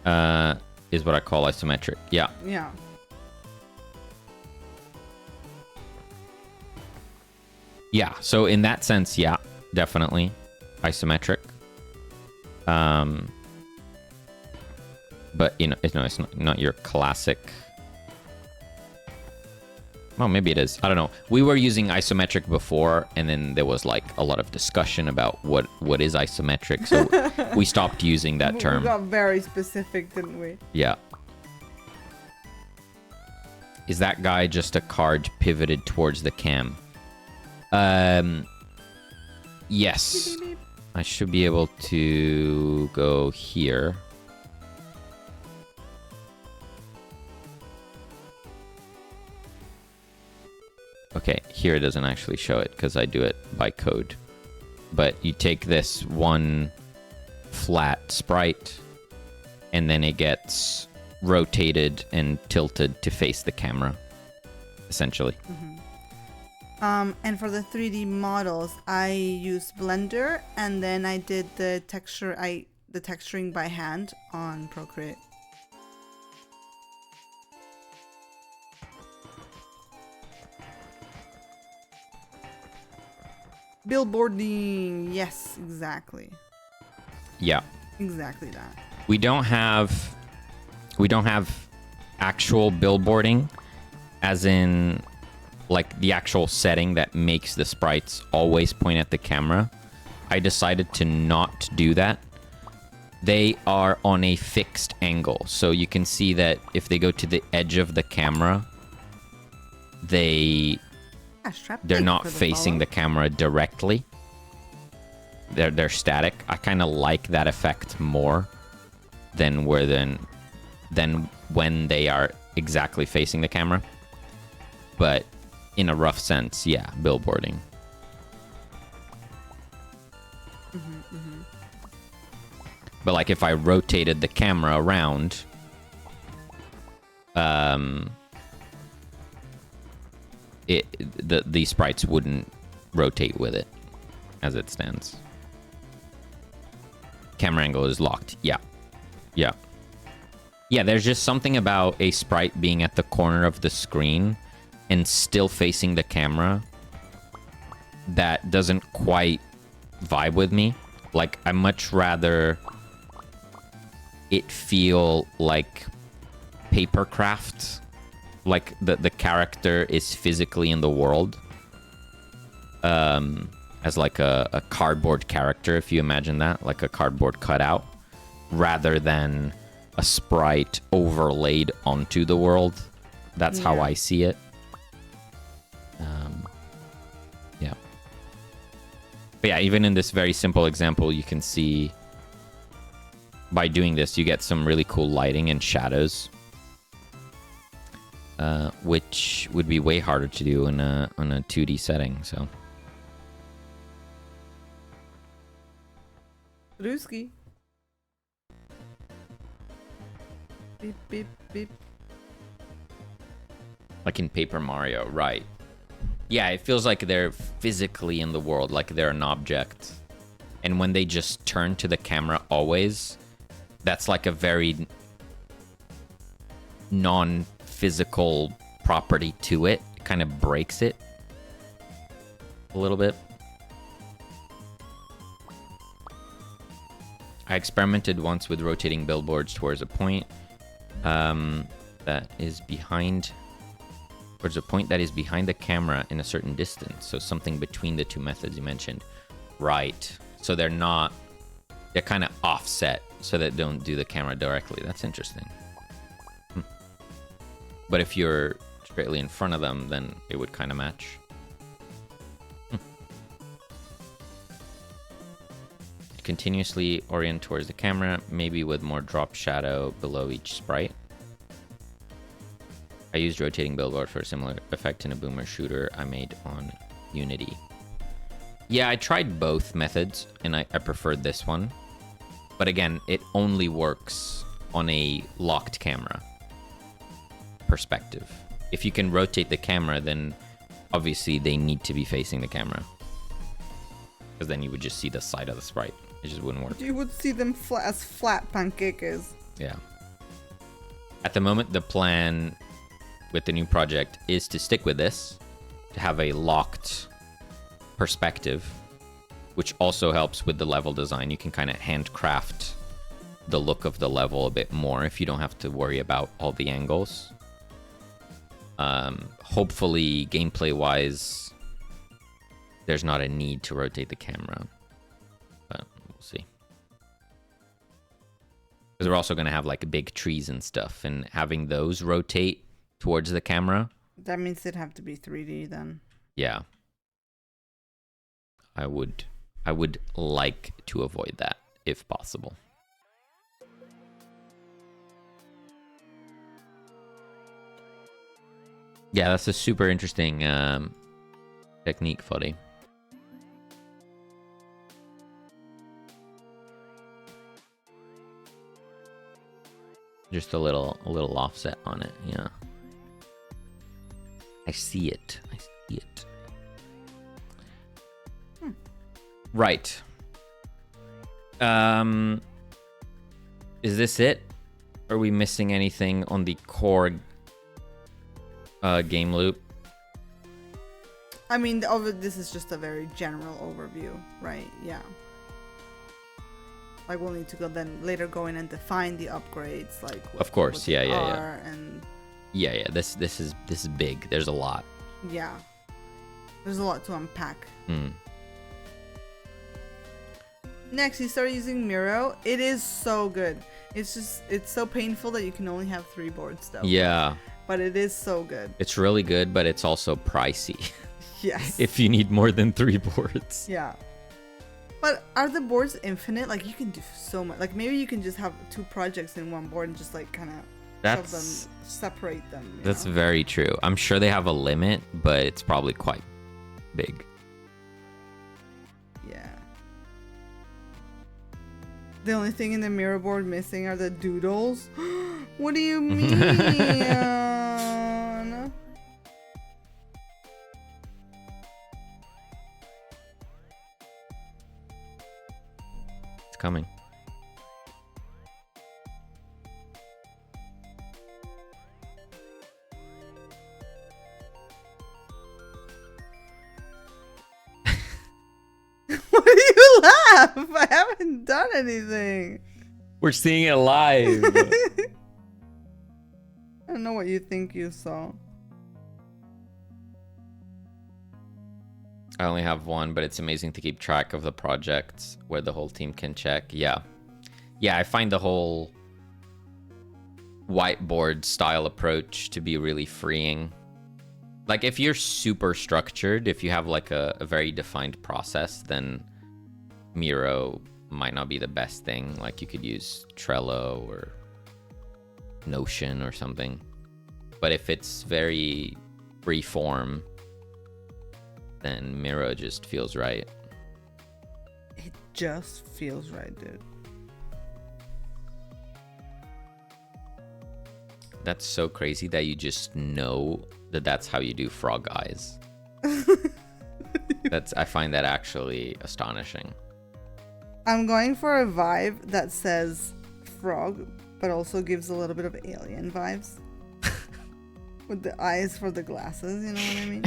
is what I call isometric. Yeah. Yeah. Yeah, so in that sense, yeah, definitely isometric. But you know, it's not your classic. Well, maybe it is. I don't know. We were using isometric before, and then there was like a lot of discussion about what is isometric, so we stopped using that term. We got very specific, didn't we? Yeah. Is that guy just a card pivoted towards the cam? Yes. I should be able to go here. Okay, here it doesn't actually show it because I do it by code. But you take this one flat sprite and then it gets rotated and tilted to face the camera, essentially. And for the 3D models, I used Blender, and then I did the texturing by hand on Procreate. Billboarding, yes, exactly. Yeah. Exactly that. We don't have actual billboarding as in like the actual setting that makes the sprites always point at the camera. I decided to not do that. They are on a fixed angle, so you can see that if they go to the edge of the camera, they're not facing the camera directly. They're static. I kind of like that effect more than when they are exactly facing the camera. But in a rough sense, yeah, billboarding. But like if I rotated the camera around, the sprites wouldn't rotate with it as it stands. Camera angle is locked. Yeah. There's just something about a sprite being at the corner of the screen and still facing the camera that doesn't quite vibe with me. Like, I much rather it feel like papercraft, like the character is physically in the world, as like a cardboard character, if you imagine that, like a cardboard cutout, rather than a sprite overlaid onto the world. That's how I see it. But yeah, even in this very simple example, you can see by doing this, you get some really cool lighting and shadows, which would be way harder to do on a 2D setting. So, Ruski. Beep beep beep. like in Paper Mario, right? Yeah, it feels like they're physically in the world, like they're an object. And when they just turn to the camera always, that's like a very non-physical property to it. It kind of breaks it a little bit. I experimented once with rotating billboards towards a point that is behind the camera in a certain distance. So something between the two methods you mentioned. Right. So they're kind of offset so that they don't do the camera directly. That's interesting. But if you're straightly in front of them, then it would kind of match. Continuously orient towards the camera, maybe with more drop shadow below each sprite. I used rotating billboard for a similar effect in a boomer shooter I made on Unity. Yeah, I tried both methods, and I preferred this one. But again, it only works on a locked camera perspective. If you can rotate the camera, then obviously they need to be facing the camera. Because then you would just see the side of the sprite. It just wouldn't work. You would see them as flat pancakes. Yeah. At the moment, the plan with the new project is to stick with this, to have a locked perspective, which also helps with the level design. You can kind of handcraft the look of the level a bit more if you don't have to worry about all the angles. Hopefully, gameplay-wise, there's not a need to rotate the camera, but we'll see. Because we're also going to have like big trees and stuff, and having those rotate towards the camera. That means it'd have to be 3D then. Yeah. I would like to avoid that if possible. Yeah, that's a super interesting technique, Fuddy. Just a little offset on it, yeah. I see it. Right. Is this it? Are we missing anything on the core game loop? I mean, this is just a very general overview, right? Yeah. Like, we'll need to go then later go in and define the upgrades, like of course, what they yeah. are, and Yeah. This is big. There's a lot. Yeah. There's a lot to unpack. Next, you start using Miro. It is so good. It's so painful that you can only have 3 boards though. Yeah. But it is so good. It's really good, but it's also pricey. Yes. If you need more than 3 boards. Yeah. But are the boards infinite? Like you can do so much. Like maybe you can just have 2 projects in one board and just like kind of separate them. That's very true. I'm sure they have a limit, but it's probably quite big. Yeah. The only thing in the mirror board missing are the doodles. What do you mean? It's coming. Why do you laugh? I haven't done anything. We're seeing it live. I don't know what you think you saw. I only have one, but it's amazing to keep track of the projects where the whole team can check. Yeah, I find the whole whiteboard style approach to be really freeing. Like if you're super structured, if you have like a very defined process, then Miro might not be the best thing. Like you could use Trello or Notion or something. But if it's very free form, then Miro just feels right. It just feels right, dude. That's so crazy that you just know that that's how you do frog eyes. I find that actually astonishing. I'm going for a vibe that says frog, but also gives a little bit of alien vibes. With the eyes for the glasses, you know what I mean?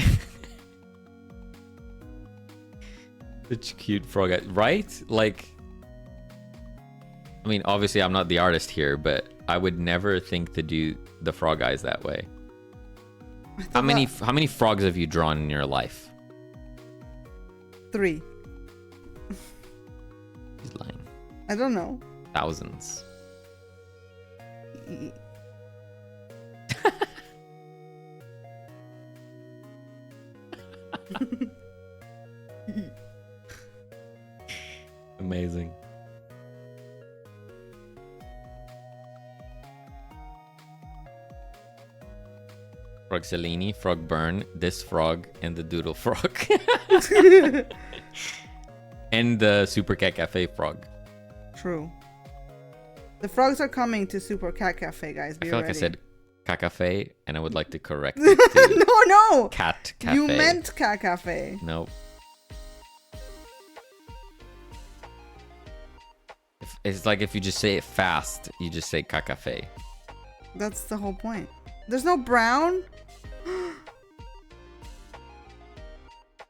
Such cute frog eyes, right? Like, I mean, obviously I'm not the artist here, but I would never think to do the frog eyes that way. How many frogs have you drawn in your life? 3. He's lying. I don't know. Thousands. Amazing. Frog Cellini, Frog Burn, this frog, and the Doodle Frog. And the Super Cat Cafe frog. True. The frogs are coming to Super Cat Cafe, guys. Be I feel ready. like I said Cat Cafe, and I would like to correct it to No! Cat Cafe. You meant Cat Cafe. Nope. It's like if you just say it fast, you just say Cat Cafe. That's the whole point. There's no brown?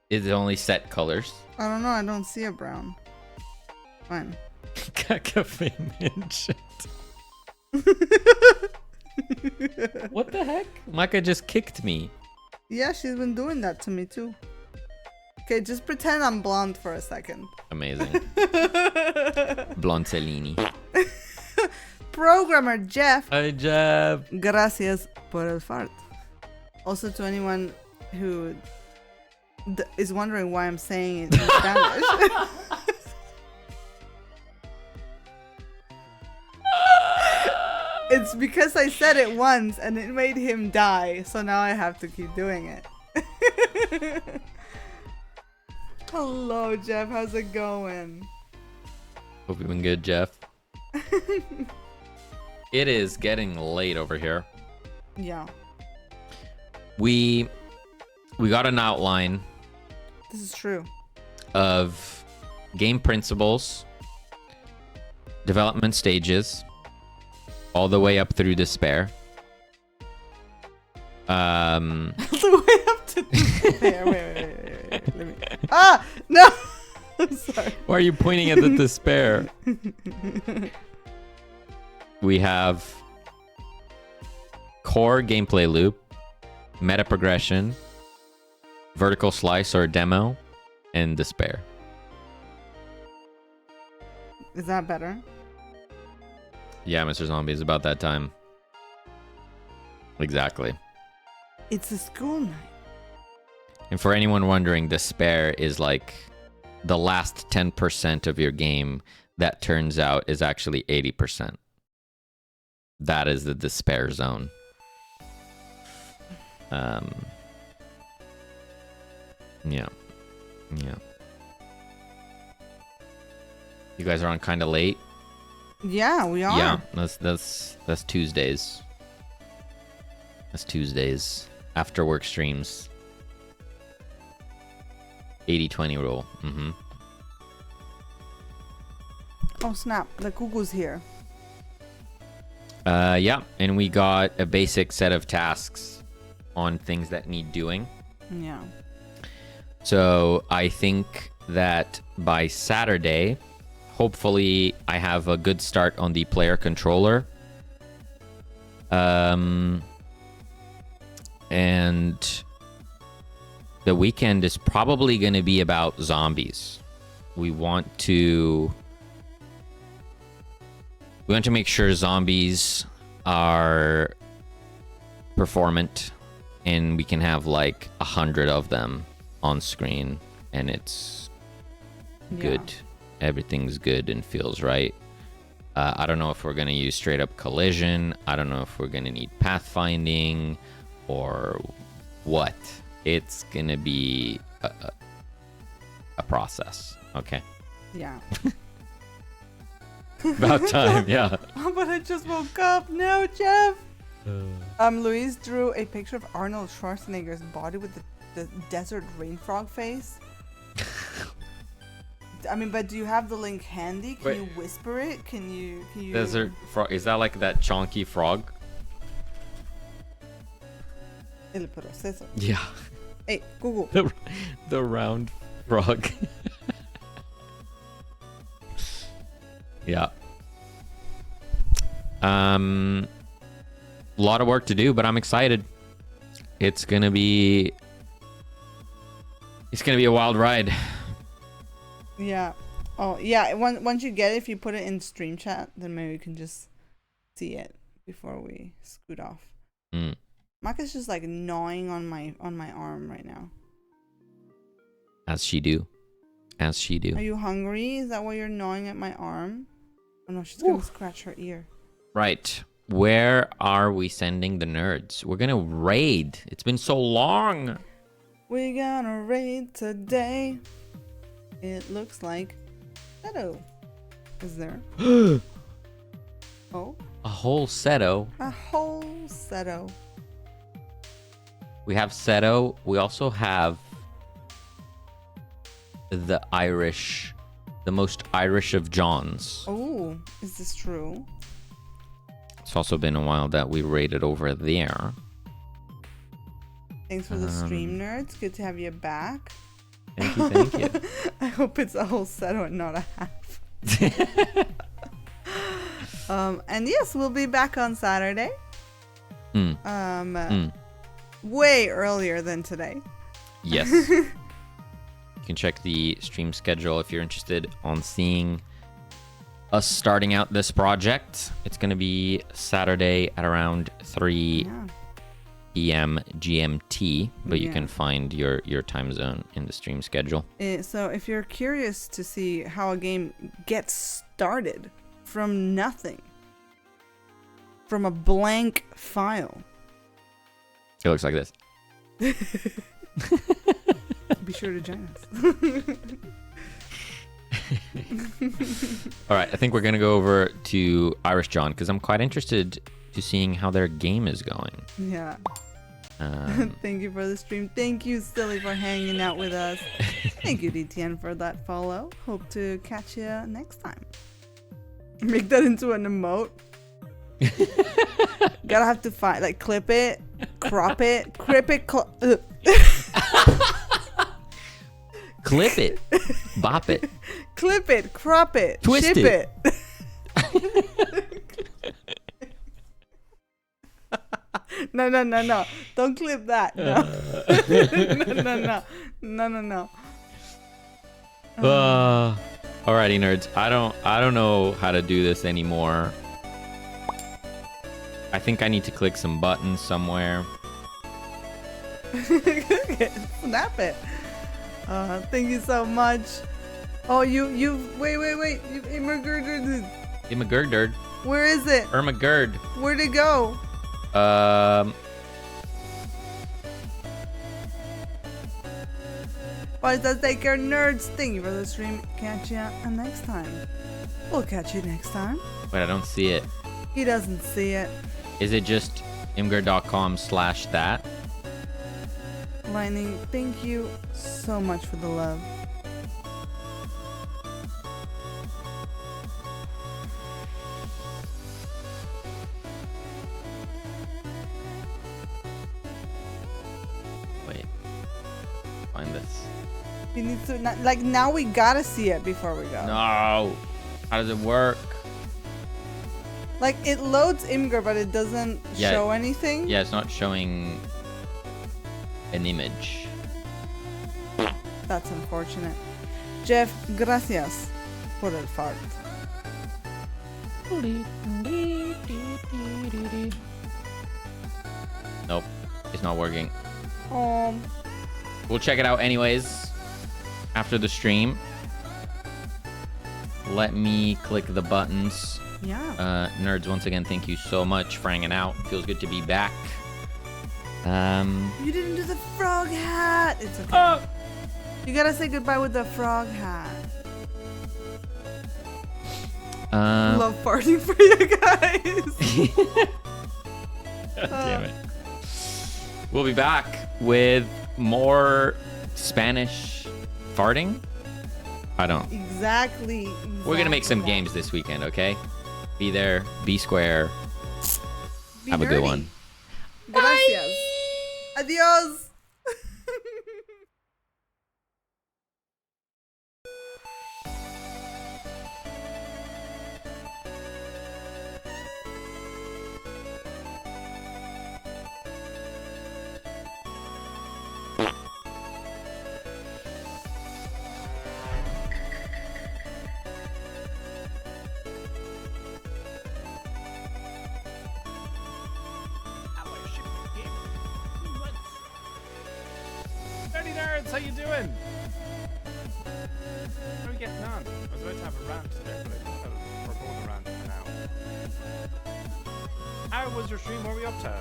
It's only set colors. I don't know. I don't see a brown. Fine. Cat Cafe mentioned. What the heck? Micah just kicked me. Yeah, she's been doing that to me too. Okay, just pretend I'm blonde for a second. Amazing. Blonde Cellini. Programmer Jeff. Hi, Jeff. Gracias por el fart. Also, to anyone who is wondering why I'm saying it in Spanish. It's because I said it once and it made him die, so now I have to keep doing it. Hello, Jeff. How's it going? Hope you've been good, Jeff. It is getting late over here. Yeah. We got an outline This is true. of game principles, development stages, all the way up through despair. The way up to wait. Let me... Ah! No! I'm sorry. Why are you pointing at the despair? core gameplay loop, meta progression, vertical slice or demo, and despair. Is that better? Yeah, Mr. Zombie, it's about that time. Exactly. It's a school night. And for anyone wondering, despair is like the last 10% of your game that turns out is actually 80%. That is the despair zone. Yeah. You guys are on kind of late. Yeah, we are. Yeah, that's Tuesdays. That's Tuesdays. After work streams. 80-20 rule. Mm-hmm. Oh snap! The cuckoo's here. Yeah, and we got a basic set of tasks on things that need doing. Yeah. So I think that by Saturday, hopefully I have a good start on the player controller. And the weekend is probably going to be about zombies. We want to make sure zombies are performant and we can have like 100 of them on screen and it's good. Everything's good and feels right. I don't know if we're going to use straight up collision. I don't know if we're going to need pathfinding or what. It's going to be a process. Okay. Yeah. About time, yeah. Oh, but I just woke up. No, Jeff. Louise drew a picture of Arnold Schwarzenegger's body with the desert rain frog face. I mean, but do you have the link handy? Can you whisper it? Can you? Desert frog. Is that like that chonky frog? El proceso. Yeah. Hey, Google. The round frog. Yeah. A lot of work to do, but I'm excited. It's gonna be a wild ride. Yeah. Oh, yeah. Once you get it, if you put it in stream chat, then maybe we can just see it before we scoot off. Maka's just like gnawing on my arm right now. As she do. Are you hungry? Is that why you're gnawing at my arm? Oh no, she's gonna scratch her ear. Right. Where are we sending the nerds? We're gonna raid. It's been so long. We're gonna raid today. It looks like Godot is there. Oh. A whole Seto. A whole Seto. We have Seto. We also have the most Irish of Johns. Oh, is this true? It's also been a while that we raided over there. Thanks for the stream, nerds. Good to have you back. Thank you. I hope it's a whole Seto and not a half. And yes, we'll be back on Saturday. Way earlier than today. Yes. You can check the stream schedule if you're interested on seeing us starting out this project. It's going to be Saturday at around 3 p.m. GMT, but you can find your time zone in the stream schedule. So if you're curious to see how a game gets started from nothing, from a blank file. It looks like this. Be sure to join us. All right, I think we're going to go over to Irish John because I'm quite interested to seeing how their game is going. Yeah. Thank you for the stream. Thank you, Silly, for hanging out with us. Thank you, DTN, for that follow. Hope to catch you next time. Make that into an emote. Gotta have to find, like, clip it, crop it, clip it, clip it, bop it, clip it, crop it, twist ship it. No. Don't clip that. No. No. Alrighty, nerds. I don't know how to do this anymore. I think I need to click some buttons somewhere. Snap it. Thank you so much. Oh, wait. You immigrated. Immigrerd. Where is it? Ermagerd. Where'd it go? Well, that's take care, nerds. Thank you for the stream. Catch ya next time. We'll catch you next time. Wait, I don't see it. He doesn't see it. Is it just imgur.com/that? Lightning, thank you so much for the love. Wait. Find this. He needs to, like, now we gotta see it before we go. No. How does it work? Like, it loads Imgur, but it doesn't show anything. Yeah, it's not showing an image. That's unfortunate. Jeff, gracias por el fart. Nope, it's not working. Um, We'll check it out anyways after the stream. Let me click the buttons. yeah. Nerds, once again, thank you so much for hanging out. Feels good to be back. You didn't do the frog hat. It's okay. You gotta say goodbye with the frog hat. Love farting for you guys. God damn it. We'll be back with more Spanish farting. I don't. Exactly. We're gonna make some games this weekend, okay? Be there, be square. Be Have a good one. Gracias. Adios. Dirty nerds, how you doing? How are we getting on? I was about to have a rant there, but I think we're going to rant for now. How was your stream? What were we up to?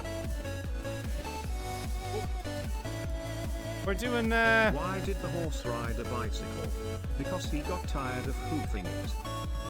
We're doing Why did the horse ride a bicycle? Because he got tired of hoofing it.